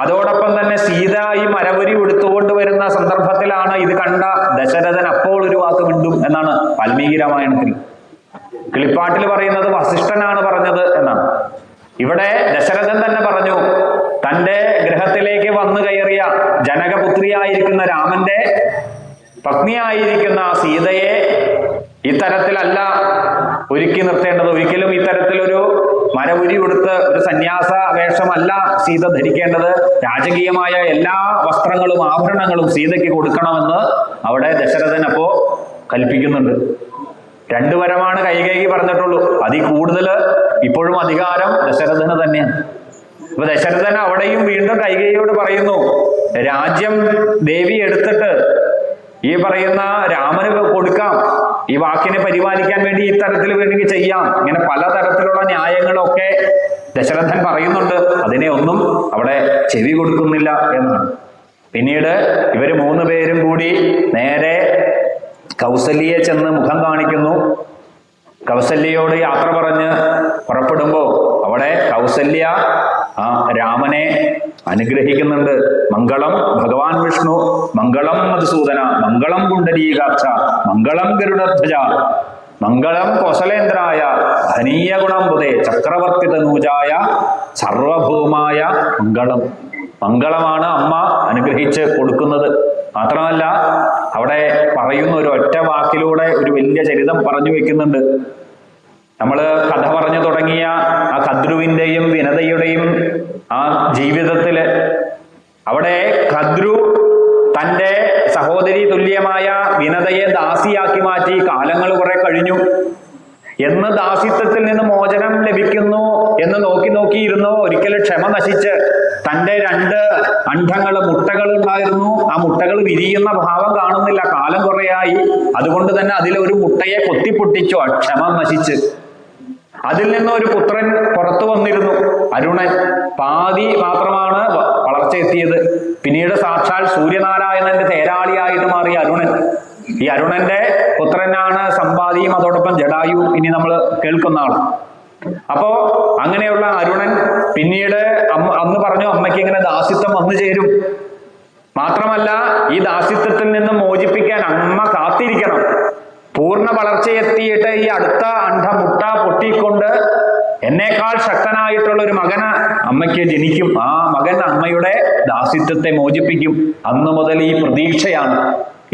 അതോടൊപ്പം തന്നെ സീത ഈ മരവുരി എടുത്തുകൊണ്ട് വരുന്ന സന്ദർഭത്തിലാണ് ഇത് കണ്ട ദശരഥൻ അപ്പോൾ ഒരു വാക്ക് മിണ്ടും എന്നാണ് വാൽമീകി രാമായണത്തിൽ. കിളിപ്പാട്ടിൽ പറയുന്നത് വസിഷ്ഠനാണ് പറഞ്ഞത് എന്നാണ്. ഇവിടെ ദശരഥൻ തന്നെ പറഞ്ഞു, തന്റെ ഗൃഹത്തിലേക്ക് വന്നു കയറിയ ജനകപുത്രിയായിരിക്കുന്ന രാമന്റെ പത്നിയായിരിക്കുന്ന സീതയെ ഇത്തരത്തിലല്ല ഒരുക്കി നിർത്തേണ്ടത്. ഒരിക്കലും ഇത്തരത്തിലൊരു മരവുരി കൊടുത്ത് ഒരു സന്യാസ വേഷമല്ല സീത ധരിക്കേണ്ടത്. രാജകീയമായ എല്ലാ വസ്ത്രങ്ങളും ആഭരണങ്ങളും സീതയ്ക്ക് കൊടുക്കണമെന്ന് അവിടെ ദശരഥൻ അപ്പോ കൽപ്പിക്കുന്നുണ്ട്. 2 വരമാണ് കൈകേയി പറഞ്ഞിട്ടുള്ളൂ. അതിൽ കൂടുതൽ ഇപ്പോഴും അധികാരം ദശരഥന് തന്നെയാണ്. അപ്പൊ ദശരഥൻ അവിടെയും വീണ്ടും കൈകേയിയോട് പറയുന്നു, രാജ്യം ദേവി എടുത്തിട്ട് ഈ പറയുന്ന രാമന് കൊടുക്കാം, ഈ വാക്കിനെ പരിപാലിക്കാൻ വേണ്ടി ഇത്തരത്തിൽ വേണമെങ്കിൽ ചെയ്യാം. ഇങ്ങനെ പലതരത്തിലുള്ള ന്യായങ്ങളൊക്കെ ദശരഥൻ പറയുന്നുണ്ട്. അതിനെ ഒന്നും അവിടെ ചെവി കൊടുക്കുന്നില്ല എന്നാണ്. പിന്നീട് ഇവര് 3 പേരും കൂടി നേരെ കൗസല്യയെ ചെന്ന് മുഖം കാണിക്കുന്നു. കൗസല്യയോട് യാത്ര പറഞ്ഞ് പുറപ്പെടുമ്പോ അവിടെ കൗസല്യ രാമനെ അനുഗ്രഹിക്കുന്നുണ്ട്. മംഗളം ഭഗവാൻ വിഷ്ണു, മംഗളം മധുസൂദന, മംഗളം പുണ്ഡരീകാക്ഷ, മംഗളം ഗരുഡധ്വജ, മംഗളം കോസലേന്ദ്രായ, ധനീയ ഗുണംബുദേ, ചക്രവർത്തി തനൂജായ, സർവഭൗമായ മംഗളം. മംഗളമാണ് അമ്മ അനുഗ്രഹിച്ച് കൊടുക്കുന്നത്. മാത്രമല്ല അവിടെ പറയുന്ന ഒരു ഒറ്റ വാക്കിലൂടെ ഒരു വലിയ ചരിതം പറഞ്ഞു വെക്കുന്നുണ്ട്. നമ്മൾ കഥ പറഞ്ഞു തുടങ്ങിയ ആ കദ്രുവിന്റെയും വിനതയുടെയും ആ ജീവിതത്തില് അവിടെ കദ്രു തൻ്റെ സഹോദരി തുല്യമായ വിനതയെ ദാസിയാക്കി മാറ്റി. കാലങ്ങൾ കുറെ കഴിഞ്ഞു എന്ന് ദാസിത്വത്തിൽ നിന്ന് മോചനം ലഭിക്കുന്നു എന്ന് നോക്കിയിരുന്നോ ഒരിക്കലും ക്ഷമ നശിച്ച് തൻ്റെ 2 അണ്ഡങ്ങൾ മുട്ടകൾ ഉണ്ടായിരുന്നു. ആ മുട്ടകൾ വിരിയുന്ന ഭാവം കാണുന്നില്ല, കാലം കുറയായി. അതുകൊണ്ട് തന്നെ അതിലൊരു മുട്ടയെ കൊത്തിപ്പൊട്ടിച്ചു, ക്ഷമ നശിച്ച്. അതിൽ നിന്ന് ഒരു പുത്രൻ പുറത്തു വന്നിരുന്നു, അരുണൻ. പാതി മാത്രമാണ് വളർച്ച എത്തിയത്. പിന്നീട് സാക്ഷാൽ സൂര്യനാരായണന്റെ തേരാളിയായിട്ട് മാറിയ അരുണൻ. ഈ അരുണന്റെ പുത്രനാണ് സമ്പാദിയും അതോടൊപ്പം ജടായു ഇനി നമ്മൾ കേൾക്കുന്ന ആൾ. അപ്പോ അങ്ങനെയുള്ള അരുണൻ പിന്നീട് അന്ന് പറഞ്ഞു അമ്മയ്ക്ക് ഇങ്ങനെ ദാസ്യത്വം വന്നു ചേരും. മാത്രമല്ല ഈ ദാസ്യത്വത്തിൽ നിന്ന് മോചിപ്പിക്കാൻ അമ്മ കാത്തിരിക്കണം. പൂർണ്ണ വളർച്ചയെത്തിയിട്ട് ഈ അടുത്ത മുട്ട പൊട്ടിക്കൊണ്ട് എന്നേക്കാൾ ശക്തനായിട്ടുള്ള ഒരു മകന് അമ്മയ്ക്ക് ജനിക്കും. ആ മകൻ അമ്മയുടെ ദാസ്യത്വത്തെ മോചിപ്പിക്കും. അന്ന് മുതൽ ഈ പ്രതീക്ഷയാണ്.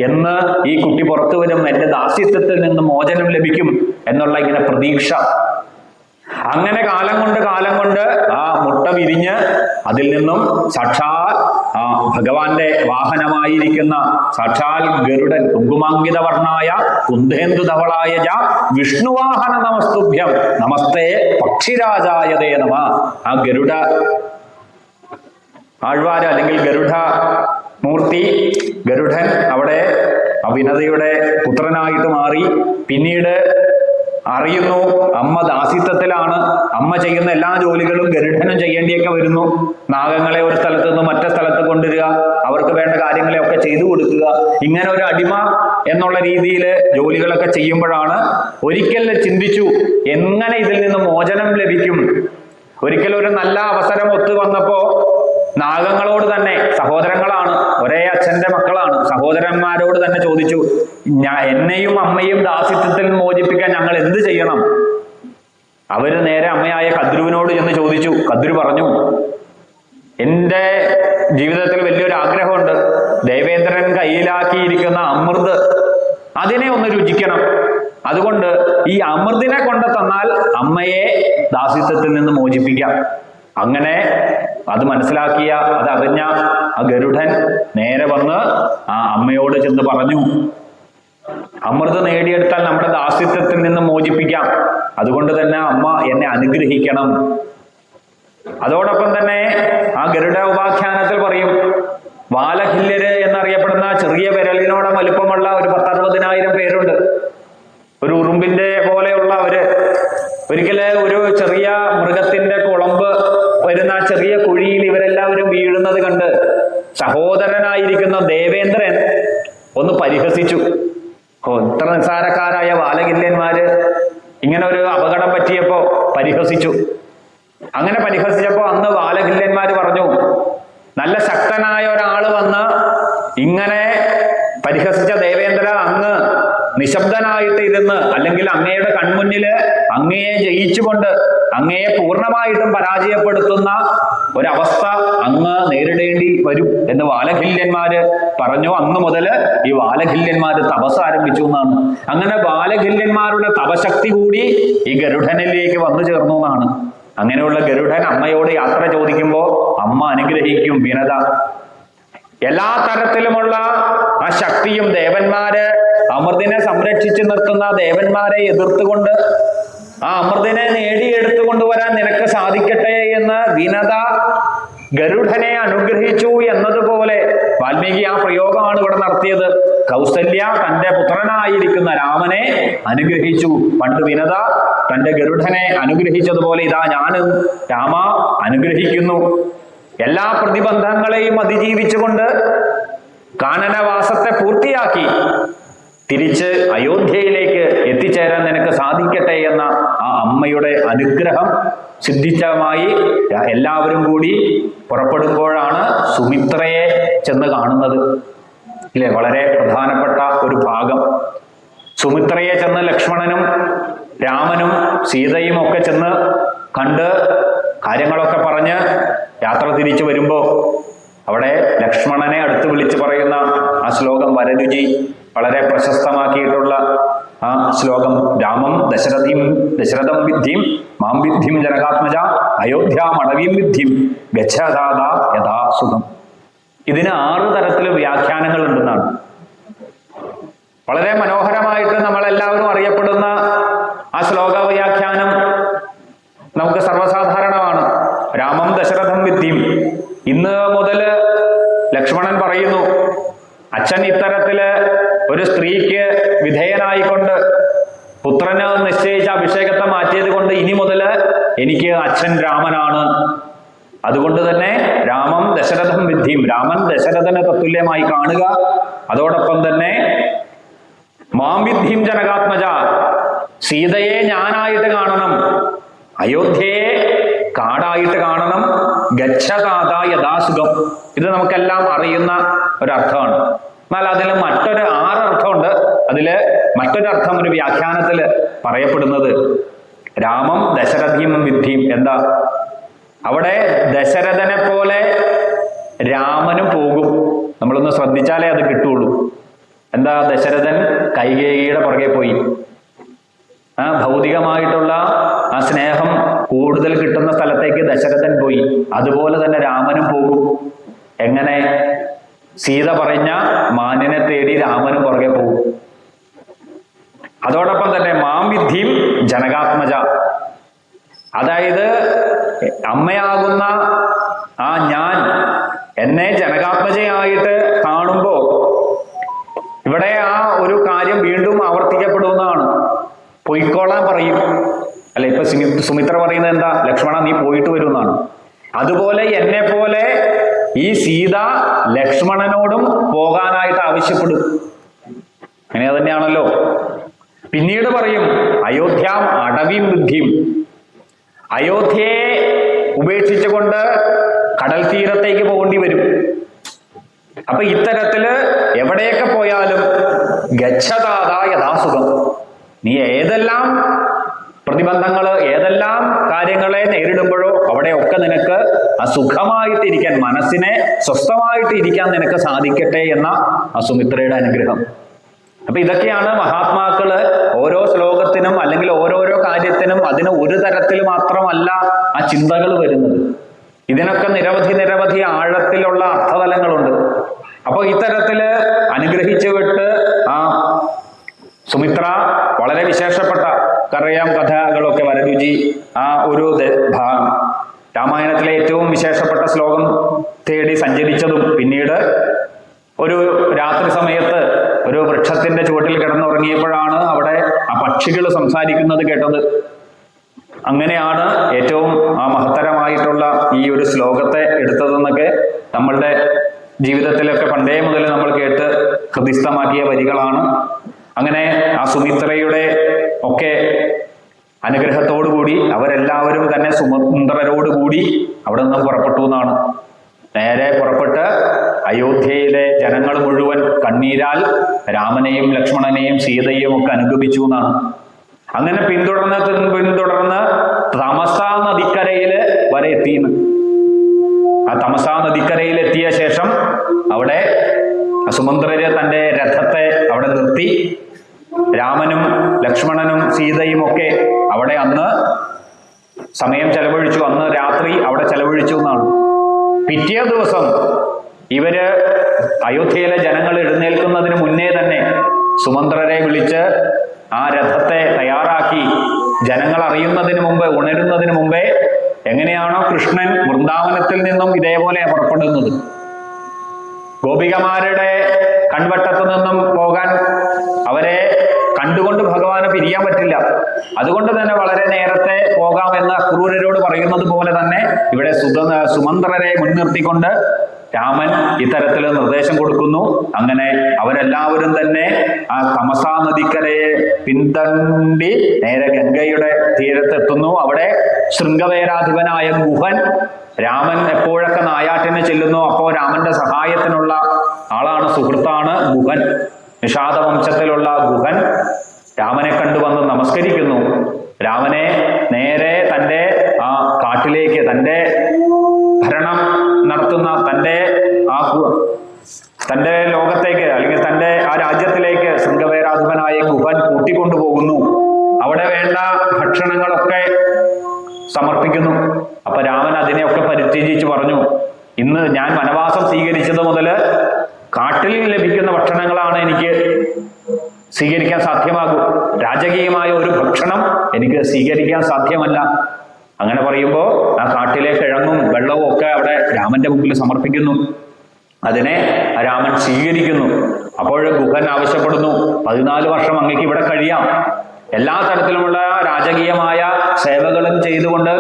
എന്ന് ഈ കുട്ടി പുറത്തു വരും, എന്റെ ദാസ്യത്വത്തിൽ നിന്ന് മോചനം ലഭിക്കും എന്നുള്ള ഇങ്ങനെ പ്രതീക്ഷ. അങ്ങനെ കാലം കൊണ്ട് ആ മുട്ട വിരിഞ്ഞ് അതിൽ നിന്നും സാക്ഷാൽ ആ ഭഗവാന്റെ വാഹനമായിരിക്കുന്ന സാക്ഷാൽ ഗരുഡൻ, കുങ്കുമാങ്കിതവർണായ കുന്ദേന്ദുധവളായ വിഷ്ണുവാഹന നമസ്തുഭ്യം നമസ്തേ പക്ഷിരാജായതേ നമ. ആ ഗരുഡ ആഴ്വാര് അല്ലെങ്കിൽ ഗരുഡ മൂർത്തി, ഗരുഡൻ അവിടെ വിനതയുടെ പുത്രനായിട്ട് മാറി. പിന്നീട് അറിയുന്നു അമ്മ ദാസ്യത്വത്തിലാണ്, അമ്മ ചെയ്യുന്ന എല്ലാ ജോലികളും ഗരുഡനും ചെയ്യേണ്ടിയൊക്കെ വരുന്നു. നാഗങ്ങളെ ഒരു സ്ഥലത്ത് നിന്ന് മറ്റേ സ്ഥലത്ത് കൊണ്ടുവരിക, അവർക്ക് വേണ്ട കാര്യങ്ങളെയൊക്കെ ചെയ്തു കൊടുക്കുക, ഇങ്ങനെ ഒരു അടിമ എന്നുള്ള രീതിയിൽ ജോലികളൊക്കെ ചെയ്യുമ്പോഴാണ് ഒരിക്കൽ ചിന്തിച്ചു എങ്ങനെ ഇതിൽ നിന്ന് മോചനം ലഭിക്കും. ഒരിക്കൽ ഒരു നല്ല അവസരം ഒത്തു വന്നപ്പോ നാഗങ്ങളോട് തന്നെ, സഹോദരങ്ങളാണ്, ഒരേ അച്ഛന്റെ മക്കളാണ്, സഹോദരന്മാരോട് തന്നെ ചോദിച്ചു, എന്നെയും അമ്മയും ദാസ്യത്വത്തിൽ മോചിപ്പിക്കാൻ ഞങ്ങൾ എന്ത് ചെയ്യണം? അവര് നേരെ അമ്മയായ കദ്രുവിനോട് ചെന്ന് ചോദിച്ചു. കദ്രു പറഞ്ഞു, എന്റെ ജീവിതത്തിൽ വലിയൊരു ആഗ്രഹമുണ്ട്, ദേവേന്ദ്രൻ കയ്യിലാക്കിയിരിക്കുന്ന അമൃത് അതിനെ ഒന്ന് രുചിക്കണം. അതുകൊണ്ട് ഈ അമൃതിനെ കൊണ്ട് തന്നാൽ അമ്മയെ ദാസ്യത്വത്തിൽ നിന്ന് മോചിപ്പിക്കാം. അങ്ങനെ അത് മനസ്സിലാക്കിയ, അതറിഞ്ഞ ആ ഗരുഡൻ നേരെ വന്ന് ആ അമ്മയോട് ചെന്ന് പറഞ്ഞു, അമൃത് നേടിയെടുത്താൽ നമ്മുടെ ദാസ്യത്വത്തിൽ നിന്ന് മോചിപ്പിക്കാം. അതുകൊണ്ട് തന്നെ അമ്മ എന്നെ അനുഗ്രഹിക്കണം. അതോടൊപ്പം തന്നെ ആ ഗരുഡ ഉപാഖ്യാനത്തിൽ പറയും, വാലഹില്യര് എന്നറിയപ്പെടുന്ന ചെറിയ വിരലിനോട് വലുപ്പമുള്ള ഒരു 10,000-60,000 പേരുണ്ട്. ഒരു ഉറുമ്പിന്റെ പോലെയുള്ള അവര്. ഒരിക്കല് ഒരു ചെറിയ മൃഗത്തിന്റെ കുളമ്പ് വരുന്ന ചെറിയ കുഴിയിൽ ഇവരെല്ലാവരും വീഴുന്നത് കണ്ട് സഹോദരനായിരിക്കുന്ന ദേവേന്ദ്രൻ ഒന്ന് പരിഹസിച്ചു. ഇത്ര നിസ്സാരക്കാരായ വാലകില്യന്മാര് ഇങ്ങനെ ഒരു അപകടം പറ്റിയപ്പോ പരിഹസിച്ചു. അങ്ങനെ പരിഹസിച്ചപ്പോ അന്ന് വാലകില്യന്മാര് പറഞ്ഞു, നല്ല ശക്തനായ ഒരാള് വന്ന് ഇങ്ങനെ പരിഹസിച്ച ദേവേന്ദ്ര, അങ്ങ് നിശബ്ദനായിട്ട് ഇരുന്ന്, അല്ലെങ്കിൽ അങ്ങയുടെ കൺമുന്നില് അങ്ങയെ ജയിച്ചുകൊണ്ട് അങ്ങയെ പൂർണ്ണമായിട്ടും പരാജയപ്പെടുത്തുന്ന ഒരവസ്ഥ അങ്ങ് നേരിടേണ്ടി വരും എന്ന് വാലകില്യന്മാര് പറഞ്ഞു. അന്ന് മുതൽ ഈ വാലകില്യന്മാര് തപസ് ആരംഭിച്ചു എന്നാണ്. അങ്ങനെ വാലകില്യന്മാരുടെ തപശക്തി കൂടി ഈ ഗരുഡനിലേക്ക് വന്നു ചേർന്നു എന്നാണ്. അങ്ങനെയുള്ള ഗരുഡൻ അമ്മയോട് യാത്ര ചോദിക്കുമ്പോ അമ്മ അനുഗ്രഹിക്കും. വിനത എല്ലാ തരത്തിലുമുള്ള ആ ശക്തിയും, ദേവന്മാര് അമൃതിനെ സംരക്ഷിച്ചു നിർത്തുന്ന ദേവന്മാരെ എതിർത്തുകൊണ്ട് ആ അമൃതിനെ നേടിയെടുത്തു കൊണ്ടുവരാൻ നിനക്ക് സാധിക്കട്ടെ എന്ന് വിനത ഗരുഡനെ അനുഗ്രഹിച്ചു എന്നതുപോലെ വാൽമീകി ആ പ്രയോഗമാണ് ഇവിടെ നടത്തിയത്. കൗസല്യ തന്റെ പുത്രനായിരിക്കുന്ന രാമനെ അനുഗ്രഹിച്ചു. പണ്ട് വിനത തന്റെ ഗരുഡനെ അനുഗ്രഹിച്ചതുപോലെ ഇതാ ഞാനും രാമ അനുഗ്രഹിക്കുന്നു. എല്ലാ പ്രതിബന്ധങ്ങളെയും അതിജീവിച്ചുകൊണ്ട് കാനനവാസത്തെ പൂർത്തിയാക്കി തിരിച്ച് അയോധ്യയിലേക്ക് എത്തിച്ചേരാൻ നിനക്ക് സാധിക്കട്ടെ എന്ന ആ അമ്മയുടെ അനുഗ്രഹം സിദ്ധിച്ചമായി എല്ലാവരും കൂടി പുറപ്പെടുമ്പോഴാണ് സുമിത്രയെ ചെന്ന് കാണുന്നത്. ഇല്ലേ, വളരെ പ്രധാനപ്പെട്ട ഒരു ഭാഗം. സുമിത്രയെ ചെന്ന് ലക്ഷ്മണനും രാമനും സീതയും ഒക്കെ ചെന്ന് കണ്ട് കാര്യങ്ങളൊക്കെ പറഞ്ഞ് യാത്ര തിരിച്ചു വരുമ്പോ അവിടെ ലക്ഷ്മണനെ അടുത്ത് വിളിച്ച് പറയുന്ന ആ ശ്ലോകം വരരുചി വളരെ പ്രശസ്തമാക്കിയിട്ടുള്ള ആ ശ്ലോകം, രാമം ദശരഥം വിദ്ധിം മാം വിദ്ധിം ജനകാത്മജ അയോധ്യാമടവീം വിദ്ധിം ഗച്ഛദാത യഥാ സുഖം. ഇതിന് 6 തരത്തിൽ വ്യാഖ്യാനങ്ങൾ ഉണ്ടെന്നാണ്. വളരെ മനോഹരമായിട്ട് നമ്മളെല്ലാവരും അറിയപ്പെടുന്ന ആ ശ്ലോക വ്യാഖ്യാനം മുതല് ലക്ഷ്മണൻ പറയുന്നു, അച്ഛൻ ഇത്തരത്തില് ഒരു സ്ത്രീക്ക് വിധേയനായിക്കൊണ്ട് പുത്രന് നിശ്ചയിച്ച അഭിഷേകത്തെ മാറ്റിയത് കൊണ്ട് ഇനി മുതല് എനിക്ക് അച്ഛൻ രാമനാണ്. അതുകൊണ്ട് തന്നെ രാമം ദശരഥം വിദ്ധിയും, രാമൻ ദശരഥന് തത്തുല്യമായി കാണുക. അതോടൊപ്പം തന്നെ മാം വിദ്ധിയും ജനകാത്മജ, സീതയെ ഞാനായിട്ട് കാണണം, അയോധ്യയെ കാടായിട്ട് കാണണം. ഗച്ഛതാത യഥാസുഖം, ഇത് നമുക്കെല്ലാം അറിയുന്ന ഒരർത്ഥമാണ്. എന്നാൽ അതിൽ മറ്റൊരു 6 അർത്ഥമുണ്ട്. അതില് മറ്റൊരർത്ഥം ഒരു വ്യാഖ്യാനത്തിൽ പറയപ്പെടുന്നത് രാമം ദശരഥിയും വിദ്ധിയും. എന്താ അവിടെ ദശരഥനെ പോലെ രാമനും പോകും. നമ്മളൊന്ന് ശ്രദ്ധിച്ചാലേ അത് കിട്ടുള്ളൂ. എന്താ, ദശരഥൻ കൈകേയിയുടെ പുറകെ പോയി. ഭൗതികമായിട്ടുള്ള ആ സ്നേഹം കൂടുതൽ കിട്ടുന്ന സ്ഥലത്തേക്ക് ദശരഥൻ പോയി. അതുപോലെ തന്നെ രാമനും പോകും. എങ്ങനെ? സീത പറഞ്ഞ മാനിനെ തേടി രാമനും പുറകെ പോകും. അതോടൊപ്പം തന്നെ മാം വിദ്ധിയും ജനകാത്മജ, അതായത് അമ്മയാകുന്ന ആ ഞാൻ എന്നെ ജനകാത്മജയായിട്ട് കാണുമ്പോ ഇവിടെ ആ ഒരു കാര്യം വീണ്ടും ആവർത്തിക്കപ്പെടുന്നതാണ്. പൊയ്ക്കോളാൻ പറയും. അല്ല, ഇപ്പൊ സുമിത്ര പറയുന്നത് എന്താ? ലക്ഷ്മണ നീ പോയിട്ട് വരുമെന്നാണ്. അതുപോലെ എന്നെ പോലെ ഈ സീത ലക്ഷ്മണനോടും പോകാനായിട്ട് ആവശ്യപ്പെടും. അങ്ങനെ തന്നെയാണല്ലോ. പിന്നീട് പറയും അയോധ്യാം അടവിം ബുദ്ധിയും, അയോധ്യയെ ഉപേക്ഷിച്ചുകൊണ്ട് കടൽ തീരത്തേക്ക് പോകേണ്ടി വരും. അപ്പൊ ഇത്തരത്തില് എവിടെയൊക്കെ പോയാലും ഗച്ഛതാത യഥാസുഖം, നീ ഏതെല്ലാം പ്രതിബന്ധങ്ങള് ഏതെല്ലാം കാര്യങ്ങളെ നേരിടുമ്പോഴോ അവിടെയൊക്കെ നിനക്ക് സുഖമായിട്ടിരിക്കാൻ, മനസ്സിനെ സ്വസ്ഥമായിട്ട് ഇരിക്കാൻ നിനക്ക് സാധിക്കട്ടെ എന്ന സുമിത്രയുടെ അനുഗ്രഹം. അപ്പൊ ഇതൊക്കെയാണ് മഹാത്മാക്കള് ഓരോ ശ്ലോകത്തിനും അല്ലെങ്കിൽ ഓരോരോ കാര്യത്തിനും അതിന് ഒരു തരത്തിൽ മാത്രമല്ല ആ ചിന്തകൾ വരുന്നത്. ഇതിനൊക്കെ നിരവധി ആഴത്തിലുള്ള അർത്ഥതലങ്ങളുണ്ട്. അപ്പൊ ഇത്തരത്തില് അനുഗ്രഹിച്ചു വിട്ട് ആ സുമിത്ര വളരെ വിശേഷപ്പെട്ട അറിയാം കഥകളൊക്കെ വരരുചി ആ ഒരു രാമായണത്തിലെ ഏറ്റവും വിശേഷപ്പെട്ട ശ്ലോകം തേടി സഞ്ചരിച്ചതും പിന്നീട് ഒരു രാത്രി സമയത്ത് ഒരു വൃക്ഷത്തിന്റെ ചുവട്ടിൽ കിടന്നുറങ്ങിയപ്പോഴാണ് അവിടെ ആ പക്ഷികൾ സംസാരിക്കുന്നത് കേട്ടത്. അങ്ങനെയാണ് ഏറ്റവും ആ മഹത്തരമായിട്ടുള്ള ഈ ഒരു ശ്ലോകത്തെ എടുത്തതെന്നൊക്കെ നമ്മളുടെ ജീവിതത്തിലൊക്കെ പണ്ടേ മുതൽ നമ്മൾ കേട്ട് ഹൃദിസ്ഥമാക്കിയ വരികളാണ്. അങ്ങനെ ആ സുമിത്രയുടെ ഒക്കെ അനുഗ്രഹത്തോടുകൂടി അവരെല്ലാവരും തന്നെ സുമന്ത്രരോടുകൂടി അവിടെ നിന്നും പുറപ്പെട്ടു എന്നാണ്. നേരെ പുറപ്പെട്ട് അയോധ്യയിലെ ജനങ്ങൾ മുഴുവൻ കണ്ണീരാൽ ലക്ഷ്മണനെയും സീതയെയും ഒക്കെ അനുഗമിച്ചു എന്നാണ്. അങ്ങനെ പിന്തുടർന്ന് തമസാ നദിക്കരയില് വരെ എത്തിയെന്ന്. ആ തമസാ നദിക്കരയിൽ എത്തിയ ശേഷം അവിടെ സുമന്ത്രര് തന്റെ രഥത്തെ അവിടെ നിർത്തി. രാമനും ലക്ഷ്മണനും സീതയും ഒക്കെ അവിടെ അന്ന് സമയം ചെലവഴിച്ചു. അന്ന് രാത്രി അവിടെ ചെലവഴിച്ചു എന്നാണ്. പിറ്റേ ദിവസം ഇവര് അയോധ്യയിലെ ജനങ്ങൾ എഴുന്നേൽക്കുന്നതിന് മുന്നേ തന്നെ സുമന്ത്രരെ വിളിച്ച് ആ രഥത്തെ തയ്യാറാക്കി. ജനങ്ങൾ അറിയുന്നതിന് മുമ്പ്, ഉണരുന്നതിന് മുമ്പേ എങ്ങനെയാണോ കൃഷ്ണൻ വൃന്ദാവനത്തിൽ നിന്നും ഇതേപോലെ പുറപ്പെടുന്നത്, ഗോപികമാരുടെ കൺവട്ടത്ത് നിന്നും പോകാൻ അവരെ കണ്ടുകൊണ്ട് ഭഗവാന് പിരിയാൻ പറ്റില്ല. അതുകൊണ്ട് തന്നെ വളരെ നേരത്തെ പോകാമെന്ന് അക്രൂരരോട് പറയുന്നത് പോലെ തന്നെ ഇവിടെ സുമന്ത്രരെ മുൻനിർത്തിക്കൊണ്ട് രാമൻ ഇത്തരത്തിൽ നിർദ്ദേശം കൊടുക്കുന്നു. അങ്ങനെ അവരെല്ലാവരും തന്നെ ആ തമസാ നദിക്കരയെ പിന്തണ്ടി നേരെ ഗംഗയുടെ തീരത്തെത്തുന്നു. അവിടെ ശൃംഗവേരാധിപനായ ഗുഹൻ, രാമൻ എപ്പോഴൊക്കെ നായാട്ടിന് ചെല്ലുന്നു അപ്പോൾ രാമന്റെ സഹായത്തിനുള്ള ആളാണ്, സുഹൃത്താണ് ഗുഹൻ. നിഷാദ വംശത്തിലുള്ള ഗുഹൻ രാമനെ കണ്ടുവന്ന് നമസ്കരിക്കുന്നു. രാമനെ നേരെ തൻ്റെ ആ കാട്ടിലേക്ക്, തൻ്റെ ഭരണം നടത്തുന്ന തൻ്റെ ലോകത്തേക്ക് അല്ലെങ്കിൽ തൻ്റെ ആ രാജ്യത്തിലേക്ക് ശൃംഗവേരാധിപനായ ഗുഹൻ കൂട്ടിക്കൊണ്ടുപോകുന്നു. അവിടെ വേണ്ട ഭക്ഷണങ്ങളൊക്കെ സമർപ്പിക്കുന്നു. അപ്പൊ രാമൻ അതിനെയൊക്കെ പരിത്യജിച്ച് പറഞ്ഞു, ഇന്ന് ഞാൻ വനവാസം സ്വീകരിച്ചത് മുതൽ കാട്ടിൽ ലഭിക്കുന്ന ഭക്ഷണങ്ങളാണ് എനിക്ക് സ്വീകരിക്കാൻ സാധ്യമാകൂ. രാജകീയമായ ഒരു ഭക്ഷണം എനിക്ക് സ്വീകരിക്കാൻ സാധ്യമല്ല. അങ്ങനെ പറയുമ്പോൾ ആ കാട്ടിലെ കിഴങ്ങും വെള്ളവും ഒക്കെ അവിടെ രാമന്റെ മുമ്പിൽ സമർപ്പിക്കുന്നു. അതിനെ രാമൻ സ്വീകരിക്കുന്നു. അപ്പോൾ ഗുഹൻ ആവശ്യപ്പെടുന്നു, 14 വർഷം അങ്ങേക്ക് ഇവിടെ കഴിയാം, എല്ലാ തരത്തിലുമുള്ള രാജകീയമായ സേവകളും ചെയ്തുകൊണ്ട്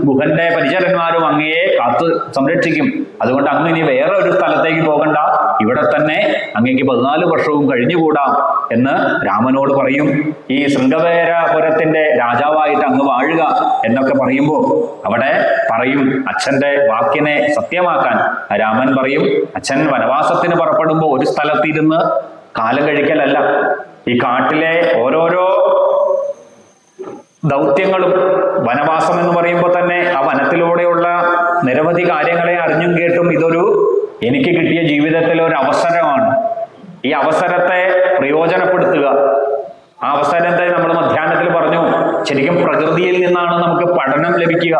ഗുഹന്റെ പരിചരന്മാരും അങ്ങയെ കാത്തു സംരക്ഷിക്കും. അതുകൊണ്ട് അങ്ങ് ഇനി വേറെ ഒരു സ്ഥലത്തേക്ക് പോകണ്ട, ഇവിടെ തന്നെ അങ്ങേക്ക് 14 വർഷവും കഴിഞ്ഞുകൂടാം എന്ന് രാമനോട് പറയും. ഈ ശൃംഗവേരപുരത്തിന്റെ രാജാവായിട്ട് അങ്ങ് വാഴുക എന്നൊക്കെ പറയുമ്പോൾ അവിടെ പറയും അച്ഛന്റെ വാക്കിനെ സത്യമാക്കാൻ. രാമൻ പറയും, അച്ഛൻ വനവാസത്തിന് പുറപ്പെടുമ്പോൾ ഒരു സ്ഥലത്തിരുന്ന് കാലം കഴിക്കലല്ല, ഈ കാട്ടിലെ ഓരോരോ ദൗത്യങ്ങളും, വനവാസം എന്ന് പറയുമ്പോൾ തന്നെ ആ വനത്തിലൂടെയുള്ള നിരവധി കാര്യങ്ങളെ അറിഞ്ഞും കേട്ടും ഇതൊരു എനിക്ക് കിട്ടിയ ജീവിതത്തിലെ ഒരു അവസരമാണ്. ഈ അവസരത്തെ പ്രയോജനപ്പെടുത്തുക. ആ അവസരത്തെ നമ്മൾ മധ്യാഹ്നത്തിൽ പറഞ്ഞു, ശരിക്കും പ്രകൃതിയിൽ നിന്നാണ് നമുക്ക് പഠനം ലഭിക്കുക.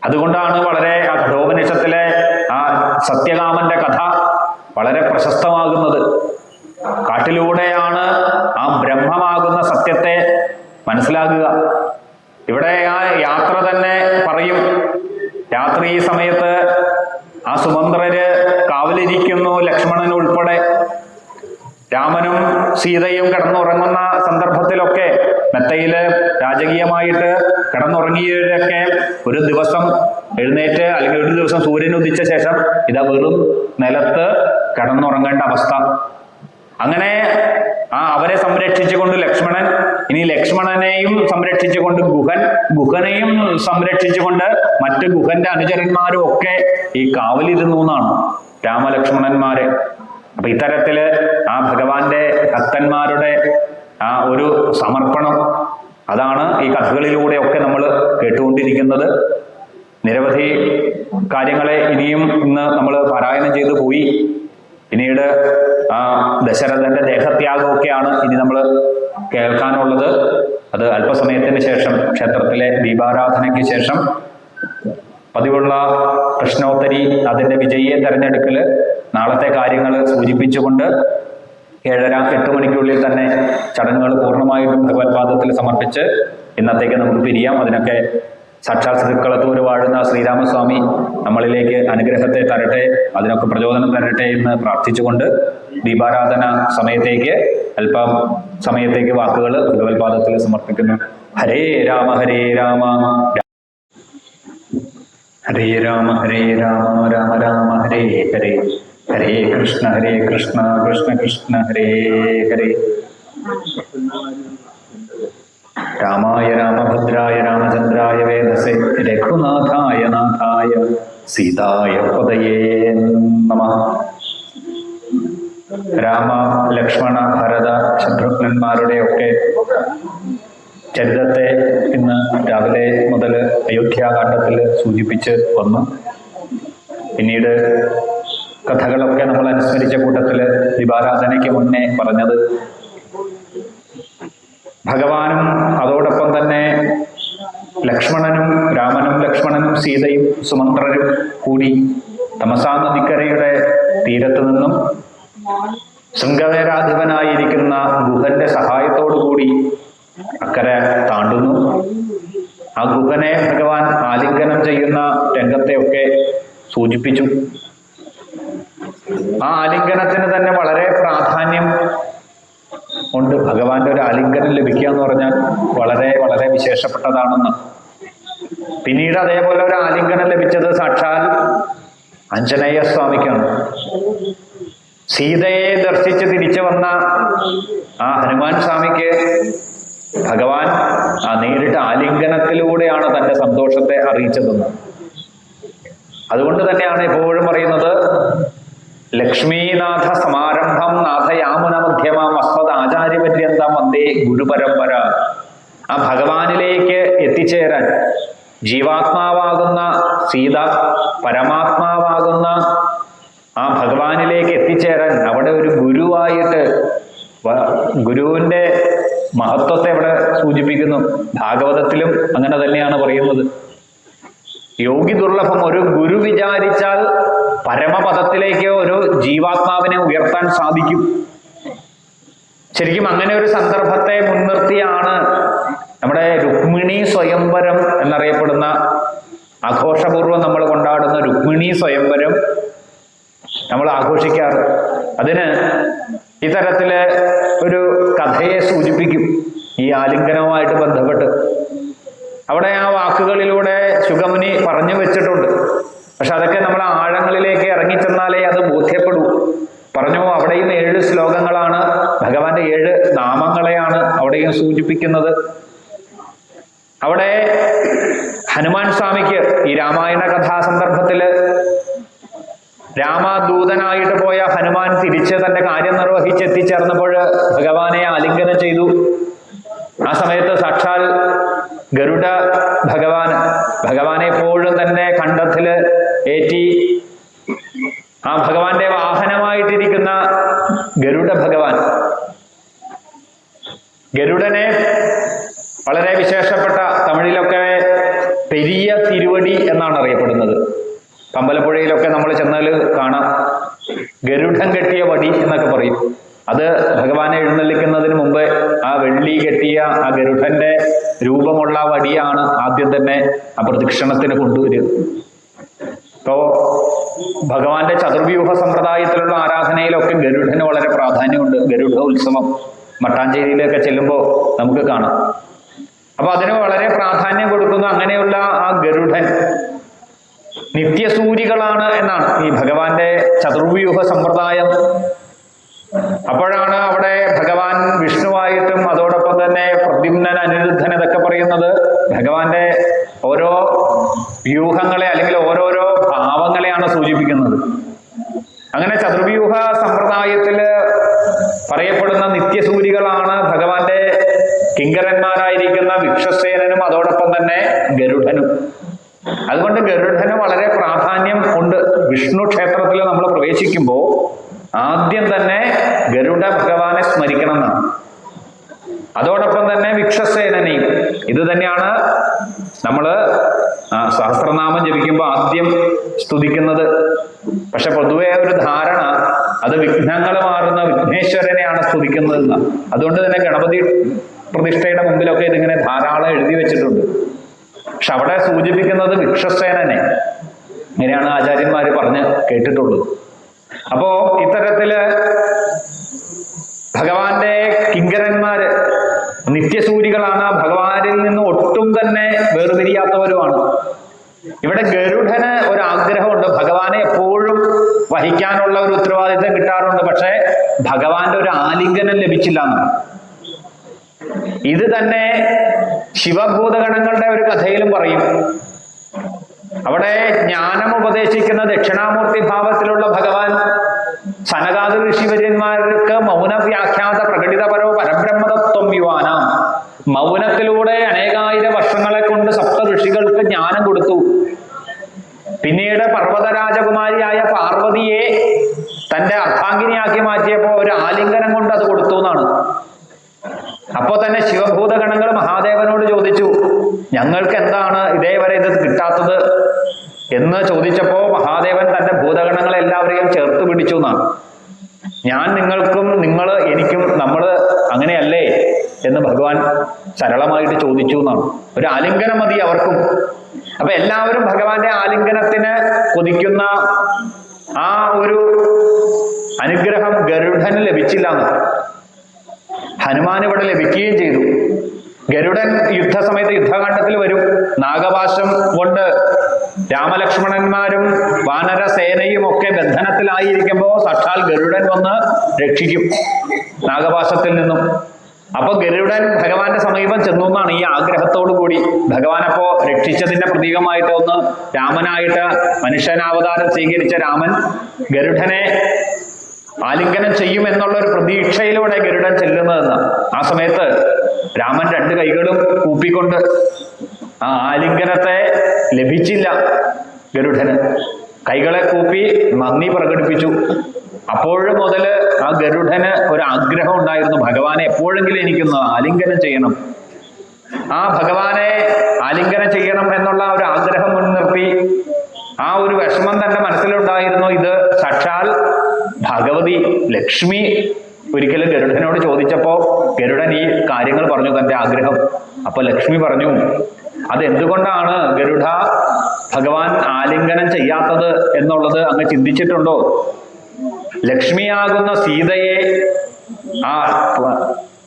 അതുകൊണ്ടാണ് വളരെ ആ കഠോപനിഷത്തിലെ ആ സത്യകാമന്റെ കഥ വളരെ പ്രശസ്തമാകുന്നത്. കാട്ടിലൂടെയാണ് ആ ബ്രഹ്മമാകുന്ന സത്യത്തെ മനസ്സിലാക്കുക. ഇവിടെ ആ യാത്ര തന്നെ പറയും, രാത്രി ഈ സമയത്ത് ആ സുമന്ത്രര് കാവലിരിക്കുന്നു, ലക്ഷ്മണൻ ഉൾപ്പെടെ. രാമനും സീതയും കിടന്നുറങ്ങുന്ന സന്ദർഭത്തിലൊക്കെ മെത്തയില് രാജകീയമായിട്ട് കിടന്നുറങ്ങിയവരൊക്കെ ഒരു ദിവസം എഴുന്നേറ്റ്, അല്ലെങ്കിൽ ഒരു ദിവസം സൂര്യൻ ഉദിച്ച ശേഷം ഇതാ വെറും നിലത്ത് കിടന്നുറങ്ങേണ്ട അവസ്ഥ. അങ്ങനെ അവരെ സംരക്ഷിച്ചുകൊണ്ട് ലക്ഷ്മണൻ, ഇനി ലക്ഷ്മണനെയും സംരക്ഷിച്ചുകൊണ്ട് ഗുഹനെയും സംരക്ഷിച്ചുകൊണ്ട് മറ്റ് ഗുഹന്റെ അനുചരന്മാരും ഒക്കെ ഈ കാവലിരുന്നു എന്നാണ് രാമലക്ഷ്മണന്മാരെ. അപ്പൊ ഇത്തരത്തില് ആ ഭഗവാന്റെ ഭക്തന്മാരുടെ ആ ഒരു സമർപ്പണം, അതാണ് ഈ കഥകളിലൂടെയൊക്കെ നമ്മൾ കേട്ടുകൊണ്ടിരിക്കുന്നത്. നിരവധി കാര്യങ്ങളെ ഇനിയും ഇന്ന് നമ്മൾ പാരായണം ചെയ്തു പോയി. പിന്നീട് ആ ദശരഥന്റെ ദേഹത്യാഗമൊക്കെയാണ് ഇനി നമ്മൾ കേൾക്കാനുള്ളത്. അത് അല്പസമയത്തിന് ശേഷം, ക്ഷേത്രത്തിലെ ദീപാരാധനയ്ക്ക് ശേഷം പതിവുള്ള പ്രശ്നോത്തരി അതിന്റെ വിജയിയെ തെരഞ്ഞെടുക്കല്, നാളത്തെ കാര്യങ്ങൾ സൂചിപ്പിച്ചുകൊണ്ട് 7:30-8 മണിക്കുള്ളിൽ തന്നെ ചടങ്ങുകൾ പൂർണ്ണമായിട്ടും ഭഗവത്പാദത്തിൽ സമർപ്പിച്ച് ഇന്നത്തേക്ക് നമുക്ക് പിരിയാം. അതിനൊക്കെ സാക്ഷാൽ ശ്രീക്കളത്തൂർ വാഴുന്ന ശ്രീരാമസ്വാമി നമ്മളിലേക്ക് അനുഗ്രഹത്തെ തരട്ടെ, അതിനൊക്കെ പ്രചോദനം തരട്ടെ എന്ന് പ്രാർത്ഥിച്ചുകൊണ്ട് ദീപാരാധന സമയത്തേക്ക് അല്പം സമയത്തേക്ക് വാക്കുകൾ ഭഗവത്പാദത്തിൽ സമർപ്പിക്കുന്നു. ഹരേ രാമ ഹരേ രാമ ഹരേ രാമ ഹരേ രാമ രാമ രാമ ഹരേ ഹരേ, ഹരേ കൃഷ്ണ കൃഷ്ണ കൃഷ്ണ ഹരേ ഹരേ. രാമായ രാമഭദ്രായ രാമചന്ദ്രായ വേദസേ രഘുനാഥായ നാഥായ സീതായ പദയേ നമഃ. രാമ ലക്ഷ്മണ ഭരത ശത്രുഘ്നന്മാരുടെയൊക്കെ ചരിത്രത്തെ ഇന്ന് രാവിലെ മുതൽ അയോധ്യാകാന്ഡത്തിൽ സൂചിപ്പിച്ച് വന്നു. പിന്നീട് കഥകളൊക്കെ നമ്മൾ അനുസ്മരിച്ച കൂട്ടത്തിൽ ദീപാരാധനയ്ക്ക് മുന്നേ പറഞ്ഞത് ഭഗവാനും അതോടൊപ്പം തന്നെ ലക്ഷ്മണനും രാമനും സീതയും സുമന്ത്രരും കൂടി തമസാ നദിക്കരയുടെ തീരത്തു നിന്നും ശൃംഗവേരാധിപനായിരിക്കുന്ന ഗുഹന്റെ സഹായത്തോടു കൂടി അക്കരെ താണ്ടുന്നു. ആ ഗുഹനെ ഭഗവാൻ ആലിംഗനം ചെയ്യുന്ന രംഗത്തെയൊക്കെ സൂചിപ്പിച്ചു. ആ ആലിംഗനത്തിന് തന്നെ വളരെ പ്രാധാന്യം ഉണ്ട്. ഭഗവാന്റെ ഒരു ആലിംഗനം ലഭിക്കുക എന്ന് പറഞ്ഞാൽ വളരെ വളരെ വിശേഷപ്പെട്ടതാണെന്ന്. പിന്നീട് അതേപോലെ ഒരു ആലിംഗനം ലഭിച്ചത് സാക്ഷാൽ ആഞ്ജനേയ സ്വാമിക്കാണ്. സീതയെ ദർശിച്ച് തിരിച്ചു വന്ന ആ ഹനുമാൻ സ്വാമിക്ക് ഭഗവാൻ ആ നേരിട്ട് ആലിംഗനത്തിലൂടെയാണ് തന്റെ സന്തോഷത്തെ അറിയിച്ചതെന്ന്. അതുകൊണ്ട് തന്നെയാണ് എപ്പോഴും പറയുന്നത്, ലക്ഷ്മീനാഥ സമാരംഭം നാഥയാമുന മധ്യമം അസ്മദ് ആചാര്യപര്യന്തം വന്ദേ ഗുരുപരമ്പര. ആ ഭഗവാനിലേക്ക് എത്തിച്ചേരാൻ ജീവാത്മാവാകുന്ന സീത, പരമാത്മാവാകുന്ന ആ ഭഗവാനിലേക്ക് എത്തിച്ചേരാൻ അവിടെ ഒരു ഗുരുവായിട്ട്, ഗുരുവിന്റെ മഹത്വത്തെ അവിടെ സൂചിപ്പിക്കുന്നു. ഭാഗവതത്തിലും അങ്ങനെ തന്നെയാണ് പറയുന്നത്. യോഗി ദുർലഭം. ഒരു ഗുരു വിചാരിച്ചാൽ പരമപദത്തിലേക്ക് ഒരു ജീവാത്മാവിനെ ഉയർത്താൻ സാധിക്കും. ശരിക്കും അങ്ങനെ ഒരു സന്ദർഭത്തെ മുൻനിർത്തിയാണ് നമ്മുടെ രുക്മിണി സ്വയംവരം എന്നറിയപ്പെടുന്ന ആഘോഷപൂർവ്വം നമ്മൾ കൊണ്ടാടുന്ന രുക്മിണി സ്വയംവരം നമ്മൾ ആഘോഷിക്കാറ്. അതിന് ഇത്തരത്തില് ഒരു കഥയെ സൂചിപ്പിക്കും ഈ ആലിംഗനവുമായിട്ട് ബന്ധപ്പെട്ട്. അവിടെ ആ വാക്കുകളിലൂടെ ശുഗമുനി പറഞ്ഞു വെച്ചിട്ടുണ്ട്. പക്ഷെ അതൊക്കെ നമ്മൾ ആഴങ്ങളിലേക്ക് ഇറങ്ങിച്ചെന്നാലേ അത് ബോധ്യപ്പെടൂ. പറഞ്ഞു, അവിടെയും 7 ശ്ലോകങ്ങളാണ്, ഭഗവാന്റെ 7 നാമങ്ങളെയാണ് അവിടെയും സൂചിപ്പിക്കുന്നത്. അവിടെ ഹനുമാൻ സ്വാമിക്ക് ഈ രാമായണ കഥാസന്ദർഭത്തില് രാമദൂതനായിട്ട് പോയ ഹനുമാൻ തിരിച്ച് തന്റെ കാര്യം നിർവഹിച്ച് എത്തിച്ചേർന്നപ്പോൾ ഭഗവാനെ ആലിംഗനം ചെയ്തു. ആ സമയത്ത് സാക്ഷാൽ ഗരുഡ ഭഗവാനെ എപ്പോഴും തന്നെ കണ്ഠത്തില് ഏറ്റി ആ ഭഗവാന്റെ വാഹനമായിട്ടിരിക്കുന്ന ഗരുഡ ഭഗവാൻ, ഗരുഡനെ വളരെ വിശേഷപ്പെട്ട, തമിഴിലൊക്കെ പെരിയ തിരുവടി എന്നാണ് അറിയപ്പെടുന്നത്. അമ്പലപ്പുഴയിലൊക്കെ നമ്മൾ ചെന്നാൽ കാണാം, ഗരുഡൻ കെട്ടിയ വടി എന്നൊക്കെ പറയും. അത് ഭഗവാനെ എഴുന്നള്ളിക്കുന്നതിന് മുമ്പ് ആ വെള്ളി കെട്ടിയ ആ ഗരുഡന്റെ രൂപമുള്ള വടിയാണ് ആദ്യം തന്നെ ആ പ്രദക്ഷിണത്തിന് കൊണ്ടുവരിക. ഇപ്പോ ഭഗവാന്റെ ചതുർവ്യൂഹ സമ്പ്രദായത്തിലുള്ള ആരാധനയിലൊക്കെ ഗരുഡന് വളരെ പ്രാധാന്യമുണ്ട്. ഗരുഡ ഉത്സവം മട്ടാഞ്ചേരിയിലൊക്കെ ചെല്ലുമ്പോൾ നമുക്ക് കാണാം. അപ്പൊ അതിന് വളരെ പ്രാധാന്യം കൊടുക്കുന്നു. അങ്ങനെയുള്ള ആ ഗരുഡൻ നിത്യസൂരികളാണ് എന്നാണ് ഈ ഭഗവാന്റെ ചതുർവ്യൂഹ സമ്പ്രദായം. അപ്പോഴാണ് അവിടെ ഭഗവാൻ വിഷ്ണുവായിട്ടും അതോടൊപ്പം തന്നെ പ്രദ്യുമ്നൻ, അനിരുദ്ധൻ ഇതൊക്കെ പറയുന്നത് ഭഗവാന്റെ ഓരോ വ്യൂഹങ്ങളെ അല്ലെങ്കിൽ ഓരോരോ ഭാവങ്ങളെയാണ് സൂചിപ്പിക്കുന്നത്. അങ്ങനെ ചതുർവ്യൂഹ സമ്പ്രദായത്തില് പറയപ്പെടുന്ന നിത്യസൂരികളാണ് ഭഗവാന്റെ കിങ്കരന്മാരായിരിക്കുന്ന വിക്ഷസേനനും അതോടൊപ്പം തന്നെ ഗരുഡനും. അതുകൊണ്ട് ഗരുഡന് വളരെ പ്രാധാന്യം ഉണ്ട്. വിഷ്ണു ക്ഷേത്രത്തിൽ നമ്മൾ പ്രവേശിക്കുമ്പോൾ ആദ്യം തന്നെ ഗരുഡ ഭഗവാനെ സ്മരിക്കണം എന്നാണ്. അതോടൊപ്പം തന്നെ വിക്ഷസേനനെയും. ഇത് തന്നെയാണ് നമ്മൾ സഹസ്രനാമം ജപിക്കുമ്പോൾ ആദ്യം സ്തുതിക്കുന്നത്. പക്ഷെ പൊതുവെ ഒരു ധാരണ അത് വിഘ്നങ്ങൾ മാറുന്ന വിഘ്നേശ്വരനെയാണ് സ്തുതിക്കുന്നത് എന്നാണ്. അതുകൊണ്ട് തന്നെ ഗണപതി പ്രതിഷ്ഠയുടെ മുമ്പിലൊക്കെ ഇതിങ്ങനെ ധാരാളം എഴുതി വെച്ചിട്ടുണ്ട്. പക്ഷെ അവിടെ സൂചിപ്പിക്കുന്നത് വിക്ഷസേനനെ. ഇങ്ങനെയാണ് ആചാര്യന്മാര് പറഞ്ഞ് കേട്ടിട്ടുള്ളത്. അപ്പോ ഇത്തരത്തില് ഭഗവാന്റെ കിങ്കരന്മാര് നിത്യസൂരികളാണ്, ഭഗവാനിൽ നിന്ന് ഒട്ടും തന്നെ വേർതിരിയാത്തവരുമാണ്. ഇവിടെ ഗരുഡന് ഒരു ആഗ്രഹമുണ്ട്, ഭഗവാനെ എപ്പോഴും വഹിക്കാനുള്ള ഒരു ഉത്തരവാദിത്തം കിട്ടാറുണ്ട്. പക്ഷെ ഭഗവാന്റെ ഒരു ആലിംഗനം ലഭിച്ചില്ല എന്നാണ്. ഇത് തന്നെ ശിവഭൂതഗണങ്ങളുടെ ഒരു കഥയിലും പറയും. അവിടെ ജ്ഞാനം ഉപദേശിക്കുന്ന ദക്ഷിണാമൂർത്തി ഭാവത്തിലുള്ള ഭഗവാൻ സനകാദി ഋഷിവര്യന്മാർക്ക് മൗനവ്യാഖ്യാത പ്രകടിതപരോ പരബ്രഹ്മതത്വം യുവാന, മൗനത്തിലൂടെ അനേകായിരം വർഷങ്ങളെ കൊണ്ട് സപ്ത ഋഷികൾക്ക് ജ്ഞാനം കൊടുത്തു. പിന്നീട് പർവ്വതരാജകുമാരിയായ പാർവതിയെ തന്റെ അർദ്ധാംഗിനിയാക്കി മാറ്റിയപ്പോ ഒരു ആലിംഗനം കൊണ്ട് അത് കൊടുത്തു എന്നാണ്. അപ്പോ തന്നെ ശിവഭൂതഗണങ്ങൾ മഹാദേവനോട് ചോദിച്ചു, ഞങ്ങൾക്ക് എന്താണ് ഇതേവരെ ഇത് കിട്ടാത്തത് എന്ന് ചോദിച്ചപ്പോ മഹാദേവൻ തന്റെ ഭൂതഗണങ്ങളെ എല്ലാവരെയും ചേർത്ത് പിടിച്ചു എന്നാണ്. ഞാൻ നിങ്ങൾക്കും നിങ്ങൾ എനിക്കും നമ്മൾ അങ്ങനെയല്ലേ എന്ന് ഭഗവാൻ സരളമായിട്ട് ചോദിച്ചു എന്നാണ്. ഒരു ആലിംഗനം മതി അവർക്കും. അപ്പൊ എല്ലാവരും ഭഗവാന്റെ ആലിംഗനത്തിന് കൊതിക്കുന്ന ആ ഒരു അനുഗ്രഹം ഗരുഡന് ലഭിച്ചില്ല എന്ന്. ഹനുമാൻ ഇവിടെ ലഭിക്കുകയും ചെയ്തു. ഗരുഡൻ യുദ്ധസമയത്ത് യുദ്ധകാണ്ഡത്തിൽ വരും. നാഗപാശം കൊണ്ട് രാമലക്ഷ്മണന്മാരും വാനരസേനയും ഒക്കെ ബന്ധനത്തിലായിരിക്കുമ്പോൾ സാക്ഷാൽ ഗരുഡൻ വന്ന് രക്ഷിക്കും നാഗപാശത്തിൽ നിന്നും. അപ്പൊ ഗരുഡൻ ഭഗവാന്റെ സമീപം ചെന്നു എന്നാണ് ഈ ആഗ്രഹത്തോടു കൂടി. ഭഗവാൻ അപ്പോ രക്ഷിച്ചതിന്റെ പ്രതീകമായിട്ട് ഒന്ന് രാമനായിട്ട് മനുഷ്യനാവതാരം സ്വീകരിച്ച രാമൻ ഗരുഡനെ ആലിംഗനം ചെയ്യും എന്നുള്ള ഒരു പ്രതീക്ഷയിലൂടെ ഗരുഡൻ ചെല്ലുന്നതെന്ന്. ആ സമയത്ത് രാമൻ 2 കൈകളും കൂപ്പിക്കൊണ്ട് ആ ആലിംഗനത്തെ ലഭിച്ചില്ല ഗരുഡന്. കൈകളെ കൂപ്പി നന്ദി പ്രകടിപ്പിച്ചു. അപ്പോഴും മുതൽ ആ ഗരുഡന് ഒരു ആഗ്രഹം ഉണ്ടായിരുന്നു, ഭഗവാനെ എപ്പോഴെങ്കിലും എനിക്കൊന്ന് ആലിംഗനം ചെയ്യണം. ആ ഭഗവാനെ ആലിംഗനം ചെയ്യണം എന്നുള്ള ഒരു ആഗ്രഹം മുൻനിർത്തി ആ ഒരു വിഷമം തന്റെ മനസ്സിലുണ്ടായിരുന്നു. ഇത് സാക്ഷാൽ ഭഗവതി ലക്ഷ്മി ഒരിക്കലും ഗരുഡനോട് ചോദിച്ചപ്പോ ഗരുഡൻ ഈ കാര്യങ്ങൾ പറഞ്ഞു, തന്റെ ആഗ്രഹം. അപ്പൊ ലക്ഷ്മി പറഞ്ഞു, അതെന്തുകൊണ്ടാണ് ഗരുഡ ഭഗവാൻ ആലിംഗനം ചെയ്യാത്തത് എന്നുള്ളത് അങ്ങ് ചിന്തിച്ചിട്ടുണ്ടോ? ലക്ഷ്മിയാകുന്ന സീതയെ ആ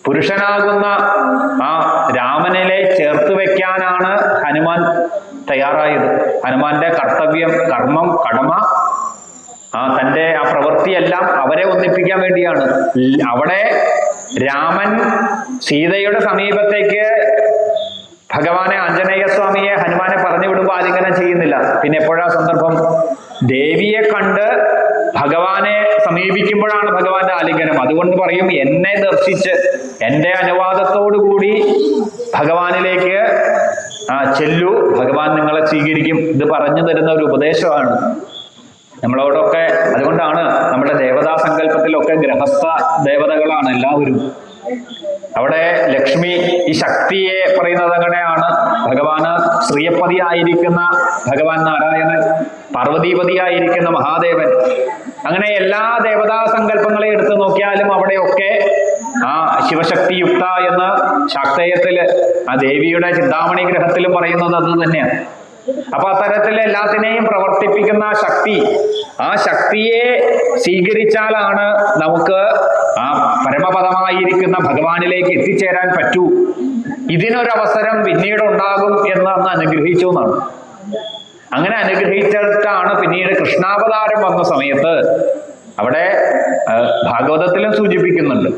പുരുഷനാകുന്ന ആ രാമനിലെ ചേർത്ത് വെക്കാനാണ് ഹനുമാൻ തയ്യാറായത്. ഹനുമാന്റെ കർത്തവ്യം, കർമ്മം, കടമ, തന്റെ ആ പ്രവൃത്തിയെല്ലാം അവരെ ഒന്നിപ്പിക്കാൻ വേണ്ടിയാണ്. അവിടെ രാമൻ സീതയുടെ സമീപത്തേക്ക് ഭഗവാനെ, ആഞ്ജനേയ സ്വാമിയെ ഹനുമാനെ പറഞ്ഞു വിടുമ്പോൾ ആലിംഗനം ചെയ്യുന്നില്ല. പിന്നെ എപ്പോഴാ സന്ദർഭം? ദേവിയെ കണ്ട് ഭഗവാനെ സമീപിക്കുമ്പോഴാണ് ഭഗവാന്റെ ആലിംഗനം. അതുകൊണ്ട് പറയും, എന്നെ ദർശിച്ച് എന്റെ അനുവാദത്തോടു കൂടി ഭഗവാനിലേക്ക് ചെല്ലു, ഭഗവാൻ നിങ്ങളെ സ്വീകരിക്കും. ഇത് പറഞ്ഞു തരുന്ന ഒരു ഉപദേശമാണ് നമ്മളോടൊക്കെ. അതുകൊണ്ടാണ് നമ്മുടെ ദേവതാ സങ്കല്പത്തിലൊക്കെ ഗൃഹസ്ഥ ദേവതകളാണ് എല്ലാവരും. അവിടെ ലക്ഷ്മി ഈ ശക്തിയെ പറയുന്നത് അങ്ങനെയാണ്. ഭഗവാന് ശ്രീയപ്പതിയായിരിക്കുന്ന ഭഗവാൻ നാരായണൻ, പാർവതീപതിയായിരിക്കുന്ന മഹാദേവൻ, അങ്ങനെ എല്ലാ ദേവതാ സങ്കല്പങ്ങളെ എടുത്തു നോക്കിയാലും അവിടെയൊക്കെ ആ ശിവശക്തിയുക്ത എന്ന് ശാക്തേയത്തില് ആ ദേവിയുടെ ചിന്താമണി ഗ്രഹത്തിലും പറയുന്നത് അത് തന്നെയാണ്. അപ്പൊ അത്തരത്തിൽ എല്ലാത്തിനെയും പ്രവർത്തിപ്പിക്കുന്ന ശക്തി, ആ ശക്തിയെ സ്വീകരിച്ചാലാണ് നമുക്ക് ആ പരമപദമായിരിക്കുന്ന ഭഗവാനിലേക്ക് എത്തിച്ചേരാൻ പറ്റൂ. ഇതിനൊരവസരം പിന്നീട് ഉണ്ടാകും എന്ന് അന്ന് അനുഗ്രഹിച്ചു എന്നാണ്. അങ്ങനെ അനുഗ്രഹിച്ചിട്ടാണ് പിന്നീട് കൃഷ്ണാവതാരം വന്ന സമയത്ത് അവിടെ ഭാഗവതത്തിലും സൂചിപ്പിക്കുന്നുണ്ട്.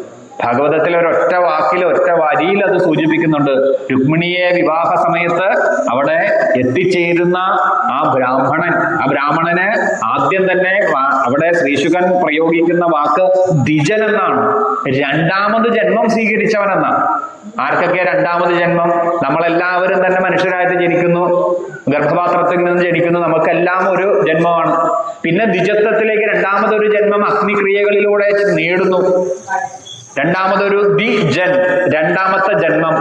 ഭാഗവതത്തിലെ ഒരൊറ്റ വാക്കിൽ, ഒറ്റ വരിയിൽ അത് സൂചിപ്പിക്കുന്നുണ്ട്. രുക്മിണിയെ വിവാഹ സമയത്ത് അവിടെ എത്തിച്ചേരുന്ന ആ ബ്രാഹ്മണന് ആദ്യം തന്നെ അവിടെ ശ്രീശുകൻ പ്രയോഗിക്കുന്ന വാക്ക് ദ്വിജൻ എന്നാണ്. രണ്ടാമത് ജന്മം സ്വീകരിച്ചവനെന്നാണ്. ആർക്കൊക്കെ രണ്ടാമത് ജന്മം? നമ്മളെല്ലാവരും തന്നെ മനുഷ്യരായിട്ട് ജനിക്കുന്നു, ഗർഭപാത്രത്തിൽ നിന്ന് ജനിക്കുന്നു, നമുക്കെല്ലാം ഒരു ജന്മമാണ്. പിന്നെ ദ്വിജത്വത്തിലേക്ക് രണ്ടാമതൊരു ജന്മം അഗ്നിക്രിയകളിലൂടെ നേടുന്നു. രണ്ടാമതൊരു ദ്വിജൻ, രണ്ടാമത്തെ ജന്മം.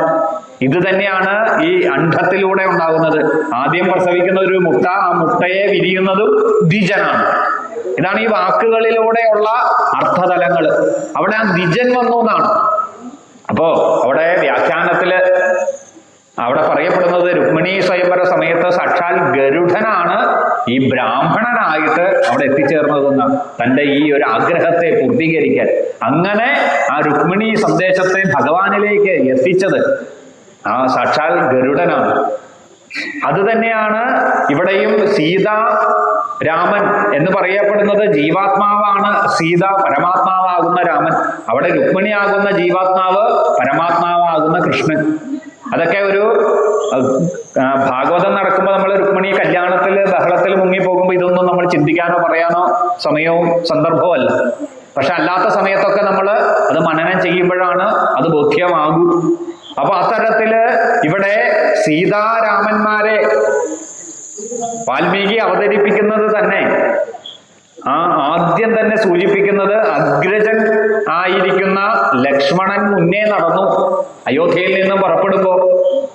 ഇത് തന്നെയാണ് ഈ അണ്ഡത്തിലൂടെ ഉണ്ടാകുന്നത്. ആദ്യം പ്രസവിക്കുന്ന ഒരു മുട്ട, ആ മുട്ടയെ വിരിയുന്നതും ദ്വിജനാണ്. ഇതാണ് ഈ വാക്കുകളിലൂടെയുള്ള അർത്ഥതലങ്ങൾ. അവിടെ ആ ദ്വിജൻ വന്നു എന്നാണ്. അപ്പോ അവിടെ വ്യാഖ്യാനത്തില് അവിടെ പറയപ്പെടുന്നത് രുക്മിണി സ്വയംവര സമയത്ത് സാക്ഷാൽ ഗരുഡനാണ് ഈ ബ്രാഹ്മണനായിട്ട് അവിടെ എത്തിച്ചേർന്നതെന്നാണ്, തന്റെ ഈ ഒരു ആഗ്രഹത്തെ പൂർത്തീകരിക്കാൻ. അങ്ങനെ ആ രുക്മിണി സന്ദേശത്തെ ഭഗവാനിലേക്ക് എത്തിച്ചത് ആ സാക്ഷാൽ ഗരുഡനാണ്. അത് തന്നെയാണ് ഇവിടെയും സീത രാമൻ എന്ന് പറയപ്പെടുന്നത്. ജീവാത്മാവാണ് സീത, പരമാത്മാവാകുന്ന രാമൻ. അവിടെ രുക്മിണിയാകുന്ന ജീവാത്മാവ്, പരമാത്മാവാകുന്ന കൃഷ്ണൻ. അതൊക്കെ ഒരു ഭാഗവതം നടക്കുമ്പോൾ നമ്മൾ രുക്മിണി കല്യാണത്തിൽ ബഹളത്തിൽ മുങ്ങിപ്പോകുമ്പോൾ ഇതൊന്നും നമ്മൾ ചിന്തിക്കാനോ പറയാനോ സമയവും സന്ദർഭവും അല്ല. പക്ഷെ അല്ലാത്ത സമയത്തൊക്കെ നമ്മൾ അത് മനനം ചെയ്യുമ്പോഴാണ് അത് ബോധ്യമാകൂ. അപ്പൊ അത്തരത്തില് ഇവിടെ സീതാരാമന്മാരെ വാൽമീകി അവതരിപ്പിക്കുന്നത് തന്നെ ആദ്യം തന്നെ സൂചിപ്പിക്കുന്നത് അഗ്രജൻ ആയിരിക്കുന്ന ലക്ഷ്മണൻ മുന്നേ നടന്നു. അയോധ്യയിൽ നിന്നും പുറപ്പെടുമ്പോ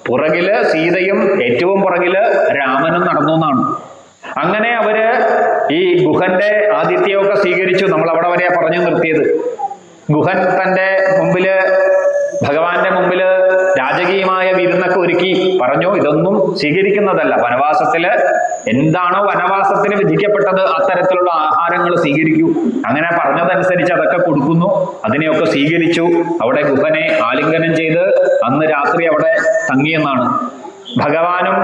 പുറകില് സീതയും ഏറ്റവും പുറകില് രാമനും നടന്നു എന്നാണ്. അങ്ങനെ അവര് ഈ ഗുഹന്റെ ആതിഥ്യമൊക്കെ സ്വീകരിച്ചു. നമ്മൾ അവിടെ വരെയാ പറഞ്ഞു നിർത്തിയത്. ഗുഹൻ തന്റെ മുമ്പില്, ഭഗവാന്റെ മുമ്പില് രാജകീയമായ വിരുന്നൊക്കെ ഒരുക്കി പറഞ്ഞു, ഇതൊന്നും സ്വീകരിക്കുന്നതല്ല. വനവാസത്തില് എന്താണോ വനവാസത്തിന് വിധിക്കപ്പെട്ടത് അത്തരത്തിലുള്ള ആഹാരങ്ങൾ സ്വീകരിക്കൂ. അങ്ങനെ പറഞ്ഞതനുസരിച്ച് അതൊക്കെ കൊടുക്കുന്നു. അതിനെയൊക്കെ സ്വീകരിച്ചു. അവിടെ ഗുഹനെ ആലിംഗനം ചെയ്ത് അന്ന് രാത്രി അവിടെ തങ്ങിയെന്നാണ്. ഭഗവാനും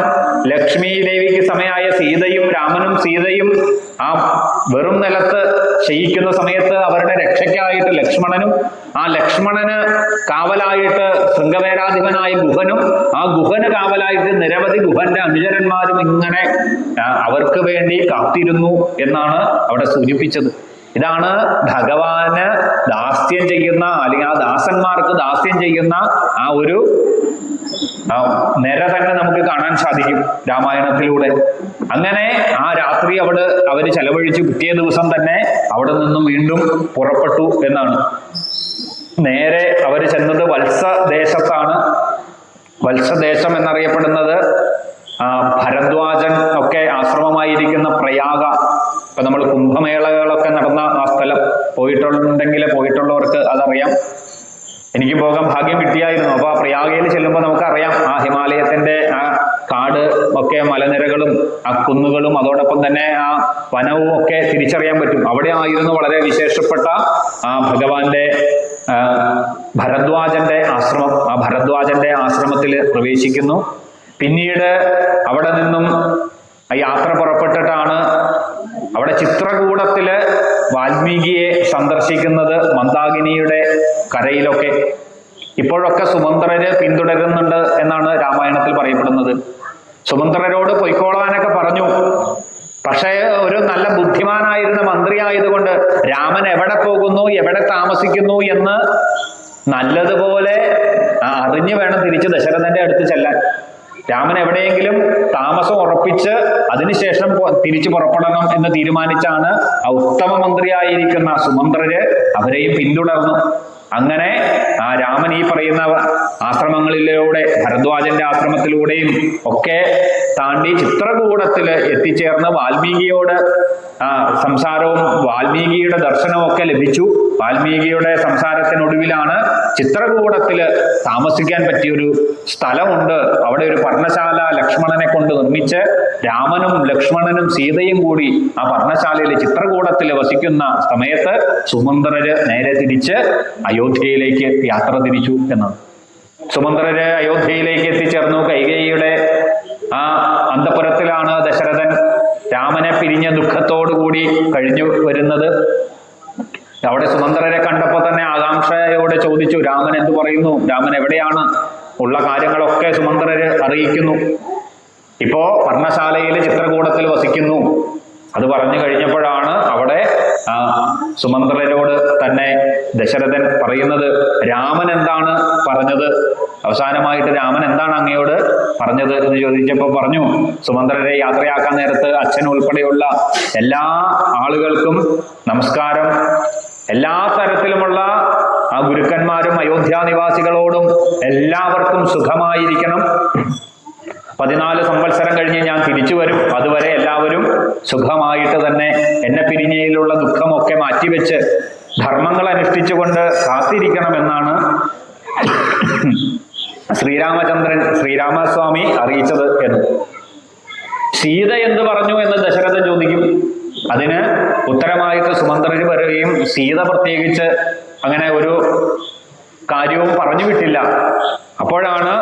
ലക്ഷ്മി ദേവിക്ക് സമയമായ സീതയും രാമനും സീതയും ആ വെറും നിലത്ത് ശയിക്കുന്ന സമയത്ത് അവരുടെ രക്ഷയ്ക്കായിട്ട് ലക്ഷ്മണനും, ആ ലക്ഷ്മണന് കാവലായിട്ട് ശൃംഗവേരാധിപനായ ഗുഹനും, ആ ഗുഹന് കാവലായിട്ട് നിരവധി ഗുഹന്റെ അനുചരന്മാരും ഇങ്ങനെ അവർക്ക് വേണ്ടി കാത്തിരുന്നു എന്നാണ് അവിടെ സൂചിപ്പിച്ചത്. ഇതാണ് ഭഗവാന് ദാസ്യം ചെയ്യുന്ന, അല്ലെങ്കിൽ ആ ദാസന്മാർക്ക് ദാസ്യം ചെയ്യുന്ന ആ ഒരു നിര തന്നെ നമുക്ക് കാണാൻ സാധിക്കും രാമായണത്തിലൂടെ. അങ്ങനെ ആ രാത്രി അവര് ചെലവഴിച്ചു. പിറ്റേ ദിവസം തന്നെ അവിടെ നിന്നും വീണ്ടും പുറപ്പെട്ടു എന്നാണ്. നേരെ അവർ ചെന്നത് വത്സദേശത്താണ്. വത്സദേശം എന്നറിയപ്പെടുന്നത് ഭരദ്വാജൻ ഒക്കെ ആശ്രമമായിരിക്കുന്ന പ്രയാഗ. ഇപ്പൊ നമ്മൾ കുംഭമേളകളൊക്കെ നടന്ന ആ സ്ഥലം പോയിട്ടുള്ളവർക്ക് അതറിയാം. കുന്നുകളും അതോടൊപ്പം തന്നെ ആ വനവും ഒക്കെ തിരിച്ചറിയാൻ പറ്റും. അവിടെ ആയിരുന്നു വളരെ വിശേഷപ്പെട്ട ആ ഭഗവാന്റെ ഭരദ്വാജന്റെ ആശ്രമം. ആ ഭരദ്വാജന്റെ ആശ്രമത്തിൽ പ്രവേശിക്കുന്നു. പിന്നീട് അവിടെ നിന്നും യാത്ര പുറപ്പെട്ടിട്ടാണ് അവിടെ ചിത്രകൂടത്തില് വാൽമീകിയെ സന്ദർശിക്കുന്നത്, മന്ദാകിനിയുടെ കരയിലൊക്കെ. ഇപ്പോഴൊക്കെ സുമന്ത്രര് പിന്തുടരുന്നുണ്ട് എന്നാണ് രാമായണത്തിൽ പറയപ്പെടുന്നത്. സുമന്ത്രരോട് പൊയ്ക്കോളാനൊക്കെ പറഞ്ഞു. പക്ഷേ ഒരു നല്ല ബുദ്ധിമാനായിരുന്ന മന്ത്രി ആയതുകൊണ്ട് രാമൻ എവിടെ പോകുന്നു, എവിടെ താമസിക്കുന്നു എന്ന് നല്ലതുപോലെ അറിഞ്ഞു വേണം തിരിച്ച് ദശരഥന്റെ അടുത്ത് ചെല്ലാൻ. രാമൻ എവിടെയെങ്കിലും താമസം ഉറപ്പിച്ച് അതിനുശേഷം തിരിച്ചു പുറപ്പെടണം എന്ന് തീരുമാനിച്ചാണ് ആ ഉത്തമ മന്ത്രിയായിരിക്കുന്ന സുമന്ത്രര് അവരെയും പിന്തുടർന്നു. അങ്ങനെ ആ രാമൻ ഈ പറയുന്ന ആശ്രമങ്ങളിലൂടെ, ഭരദ്വാജന്റെ ആശ്രമത്തിലൂടെയും ഒക്കെ താണ്ടി ചിത്രകൂടത്തില് എത്തിച്ചേർന്ന് വാൽമീകിയോട് സംസാരവും വാൽമീകിയുടെ ദർശനവും ഒക്കെ ലഭിച്ചു. വാൽമീകിയുടെ സംസാരത്തിനൊടുവിലാണ് ചിത്രകൂടത്തില് താമസിക്കാൻ പറ്റിയൊരു സ്ഥലമുണ്ട്, അവിടെ ഒരു പർണശാല ലക്ഷ്മണനെ കൊണ്ട് നിർമ്മിച്ച് രാമനും ലക്ഷ്മണനും സീതയും കൂടി ആ പർണശാലയിൽ ചിത്രകൂടത്തിൽ വസിക്കുന്ന സമയത്ത് സുമന്ത്രര് നേരെ തിരിച്ച് അയോധ്യയിലേക്ക് യാത്ര തിരിച്ചു എന്നാണ്. സുമന്ത്രര് അയോധ്യയിലേക്ക് എത്തിച്ചേർന്നു. കൈകേയിയുടെ ആ അന്തഃപുരത്തിലാണ് ദശരഥൻ രാമനെ പിരിഞ്ഞ ദുഃഖത്തോടുകൂടി കഴിഞ്ഞു വരുന്നത്. അവിടെ സുമന്ത്രരെ കണ്ടപ്പോൾ തന്നെ ആകാംക്ഷയോടെ ചോദിച്ചു, രാമൻ എന്തു പറയുന്നു, രാമൻ എവിടെയാണ്? ഉള്ള കാര്യങ്ങളൊക്കെ സുമന്ത്രര് അറിയിക്കുന്നു. ഇപ്പോ പർണശാലയിൽ ചിത്രകൂടത്തിൽ വസിക്കുന്നു. അത് പറഞ്ഞു കഴിഞ്ഞപ്പോഴാണ് അവിടെ സുമന്ത്രരോട് തന്നെ ദശരഥൻ പറയുന്നത്, രാമൻ എന്താണ് പറഞ്ഞത്, അവസാനമായിട്ട് രാമൻ എന്താണ് അങ്ങയോട് പറഞ്ഞത് എന്ന് ചോദിച്ചപ്പോൾ പറഞ്ഞു, സുമന്ത്രരെ യാത്രയാക്കാൻ നേരത്ത് അച്ഛൻ ഉൾപ്പെടെയുള്ള എല്ലാ ആളുകൾക്കും നമസ്കാരം, എല്ലാ തരത്തിലുമുള്ള ആ ഗുരുക്കന്മാരും അയോധ്യാനിവാസികളോടും എല്ലാവർക്കും സുഖമായിരിക്കണം. 14 സംവത്സരം കഴിഞ്ഞ് ഞാൻ തിരിച്ചു വരും, അതുവരെ എല്ലാവരും സുഖമായിട്ട് തന്നെ എന്നെ പിരിഞ്ഞയിലുള്ള ദുഃഖമൊക്കെ മാറ്റിവെച്ച് ധർമ്മങ്ങൾ അനുഷ്ഠിച്ചുകൊണ്ട് കാത്തിരിക്കണമെന്നാണ് ശ്രീരാമസ്വാമി അറിയിച്ചത് എന്ന്. സീത എന്ത് പറഞ്ഞു എന്ന് ദശരഥൻ ചോദിക്കും. അതിന് ഉത്തരമായിട്ട് സുമന്ത്രര് പറയുകയും സീത പ്രത്യേകിച്ച് അങ്ങനെ ഒരു കാര്യവും പറഞ്ഞു വിട്ടില്ല. അപ്പോഴാണ്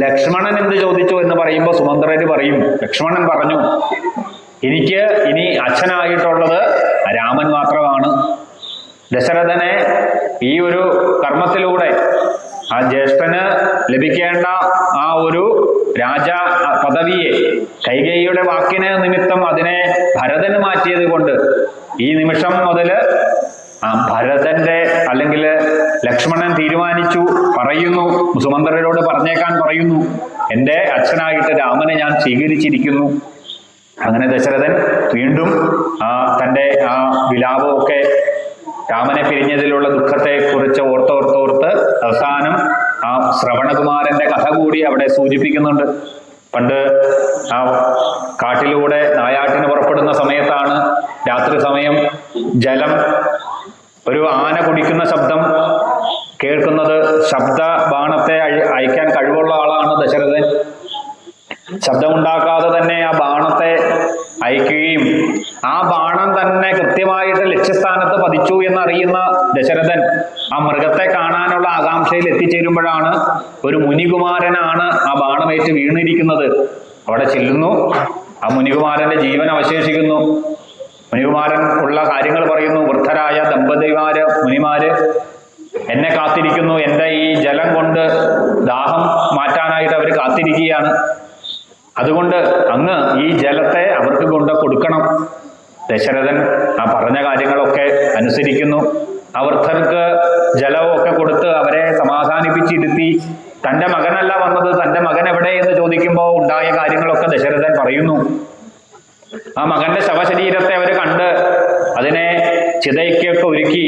ലക്ഷ്മണൻ എന്ത് ചോദിച്ചു എന്ന് പറയുമ്പോൾ സുമന്ത്രര് പറയും, ലക്ഷ്മണൻ പറഞ്ഞു, എനിക്ക് ഇനി അച്ഛനായിട്ടുള്ളത് രാമൻ മാത്രമാണ്. ദശരഥനെ ഈ ഒരു കർമ്മത്തിലൂടെ ആ ജ്യേഷ്ഠന് ലഭിക്കേണ്ട ആ ഒരു രാജ പദവിയെ കൈകേയിയുടെ വാക്കിന് നിമിത്തം അതിനെ ഭരതന് മാറ്റിയത് കൊണ്ട് ഈ നിമിഷം മുതൽ ഭരതന്റെ അല്ലെങ്കിൽ ലക്ഷ്മണൻ തീരുമാനിച്ചു, പറയുന്നു, സുമന്ത്രരോട് പറഞ്ഞേക്കാൻ പറയുന്നു, എൻ്റെ അച്ഛനായിട്ട് രാമനെ ഞാൻ സ്വീകരിച്ചിരിക്കുന്നു. അങ്ങനെ ദശരഥൻ വീണ്ടും തൻ്റെ ആ വിലാപമൊക്കെ രാമനെ പിരിഞ്ഞതിലുള്ള ദുഃഖത്തെ കുറിച്ച് ഓർത്തോർത്തോർത്ത് അവസാനം ആ ശ്രവണകുമാരന്റെ കഥ കൂടി അവിടെ സൂചിപ്പിക്കുന്നുണ്ട്. പണ്ട് ആ കാട്ടിലൂടെ നായാട്ടിന് പുറപ്പെടുന്ന സമയത്താണ് രാത്രി സമയം ജലം, ഒരു ആന കുടിക്കുന്ന ശബ്ദം കേൾക്കുന്നത്. ശബ്ദ ബാണത്തെ അയക്കാൻ കഴിവുള്ള ആളാണ് ദശരഥൻ. ശബ്ദമുണ്ടാക്കാതെ തന്നെ ആ ബാണത്തെ അയക്കുകയും ആ ബാണം തന്നെ കൃത്യമായിട്ട് ലക്ഷ്യസ്ഥാനത്ത് പതിച്ചു എന്നറിയുന്ന ദശരഥൻ ആ മൃഗത്തെ കാണാനുള്ള ആകാംക്ഷയിൽ എത്തിച്ചേരുമ്പോഴാണ് ഒരു മുനികുമാരനാണ് ആ ബാണമേറ്റ് വീണിരിക്കുന്നത്. അവിടെ ചെല്ലുന്നു, ആ മുനികുമാരന്റെ ജീവൻ അവശേഷിക്കുന്നു. മുനികുമാരൻ ഉള്ള കാര്യങ്ങൾ പറയുന്നു, വൃദ്ധരായ മുനിമാര് എന്നെ കാത്തിരിക്കുന്നു, എൻ്റെ ഈ ജലം കൊണ്ട് ദാഹം മാറ്റാനായിട്ട് അവർ കാത്തിരിക്കുകയാണ്. അതുകൊണ്ട് അങ്ങ് ഈ ജലത്തെ അവർക്ക് കൊണ്ട് കൊടുക്കണം. ദശരഥൻ ആ പറഞ്ഞ കാര്യങ്ങളൊക്കെ അനുസരിക്കുന്നു. ആ വൃദ്ധർക്ക് ജലമൊക്കെ കൊടുത്ത് അവരെ സമാധാനിപ്പിച്ചിരുത്തി. തൻ്റെ മകനല്ല വന്നത്, തൻ്റെ മകൻ എവിടെ എന്ന് ചോദിക്കുമ്പോൾ ഉണ്ടായ കാര്യങ്ങളൊക്കെ ദശരഥൻ പറയുന്നു. ആ മകന്റെ ശവശരീരത്തെ അവർ കണ്ട് അതിനെ ചിതയ്ക്കൊക്കെ ഒരുക്കി.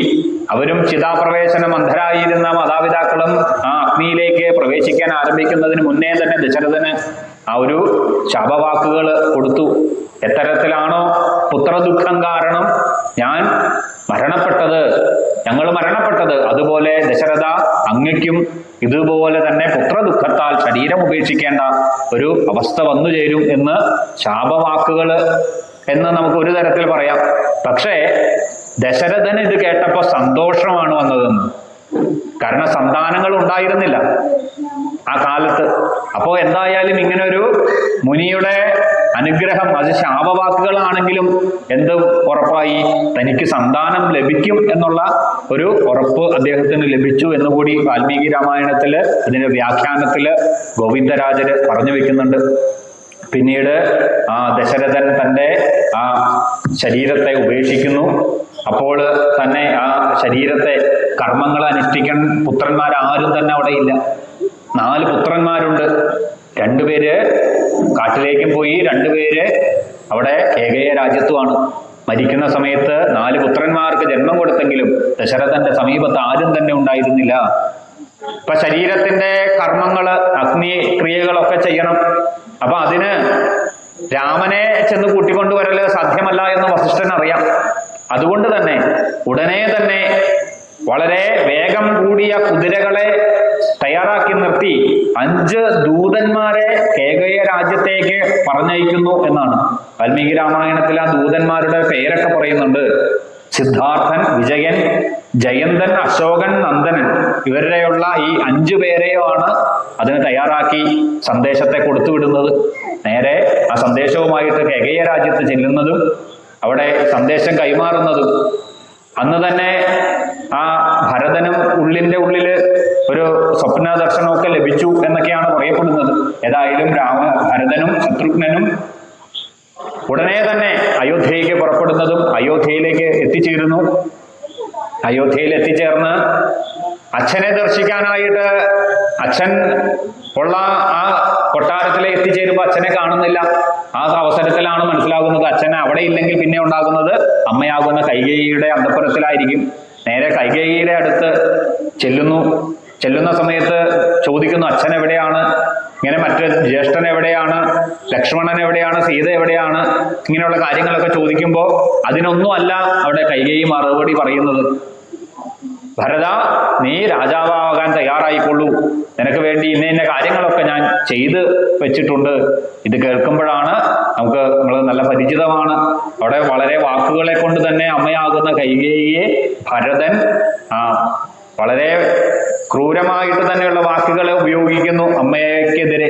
അവരും ചിതാപ്രവേശനം അന്ധരായിരുന്ന മാതാപിതാക്കളും ആ അഗ്നിയിലേക്ക് പ്രവേശിക്കാൻ ആരംഭിക്കുന്നതിന് മുന്നേ തന്നെ ദശരഥന് ആ ഒരു ശാപവാക്കുകൾ കൊടുത്തു. എത്തരത്തിലാണോ പുത്രദുഃഖം കാരണം ഞങ്ങൾ മരണപ്പെട്ടത്, അതുപോലെ ദശരഥ അങ്ങയ്ക്കും ഇതുപോലെ തന്നെ പുത്രദുഃഖത്താൽ ശരീരം ഉപേക്ഷിക്കേണ്ട ഒരു അവസ്ഥ വന്നു ചേരും എന്ന് ശാപവാക്കുകൾ എന്ന് നമുക്ക് ഒരു തരത്തിൽ പറയാം. പക്ഷേ ദശരഥന് ഇത് കേട്ടപ്പോൾ സന്തോഷമാണ് വന്നതെന്ന്. കാരണം സന്താനങ്ങൾ ഉണ്ടായിരുന്നില്ല ആ കാലത്ത്. അപ്പോ എന്തായാലും ഇങ്ങനെ ഒരു മുനിയുടെ അനുഗ്രഹം, അത് ശാപവാക്കുകളാണെങ്കിലും എന്ത് ഉറപ്പായി, തനിക്ക് സന്താനം ലഭിക്കും എന്നുള്ള ഒരു ഉറപ്പ് അദ്ദേഹത്തിന് ലഭിച്ചു എന്നുകൂടി വാൽമീകി രാമായണത്തില് അതിന്റെ വ്യാഖ്യാനത്തില് ഗോവിന്ദരാജര് പറഞ്ഞു വെക്കുന്നുണ്ട്. പിന്നീട് ആ ദശരഥൻ തൻ്റെ ആ ശരീരത്തെ ഉപേക്ഷിക്കുന്നു. അപ്പോൾ തന്നെ ആ ശരീരത്തെ കർമ്മങ്ങൾ അനുഷ്ഠിക്കാൻ പുത്രന്മാരാരും തന്നെ അവിടെ ഇല്ല. 4 പുത്രന്മാരുണ്ട്. 2 പേര് കാട്ടിലേക്കും പോയി, 2 പേര് അവിടെ കേകയ രാജ്യത്തുമാണ്. മരിക്കുന്ന സമയത്ത് 4 പുത്രന്മാർക്ക് ജന്മം കൊടുത്തെങ്കിലും ദശരഥന്റെ സമീപത്ത് ആരും തന്നെ ഉണ്ടായിരുന്നില്ല. ഇപ്പൊ ശരീരത്തിന്റെ കർമ്മങ്ങള്, അഗ്നി ക്രിയകളൊക്കെ ചെയ്യണം. അപ്പൊ അതിന് രാമനെ ചെന്ന് കൂട്ടിക്കൊണ്ടുവരല് സാധ്യമല്ല എന്ന് വസിഷ്ഠൻ അറിയാം. അതുകൊണ്ട് തന്നെ ഉടനെ തന്നെ വളരെ വേഗം കൂടിയ കുതിരകളെ തയ്യാറാക്കി നിർത്തി 5 ദൂതന്മാരെ കേകയ രാജ്യത്തേക്ക് പറഞ്ഞയക്കുന്നു എന്നാണ്. വാൽമീകി രാമായണത്തിൽ ആ ദൂതന്മാരുടെ പേരൊക്കെ പറയുന്നുണ്ട്. സിദ്ധാർത്ഥൻ, വിജയൻ, ജയന്തൻ, അശോകൻ, നന്ദനൻ, ഇവരുടെയുള്ള ഈ 5 പേരെയുമാണ് അതിന് തയ്യാറാക്കി സന്ദേശത്തെ കൊടുത്തുവിടുന്നത്. നേരെ ആ സന്ദേശവുമായിട്ട് കേകയ രാജ്യത്ത് ചെല്ലുന്നതും അവിടെ സന്ദേശം കൈമാറുന്നതും. അന്ന് തന്നെ ആ ഭരതനും ഉള്ളില് ഒരു സ്വപ്ന ദർശനമൊക്കെ ലഭിച്ചു എന്നൊക്കെയാണ് പറയപ്പെടുന്നത്. ഏതായാലും ഭരതനും ശത്രുഘ്നനും ഉടനെ തന്നെ അയോധ്യയിലേക്ക് പുറപ്പെടുന്നതും അയോധ്യയിലേക്ക് എത്തിച്ചേരുന്നു. അയോധ്യയിൽ എത്തിച്ചേർന്ന് അച്ഛനെ ദർശിക്കാനായിട്ട് അച്ഛൻ ഉള്ള ആ കൊട്ടാരത്തിലേക്ക് എത്തിച്ചേരുമ്പോൾ അച്ഛനെ കാണുന്നില്ല. ആ അവസരത്തിലാണ് മനസ്സിലാകുന്നത് അച്ഛൻ അവിടെ ഇല്ലെങ്കിൽ പിന്നെ ഉണ്ടാകുന്നത് അമ്മയാകുന്ന കൈകേയിയുടെ അന്തഃപുരത്തിലായിരിക്കും. നേരെ കൈകേയിയുടെ അടുത്ത് ചെല്ലുന്ന സമയത്ത് ചോദിക്കുന്നു, അച്ഛൻ എവിടെയാണ്? ഇങ്ങനെ മറ്റു ജ്യേഷ്ഠൻ എവിടെയാണ്? ലക്ഷ്മണൻ എവിടെയാണ്? സീത എവിടെയാണ്? ഇങ്ങനെയുള്ള കാര്യങ്ങളൊക്കെ ചോദിക്കുമ്പോൾ അതിനൊന്നും അല്ല അവിടെ കൈകേയി മറുപടി പറയുന്നത്. ഭരത, നീ രാജാവാകാൻ തയ്യാറായിക്കൊള്ളൂ. നിനക്ക് വേണ്ടി ഇന്ന കാര്യങ്ങളൊക്കെ ഞാൻ ചെയ്ത് വെച്ചിട്ടുണ്ട്. ഇത് കേൾക്കുമ്പോഴാണ് നമ്മൾ നല്ല പരിചിതമാണ്. അവിടെ വളരെ വാക്കുകളെ കൊണ്ട് തന്നെ അമ്മയാകുന്ന കൈകേയിയെ ഭരതൻ വളരെ ക്രൂരമായിട്ട് തന്നെയുള്ള വാക്കുകളെ ഉപയോഗിക്കുന്നു അമ്മയ്ക്കെതിരെ.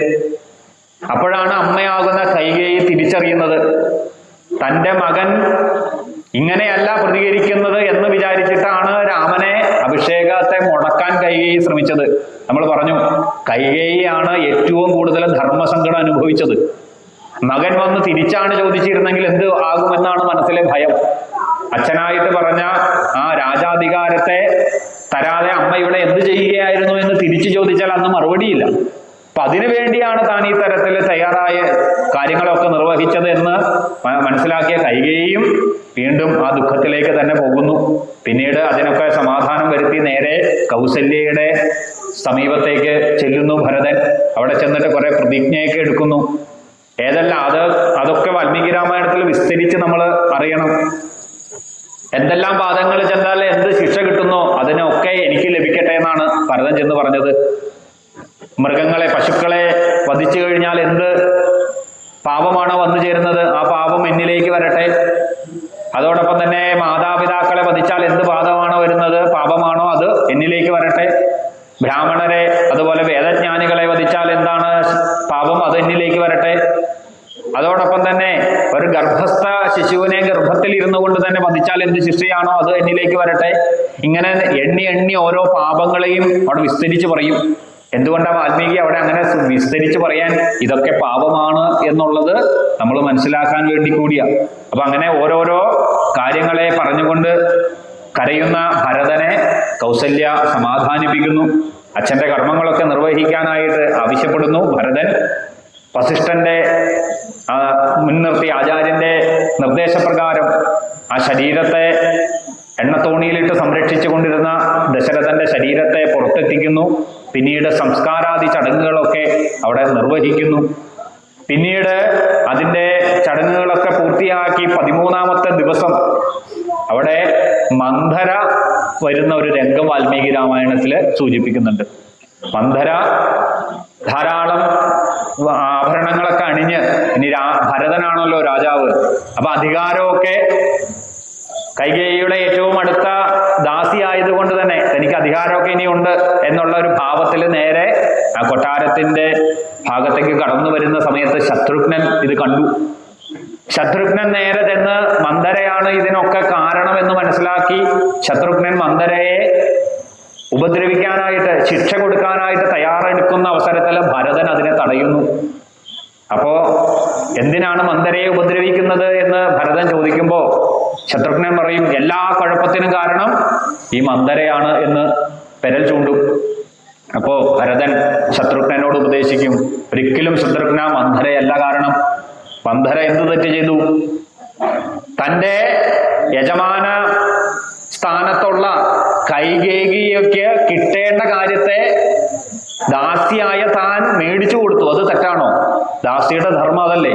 അപ്പോഴാണ് അമ്മയാകുന്ന കൈകേയി തിരിച്ചറിയുന്നത് തൻ്റെ മകൻ ഇങ്ങനെയല്ല പ്രതികരിക്കുന്നത് എന്ന് വിചാരിച്ചിട്ടാണ് രാമനെ അഭിഷേകത്തെ മുടക്കാൻ കൈകേയി ശ്രമിച്ചത്. നമ്മൾ പറഞ്ഞു, കൈകേയിയാണ് ഏറ്റവും കൂടുതൽ ധർമ്മസങ്കടം അനുഭവിച്ചത്. മകൻ വന്ന് തിരിച്ചാണ് ചോദിച്ചിരുന്നെങ്കിൽ എന്ത് ആകുമെന്നാണ് മനസ്സിലെ ഭയം. അച്ഛനായിട്ട് പറഞ്ഞ ആ രാജാധികാരത്തെ തരാതെ അമ്മ ഇവിടെ എന്ത് ചെയ്യുകയായിരുന്നു എന്ന് തിരിച്ചു ചോദിച്ചാൽ അന്ന് മറുപടിയില്ല. അപ്പൊ അതിനു വേണ്ടിയാണ് താൻ ഈ തരത്തിൽ തയ്യാറായ കാര്യങ്ങളൊക്കെ നിർവഹിച്ചത് എന്ന് മനസ്സിലാക്കിയ കൈകേയിയും വീണ്ടും ആ ദുഃഖത്തിലേക്ക് തന്നെ പോകുന്നു. പിന്നീട് അതിനൊക്കെ സമാധാനം വരുത്തി നേരെ കൗസല്യയുടെ സമീപത്തേക്ക് ചെല്ലുന്നു ഭരതൻ. അവിടെ ചെന്നിട്ട് കുറെ പ്രതിജ്ഞയൊക്കെ എടുക്കുന്നു. അതൊക്കെ വാൽമീകി രാമായണത്തിൽ വിസ്തരിച്ച് നമ്മൾ അറിയണം. എന്തെല്ലാം പാദങ്ങൾ ചെന്നാൽ എന്ത് ശിക്ഷ കിട്ടുന്നോ അതിനൊക്കെ എനിക്ക് ലഭിക്കട്ടെ എന്നാണ് ഭരതൻ ചെന്ന് പറഞ്ഞത്. മൃഗങ്ങളെ, പശുക്കളെ വധിച്ചു കഴിഞ്ഞാൽ എന്ത് പാപമാണോ വന്നു ചേരുന്നത്, ആ പാപം എന്നിലേക്ക് വരട്ടെ. അതോടൊപ്പം തന്നെ മാതാപിതാക്കളെ വധിച്ചാൽ എന്ത് പാപമാണോ വരുന്നത്, പാപമാണോ അത് എന്നിലേക്ക് വരട്ടെ. ബ്രാഹ്മണരെ അതുപോലെ വേദജ്ഞാനികളെ വധിച്ചാൽ എന്താണ് പാപം, അത് എന്നിലേക്ക് വരട്ടെ. അതോടൊപ്പം തന്നെ ഒരു ഗർഭസ്ഥ ശിശുവിനെ ഗർഭത്തിൽ ഇരുന്നു കൊണ്ട് തന്നെ വധിച്ചാൽ എന്ത് ശിക്ഷയാണോ അത് എന്നിലേക്ക് വരട്ടെ. ഇങ്ങനെ എണ്ണി എണ്ണി ഓരോ പാപങ്ങളെയും അവിടെ വിസ്തരിച്ച് പറയും. എന്തുകൊണ്ടാണ് വാൽമീകി അവിടെ അങ്ങനെ വിസ്തരിച്ച് പറയാൻ? ഇതൊക്കെ പാപമാണ് എന്നുള്ളത് നമ്മൾ മനസ്സിലാക്കാൻ വേണ്ടി കൂടിയാ. അപ്പൊ അങ്ങനെ ഓരോരോ കാര്യങ്ങളെ പറഞ്ഞുകൊണ്ട് കരയുന്ന ഭരതനെ കൗസല്യ സമാധാനിപ്പിക്കുന്നു. അച്ഛന്റെ കർമ്മങ്ങളൊക്കെ നിർവഹിക്കാനായിട്ട് ആവശ്യപ്പെടുന്നു. ഭരതൻ വസിഷ്ഠന്റെ മുൻനിർത്തി ആചാര്യന്റെ നിർദ്ദേശപ്രകാരം ആ ശരീരത്തെ എണ്ണത്തോണിയിലിട്ട് സംരക്ഷിച്ചു കൊണ്ടിരുന്ന ദശരഥന്റെ ശരീരത്തെ പുറത്തെത്തിക്കുന്നു. പിന്നീട് സംസ്കാരാദി ചടങ്ങുകളൊക്കെ അവിടെ നിർവഹിക്കുന്നു. പിന്നീട് അതിൻ്റെ ചടങ്ങുകളൊക്കെ പൂർത്തിയാക്കി 13ാമത്തെ ദിവസം അവിടെ മന്ധര വരുന്ന ഒരു രംഗം വാൽമീകി രാമായണത്തിൽ സൂചിപ്പിക്കുന്നുണ്ട്. മന്ധര ധാരാളം ആഭരണങ്ങളൊക്കെ അണിഞ്ഞ്, ഇനി ഭരതനാണല്ലോ രാജാവ്, അപ്പൊ അധികാരമൊക്കെ കൈകേയിയുടെ ഏറ്റവും അടുത്ത ദാസി ആയതുകൊണ്ട് തന്നെ തനിക്ക് അധികാരമൊക്കെ ഇനിയുണ്ട് എന്നുള്ള ഒരു ഭാവത്തിൽ നേരെ ആ കൊട്ടാരത്തിന്റെ ഭാഗത്തേക്ക് കടന്നു വരുന്ന സമയത്ത് ശത്രുഘ്നൻ ഇത് കണ്ടു. ശത്രുഘ്നൻ നേരെ ചെന്ന് മന്ധരയാണ് ഇതിനൊക്കെ കാരണമെന്ന് മനസ്സിലാക്കി ശത്രുഘ്നൻ മന്ധരയെ ഉപദ്രവിക്കാനായിട്ട്, ശിക്ഷ കൊടുക്കാനായിട്ട് തയ്യാറെടുക്കുന്ന അവസരത്തിൽ ഭരതൻ അതിനെ തടയുന്നു. അപ്പോ എന്തിനാണ് മന്ധരയെ ഉപദ്രവിക്കുന്നത് എന്ന് ഭരതൻ ചോദിക്കുമ്പോ ശത്രുഘ്നൻ പറയും, എല്ലാ കുഴപ്പത്തിനും കാരണം ഈ മന്ധരയാണ് എന്ന് പെരൽ ചൂണ്ടും. അപ്പോ ഭരതൻ ശത്രുഘ്നനോട് ഉപദേശിക്കും, ഒരിക്കലും ശത്രുഘ്ന, മന്ധരയല്ല കാരണം. മന്ധര എന്ത് തെറ്റ് ചെയ്തു? തൻ്റെ യജമാന സ്ഥാനത്തുള്ള കൈകേയിയൊക്കെ കിട്ടേണ്ട കാര്യത്തെ ദാസിയായ താൻ മേടിച്ചു കൊടുത്തു. അത് തെറ്റാണോ? ദാസിയുടെ ധർമ്മം അതല്ലേ?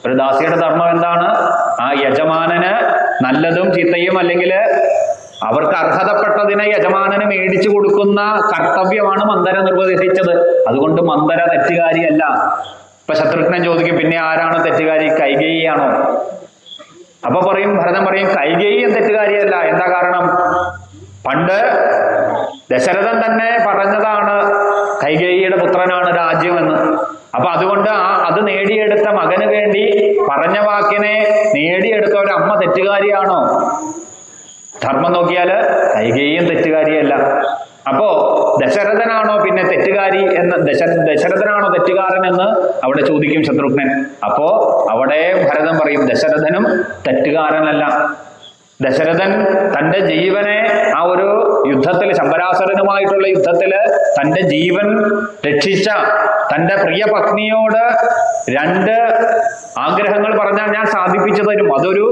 ഒരു ദാസിയുടെ ധർമ്മം എന്താണ്? ആ യജമാനന് നല്ലതും ചീത്തയും അല്ലെങ്കിൽ അവർക്ക് അർഹതപ്പെട്ടതിനെ യജമാനന് മേടിച്ചു കൊടുക്കുന്ന കർത്തവ്യമാണ് മന്ധര നിർവഹിച്ചത്. അതുകൊണ്ട് മന്ധര തെറ്റുകാരിയല്ല. ഇപ്പൊ ശത്രുഘ്നൻ ചോദിക്കും, പിന്നെ ആരാണ് തെറ്റുകാരി? കൈകേയിയാണോ? അപ്പൊ പറയും, ഭരതൻ പറയും, കൈകേയിയും തെറ്റുകാരിയല്ല. എന്താ കാരണം? പണ്ട് ദശരഥൻ തന്നെ പറഞ്ഞതാണ് കൈകേയിയുടെ പുത്രനാണ് രാജ്യമെന്ന്. അപ്പൊ അതുകൊണ്ട് അത് നേടിയെടുത്ത മകന് വേണ്ടി പറഞ്ഞ വാക്കിനെ നേടിയെടുത്ത ഒരു അമ്മ തെറ്റുകാരിയാണോ? ധർമ്മം നോക്കിയാല് കൈകേയിയും തെറ്റുകാരിയല്ല. അപ്പോ ദശരഥനാണോ പിന്നെ തെറ്റുകാരി എന്ന്, ദശരഥനാണോ തെറ്റുകാരൻ എന്ന് അവിടെ ചോദിക്കും ശത്രുഘ്നൻ. അപ്പോ അവിടെ ഭരതൻ പറയും, ദശരഥനും തെറ്റുകാരനല്ല. ദശരഥൻ തൻ്റെ ജീവനെ ആ ഒരു യുദ്ധത്തിൽ, ശമ്പരാസുരനുമായിട്ടുള്ള യുദ്ധത്തില് തൻ്റെ ജീവൻ രക്ഷിച്ച തൻ്റെ പ്രിയ പത്നിയോട് 2 ആഗ്രഹങ്ങൾ പറഞ്ഞാൽ ഞാൻ സാധിപ്പിച്ചു തരും. അതൊരു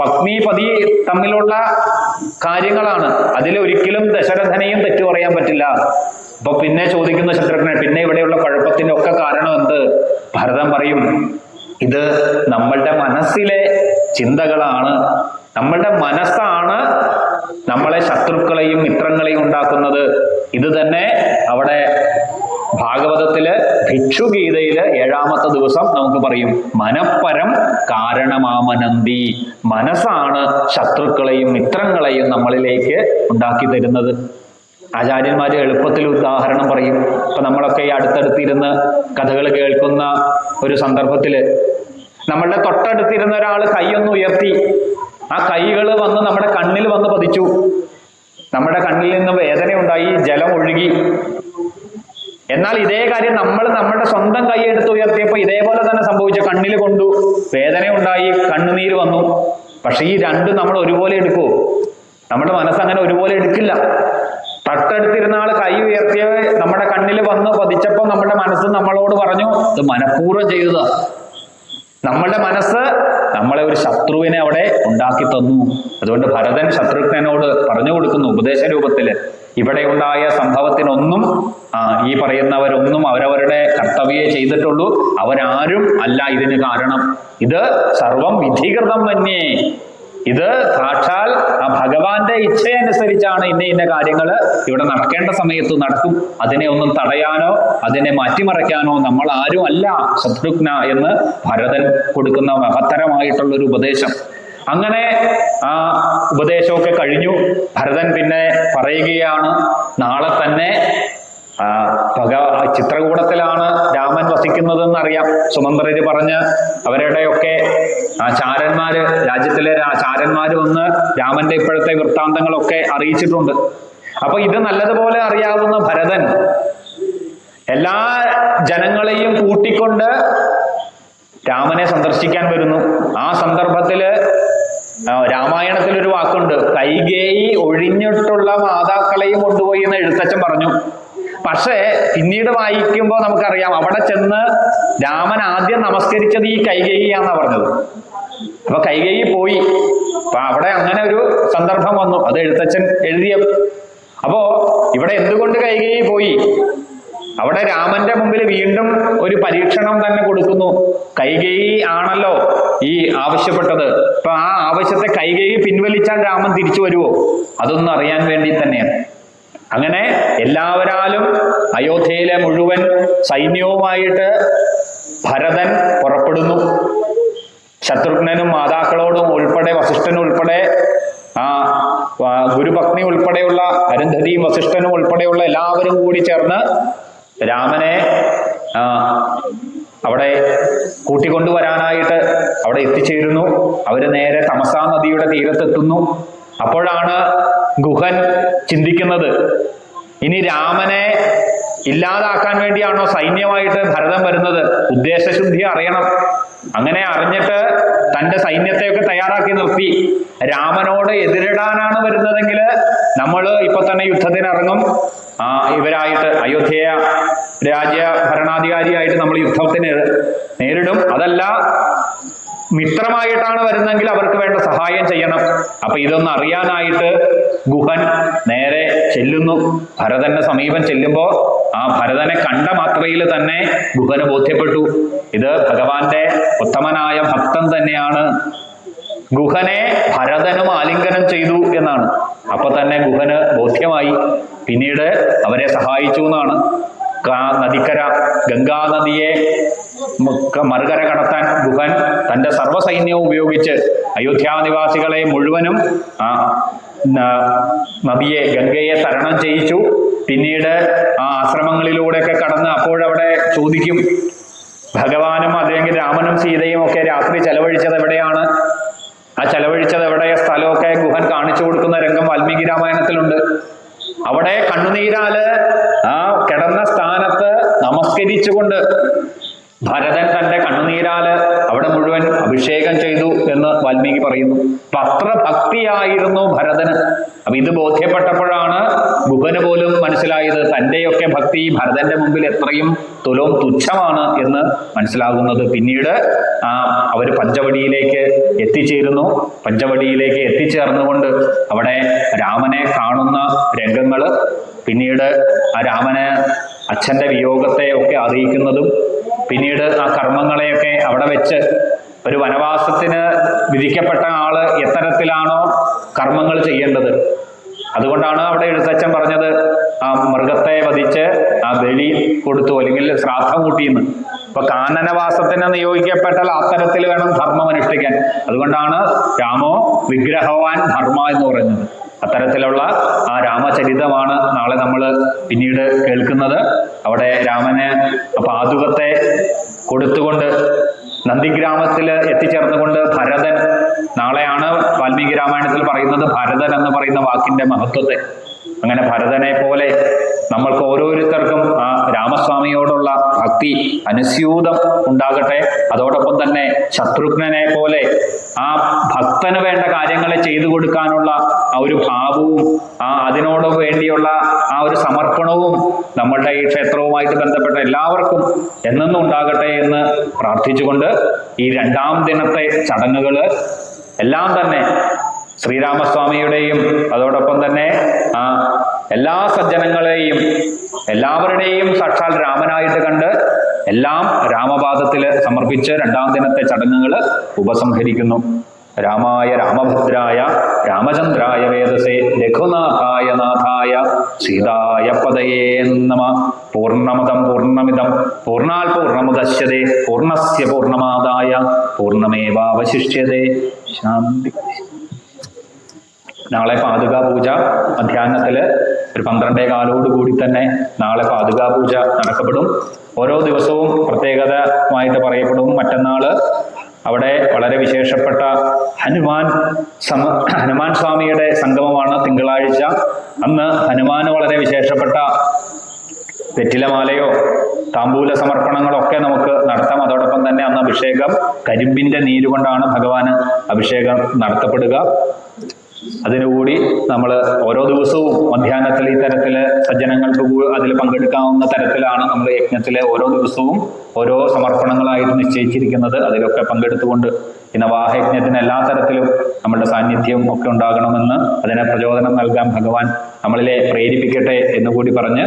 പത്നി പതി തമ്മിലുള്ള കാര്യങ്ങളാണ്. അതിലൊരിക്കലും ദശരഥനെയും തെറ്റു പറയാൻ പറ്റില്ല. അപ്പൊ പിന്നെ ചോദിക്കുന്ന ശത്രുഘ്നൻ, പിന്നെ ഇവിടെയുള്ള കുഴപ്പത്തിന്റെ ഒക്കെ കാരണം എന്ത്? ഭരതൻ പറയും, ഇത് നമ്മളുടെ മനസ്സിലെ ചിന്തകളാണ്. നമ്മളുടെ മനസ്സാണ് നമ്മളെ ശത്രുക്കളെയും മിത്രങ്ങളെയും ഉണ്ടാക്കുന്നത്. ഇത് തന്നെ അവിടെ ഭാഗവതത്തില് ഭിക്ഷുഗീതയില് 7ാമത്തെ ദിവസം നമുക്ക് പറയും, മനപ്പരം കാരണമാമനന്തി. മനസ്സാണ് ശത്രുക്കളെയും മിത്രങ്ങളെയും നമ്മളിലേക്ക് ഉണ്ടാക്കി തരുന്നത്. ആചാര്യന്മാര് എളുപ്പത്തിൽ ഉദാഹരണം പറയും. ഇപ്പൊ നമ്മളൊക്കെ ഈ അടുത്തടുത്തിരുന്ന് കഥകൾ കേൾക്കുന്ന ഒരു സന്ദർഭത്തില് നമ്മളുടെ തൊട്ടടുത്തിരുന്ന ഒരാൾ കൈയൊന്ന് ഉയർത്തി, ആ കൈകൾ വന്ന് നമ്മുടെ കണ്ണിൽ വന്ന് പതിച്ചു. നമ്മുടെ കണ്ണിൽ നിന്ന് വേദന ഉണ്ടായി, ജലം ഒഴുകി. എന്നാൽ ഇതേ കാര്യം നമ്മൾ നമ്മുടെ സ്വന്തം കൈ എടുത്ത് ഉയർത്തിയപ്പോൾ ഇതേപോലെ തന്നെ സംഭവിച്ചു. കണ്ണിൽ കൊണ്ടു, വേദന ഉണ്ടായി, കണ്ണുനീര് വന്നു. പക്ഷെ ഈ രണ്ടും നമ്മൾ ഒരുപോലെ എടുക്കുമോ? നമ്മുടെ മനസ്സങ്ങനെ ഒരുപോലെ എടുക്കില്ല. തൊട്ടടുത്തിരുന്ന ആൾ കൈ ഉയർത്തിയ നമ്മുടെ കണ്ണിൽ വന്ന് പതിച്ചപ്പോൾ നമ്മുടെ മനസ്സ് നമ്മളോട് പറഞ്ഞു, ഇത് മനഃപൂർവ്വം ചെയ്തതാ. നമ്മളുടെ മനസ്സ് നമ്മളെ ഒരു ശത്രുവിനെ അവിടെ ഉണ്ടാക്കി തന്നു. അതുകൊണ്ട് ഭരതൻ ശത്രുഘ്നനോട് പറഞ്ഞു കൊടുക്കുന്നു ഉപദേശ രൂപത്തില്, ഇവിടെ ഉണ്ടായ സംഭവത്തിനൊന്നും ഈ പറയുന്നവരൊന്നും അവരവരുടെ കർത്തവ്യേ ചെയ്തിട്ടുള്ളൂ. അവരാരും അല്ല ഇതിന് കാരണം. ഇത് സർവം വിധികൃതം മന്യേ. ഇത് സാക്ഷാൽ ആ ഭഗവാന്റെ ഇച്ഛയനുസരിച്ചാണ് ഇന്ന കാര്യങ്ങൾ ഇവിടെ നടക്കേണ്ട സമയത്ത് നടക്കും. അതിനെ ഒന്നും തടയാനോ അതിനെ മാറ്റിമറിക്കാനോ നമ്മൾ ആരും അല്ല ശത്രുഘ്ന എന്ന് ഭരതൻ കൊടുക്കുന്ന മഹത്തരമായിട്ടുള്ളൊരു ഉപദേശം. അങ്ങനെ ആ ഉപദേശമൊക്കെ കഴിഞ്ഞു. ഭരതൻ പിന്നെ പറയുകയാണ്, നാളെ തന്നെ ചിത്രകൂടത്തിലാണ് രാമൻ വസിക്കുന്നതെന്ന് അറിയാം. സുമന്ത്രര് പറഞ്ഞ് അവരുടെയൊക്കെ ചാരന്മാര്, രാജ്യത്തിലെ ചാരന്മാര് വന്ന് രാമന്റെ ഇപ്പോഴത്തെ വൃത്താന്തങ്ങളൊക്കെ അറിയിച്ചിട്ടുണ്ട്. അപ്പൊ ഇത് നല്ലതുപോലെ അറിയാവുന്ന ഭരതൻ എല്ലാ ജനങ്ങളെയും കൂട്ടിക്കൊണ്ട് രാമനെ സന്ദർശിക്കാൻ വരുന്നു. ആ സന്ദർഭത്തില് രാമായണത്തിൽ ഒരു വാക്കുണ്ട്, കൈകേയി ഒഴിഞ്ഞിട്ടുള്ള മാതാക്കളെയും കൊണ്ടുപോയി എന്ന് എഴുത്തച്ഛൻ പറഞ്ഞു. പക്ഷേ പിന്നീട് വായിക്കുമ്പോൾ നമുക്കറിയാം, അവിടെ ചെന്ന് രാമൻ ആദ്യം നമസ്കരിച്ചത് ഈ കൈകേയിയാന്നാ പറഞ്ഞത്. അപ്പൊ കൈകേയി പോയി. അപ്പൊ അവിടെ അങ്ങനെ ഒരു സന്ദർഭം വന്നു, അത് എഴുത്തച്ഛൻ എഴുതിയ. അപ്പോ ഇവിടെ എന്തുകൊണ്ട് കൈകേയി പോയി? അവിടെ രാമന്റെ മുമ്പിൽ വീണ്ടും ഒരു പരീക്ഷണം തന്നെ കൊടുക്കുന്നു. കൈകേയി ആണല്ലോ ഈ ആവശ്യപ്പെട്ടത്. അപ്പൊ ആ ആവശ്യത്തെ കൈകേയി പിൻവലിച്ചാൽ രാമൻ തിരിച്ചു വരുമോ? അതൊന്നും അറിയാൻ വേണ്ടി തന്നെയാണ്. അങ്ങനെ എല്ലാവരാലും അയോധ്യയിലെ മുഴുവൻ സൈന്യവുമായിട്ട് ഭരതൻ പുറപ്പെടുന്നു. ശത്രുഘ്നനും മാതാക്കളോടും ഉൾപ്പെടെ, വസിഷ്ഠനും ഉൾപ്പെടെ, ഗുരുപത്നി ഉൾപ്പെടെയുള്ള അരുന്ധതിയും വസിഷ്ഠനും ഉൾപ്പെടെയുള്ള എല്ലാവരും കൂടി ചേർന്ന് രാമനെ അവിടെ കൂട്ടിക്കൊണ്ടുവരാനായിട്ട് അവിടെ എത്തിച്ചേരുന്നു. അവര് നേരെ തമസാ നദിയുടെ തീരത്തെത്തുന്നു. അപ്പോഴാണ് ഗുഹൻ ചിന്തിക്കുന്നത്, ഇനി രാമനെ ഇല്ലാതാക്കാൻ വേണ്ടിയാണോ സൈന്യമായിട്ട് ഭരതൻ വരുന്നത്? ഉദ്ദേശശുദ്ധി അറിയണം. അങ്ങനെ അറിഞ്ഞിട്ട് തന്റെ സൈന്യത്തെയൊക്കെ തയ്യാറാക്കി നിർത്തി രാമനോട് എതിരിടാനാണ് വരുന്നതെങ്കിൽ നമ്മൾ ഇപ്പൊ തന്നെ യുദ്ധത്തിനിറങ്ങും. ഇവരായിട്ട് അയോധ്യ രാജ്യ ഭരണാധികാരിയായിട്ട് നമ്മൾ യുദ്ധത്തിന് നേരിടും. അതല്ല മിത്രമായിട്ടാണ് വരുന്നെങ്കിൽ അവർക്ക് വേണ്ട സഹായം ചെയ്യണം. അപ്പൊ ഇതൊന്നും അറിയാനായിട്ട് ഗുഹൻ നേരെ ചെല്ലുന്നു. ഭരതന്റെ സമീപം ചെല്ലുമ്പോ ആ ഭരതനെ കണ്ട മാത്രയിൽ തന്നെ ഗുഹന് ബോധ്യപ്പെട്ടു, ഇത് ഭഗവാന്റെ ഉത്തമനായ ഭക്തൻ തന്നെയാണ്. ഗുഹനെ ഭരതനും ആലിംഗനം ചെയ്തു എന്നാണ്. അപ്പൊ തന്നെ ഗുഹന് ബോധ്യമായി. പിന്നീട് അവരെ സഹായിച്ചു എന്നാണ്. നദിക്കര ഗംഗാ നദിയെ മറുകര കടത്താൻ ഗുഹൻ തന്റെ സർവ്വസൈന്യവും ഉപയോഗിച്ച് അയോധ്യാനിവാസികളെ മുഴുവനും നദിയെ ഗംഗയെ തരണം ചെയ്യിച്ചു. പിന്നീട് ആ ആശ്രമങ്ങളിലൂടെയൊക്കെ കടന്ന് അപ്പോഴവിടെ ചോദിക്കും, ഭഗവാനും അല്ലെങ്കിൽ രാമനും സീതയും ഒക്കെ രാത്രി ചെലവഴിച്ചത് എവിടെയാണ്? ആ ചെലവഴിച്ചത് എവിടെ സ്ഥലമൊക്കെ ഗുഹൻ കാണിച്ചു കൊടുക്കുന്ന രംഗം വാൽമീകി രാമായണത്തിലുണ്ട്. അവിടെ കണ്ണുനീരാല് ആ കിടന്ന സ്ഥാനത്ത് നമസ്കരിച്ചുകൊണ്ട് ഭരതൻ തന്റെ കണ്ണുനീരാല് അവിടെ മുഴുവൻ അഭിഷേകം ചെയ്തു എന്ന് വാൽമീകി പറയുന്നു. അപ്പൊ അത്ര ഭക്തിയായിരുന്നു ഭരതന്. അപ്പൊ ഇത് ബോധ്യപ്പെട്ടപ്പോഴാണ് ഗുഹന് പോലും മനസ്സിലായത് തന്റെയൊക്കെ ഭക്തി ഭരതന്റെ മുമ്പിൽ എത്രയും തുലവും തുച്ഛമാണ് എന്ന് മനസ്സിലാകുന്നത്. പിന്നീട് അവർ പഞ്ചവടിയിലേക്ക് എത്തിച്ചേരുന്നു. പഞ്ചവടിയിലേക്ക് എത്തിച്ചേർന്നുകൊണ്ട് അവിടെ രാമനെ കാണുന്ന രംഗങ്ങള്, പിന്നീട് ആ രാമന് അച്ഛന്റെ വിയോഗത്തെ ഒക്കെ അറിയിക്കുന്നതും, പിന്നീട് ആ കർമ്മങ്ങളെയൊക്കെ അവിടെ വെച്ച് ഒരു വനവാസത്തിന് വിധിക്കപ്പെട്ട ആള് എത്തരത്തിലാണോ കർമ്മങ്ങൾ ചെയ്യേണ്ടത്, അതുകൊണ്ടാണ് അവിടെ എഴുത്തച്ഛൻ പറഞ്ഞത് ആ മൃഗത്തെ വധിച്ച് ആ ബലി കൊടുത്തു അല്ലെങ്കിൽ ശ്രാദ്ധം കൂട്ടിയെന്ന്. അപ്പൊ കാനനവാസത്തിന് നിയോഗിക്കപ്പെട്ടാൽ അത്തരത്തിൽ വേണം ധർമ്മം അനുഷ്ഠിക്കാൻ. അതുകൊണ്ടാണ് രാമോ വിഗ്രഹവാൻ ധർമ്മ എന്ന് പറയുന്നത്. അത്തരത്തിലുള്ള ആ രാമചരിതമാണ് നാളെ നമ്മൾ പിന്നീട് കേൾക്കുന്നത്. അവിടെ രാമന് പാതുകത്തെ കൊടുത്തുകൊണ്ട് നന്ദിഗ്രാമത്തിൽ എത്തിച്ചേർന്നുകൊണ്ട് ഭരതൻ, നാളെയാണ് വാൽമീകി രാമായണത്തിൽ പറയുന്നത് ഭരതൻ എന്ന് പറയുന്ന വാക്കിന്റെ മഹത്വത്തെ. അങ്ങനെ ഭരതനെ പോലെ നമ്മൾക്ക് ഓരോരുത്തർക്കും ആ രാമസ്വാമിയോടുള്ള ഭക്തി അനുസ്യൂതം ഉണ്ടാകട്ടെ. അതോടൊപ്പം തന്നെ ശത്രുഘ്നനെ പോലെ ആ ഭക്തന് വേണ്ട കാര്യങ്ങളെ ചെയ്തു കൊടുക്കാനുള്ള ആ ഒരു ഭാവവും അതിനോട് വേണ്ടിയുള്ള ആ ഒരു സമർപ്പണവും നമ്മളുടെ ഈ ക്ഷേത്രവുമായിട്ട് ബന്ധപ്പെട്ട എല്ലാവർക്കും എന്നെന്നും ഉണ്ടാകട്ടെ എന്ന് പ്രാർത്ഥിച്ചുകൊണ്ട് ഈ 2-ാം ദിനത്തെ ചടങ്ങുകൾ എല്ലാം തന്നെ ശ്രീരാമസ്വാമിയുടെയും അതോടൊപ്പം തന്നെ എല്ലാ സജ്ജനങ്ങളെയും എല്ലാവരുടെയും സാക്ഷാൽ രാമനായിട്ട് കണ്ട് എല്ലാം രാമപാദത്തിൽ സമർപ്പിച്ച് 2-ാം ദിനത്തെ ചടങ്ങുകൾ ഉപസംഹരിക്കുന്നു. രാമായ രാമഭദ്രായ രാമചന്ദ്രായ വേദസേ രഘുനാഥായ നാഥായ സീതായ പദയേ നമഃ. പൂർണ്ണമദം പൂർണ്ണമിദം പൂർണ്ണാൽ പൂർണ്ണമുദശ്യതേ പൂർണ്ണസ്യ പൂർണ്ണമാദായ പൂർണ്ണമേവാവശിഷ്യതേ. ശാന്തി. നാളെ പാതുകാ പൂജ മധ്യാഹ്നത്തില് ഒരു 12:15 കൂടി തന്നെ നാളെ പാതുകാ പൂജ നടക്കപ്പെടും. ഓരോ ദിവസവും പ്രത്യേകതമായിട്ട് പറയപ്പെടും. മറ്റന്നാള് അവിടെ വളരെ വിശേഷപ്പെട്ട ഹനുമാൻ സ്വാമിയുടെ സംഗമമാണ് തിങ്കളാഴ്ച. അന്ന് ഹനുമാന് വളരെ വിശേഷപ്പെട്ട വെറ്റിലമാലയോ താമ്പൂല സമർപ്പണങ്ങളൊക്കെ നമുക്ക് നടത്താം. അതോടൊപ്പം തന്നെ അന്ന് അഭിഷേകം കരിമ്പിന്റെ നീര് കൊണ്ടാണ് ഭഗവാന് അഭിഷേകം നടത്തപ്പെടുക. അതിനുകൂടി നമ്മൾ ഓരോ ദിവസവും മധ്യാഹ്നത്തിൽ ഈ തരത്തില് സജ്ജനങ്ങൾക്ക് അതിൽ പങ്കെടുക്കാവുന്ന തരത്തിലാണ് നമ്മൾ യജ്ഞത്തിലെ ഓരോ ദിവസവും ഓരോ സമർപ്പണങ്ങളായിട്ട് നിശ്ചയിച്ചിരിക്കുന്നത്. അതിലൊക്കെ പങ്കെടുത്തുകൊണ്ട് ഈ നവാഹയജ്ഞത്തിന് എല്ലാ തരത്തിലും നമ്മുടെ സാന്നിധ്യം ഒക്കെ ഉണ്ടാകണമെന്ന് അതിനെ പ്രചോദനം നൽകാൻ ഭഗവാൻ നമ്മളിലെ പ്രേരിപ്പിക്കട്ടെ എന്നുകൂടി പറഞ്ഞ്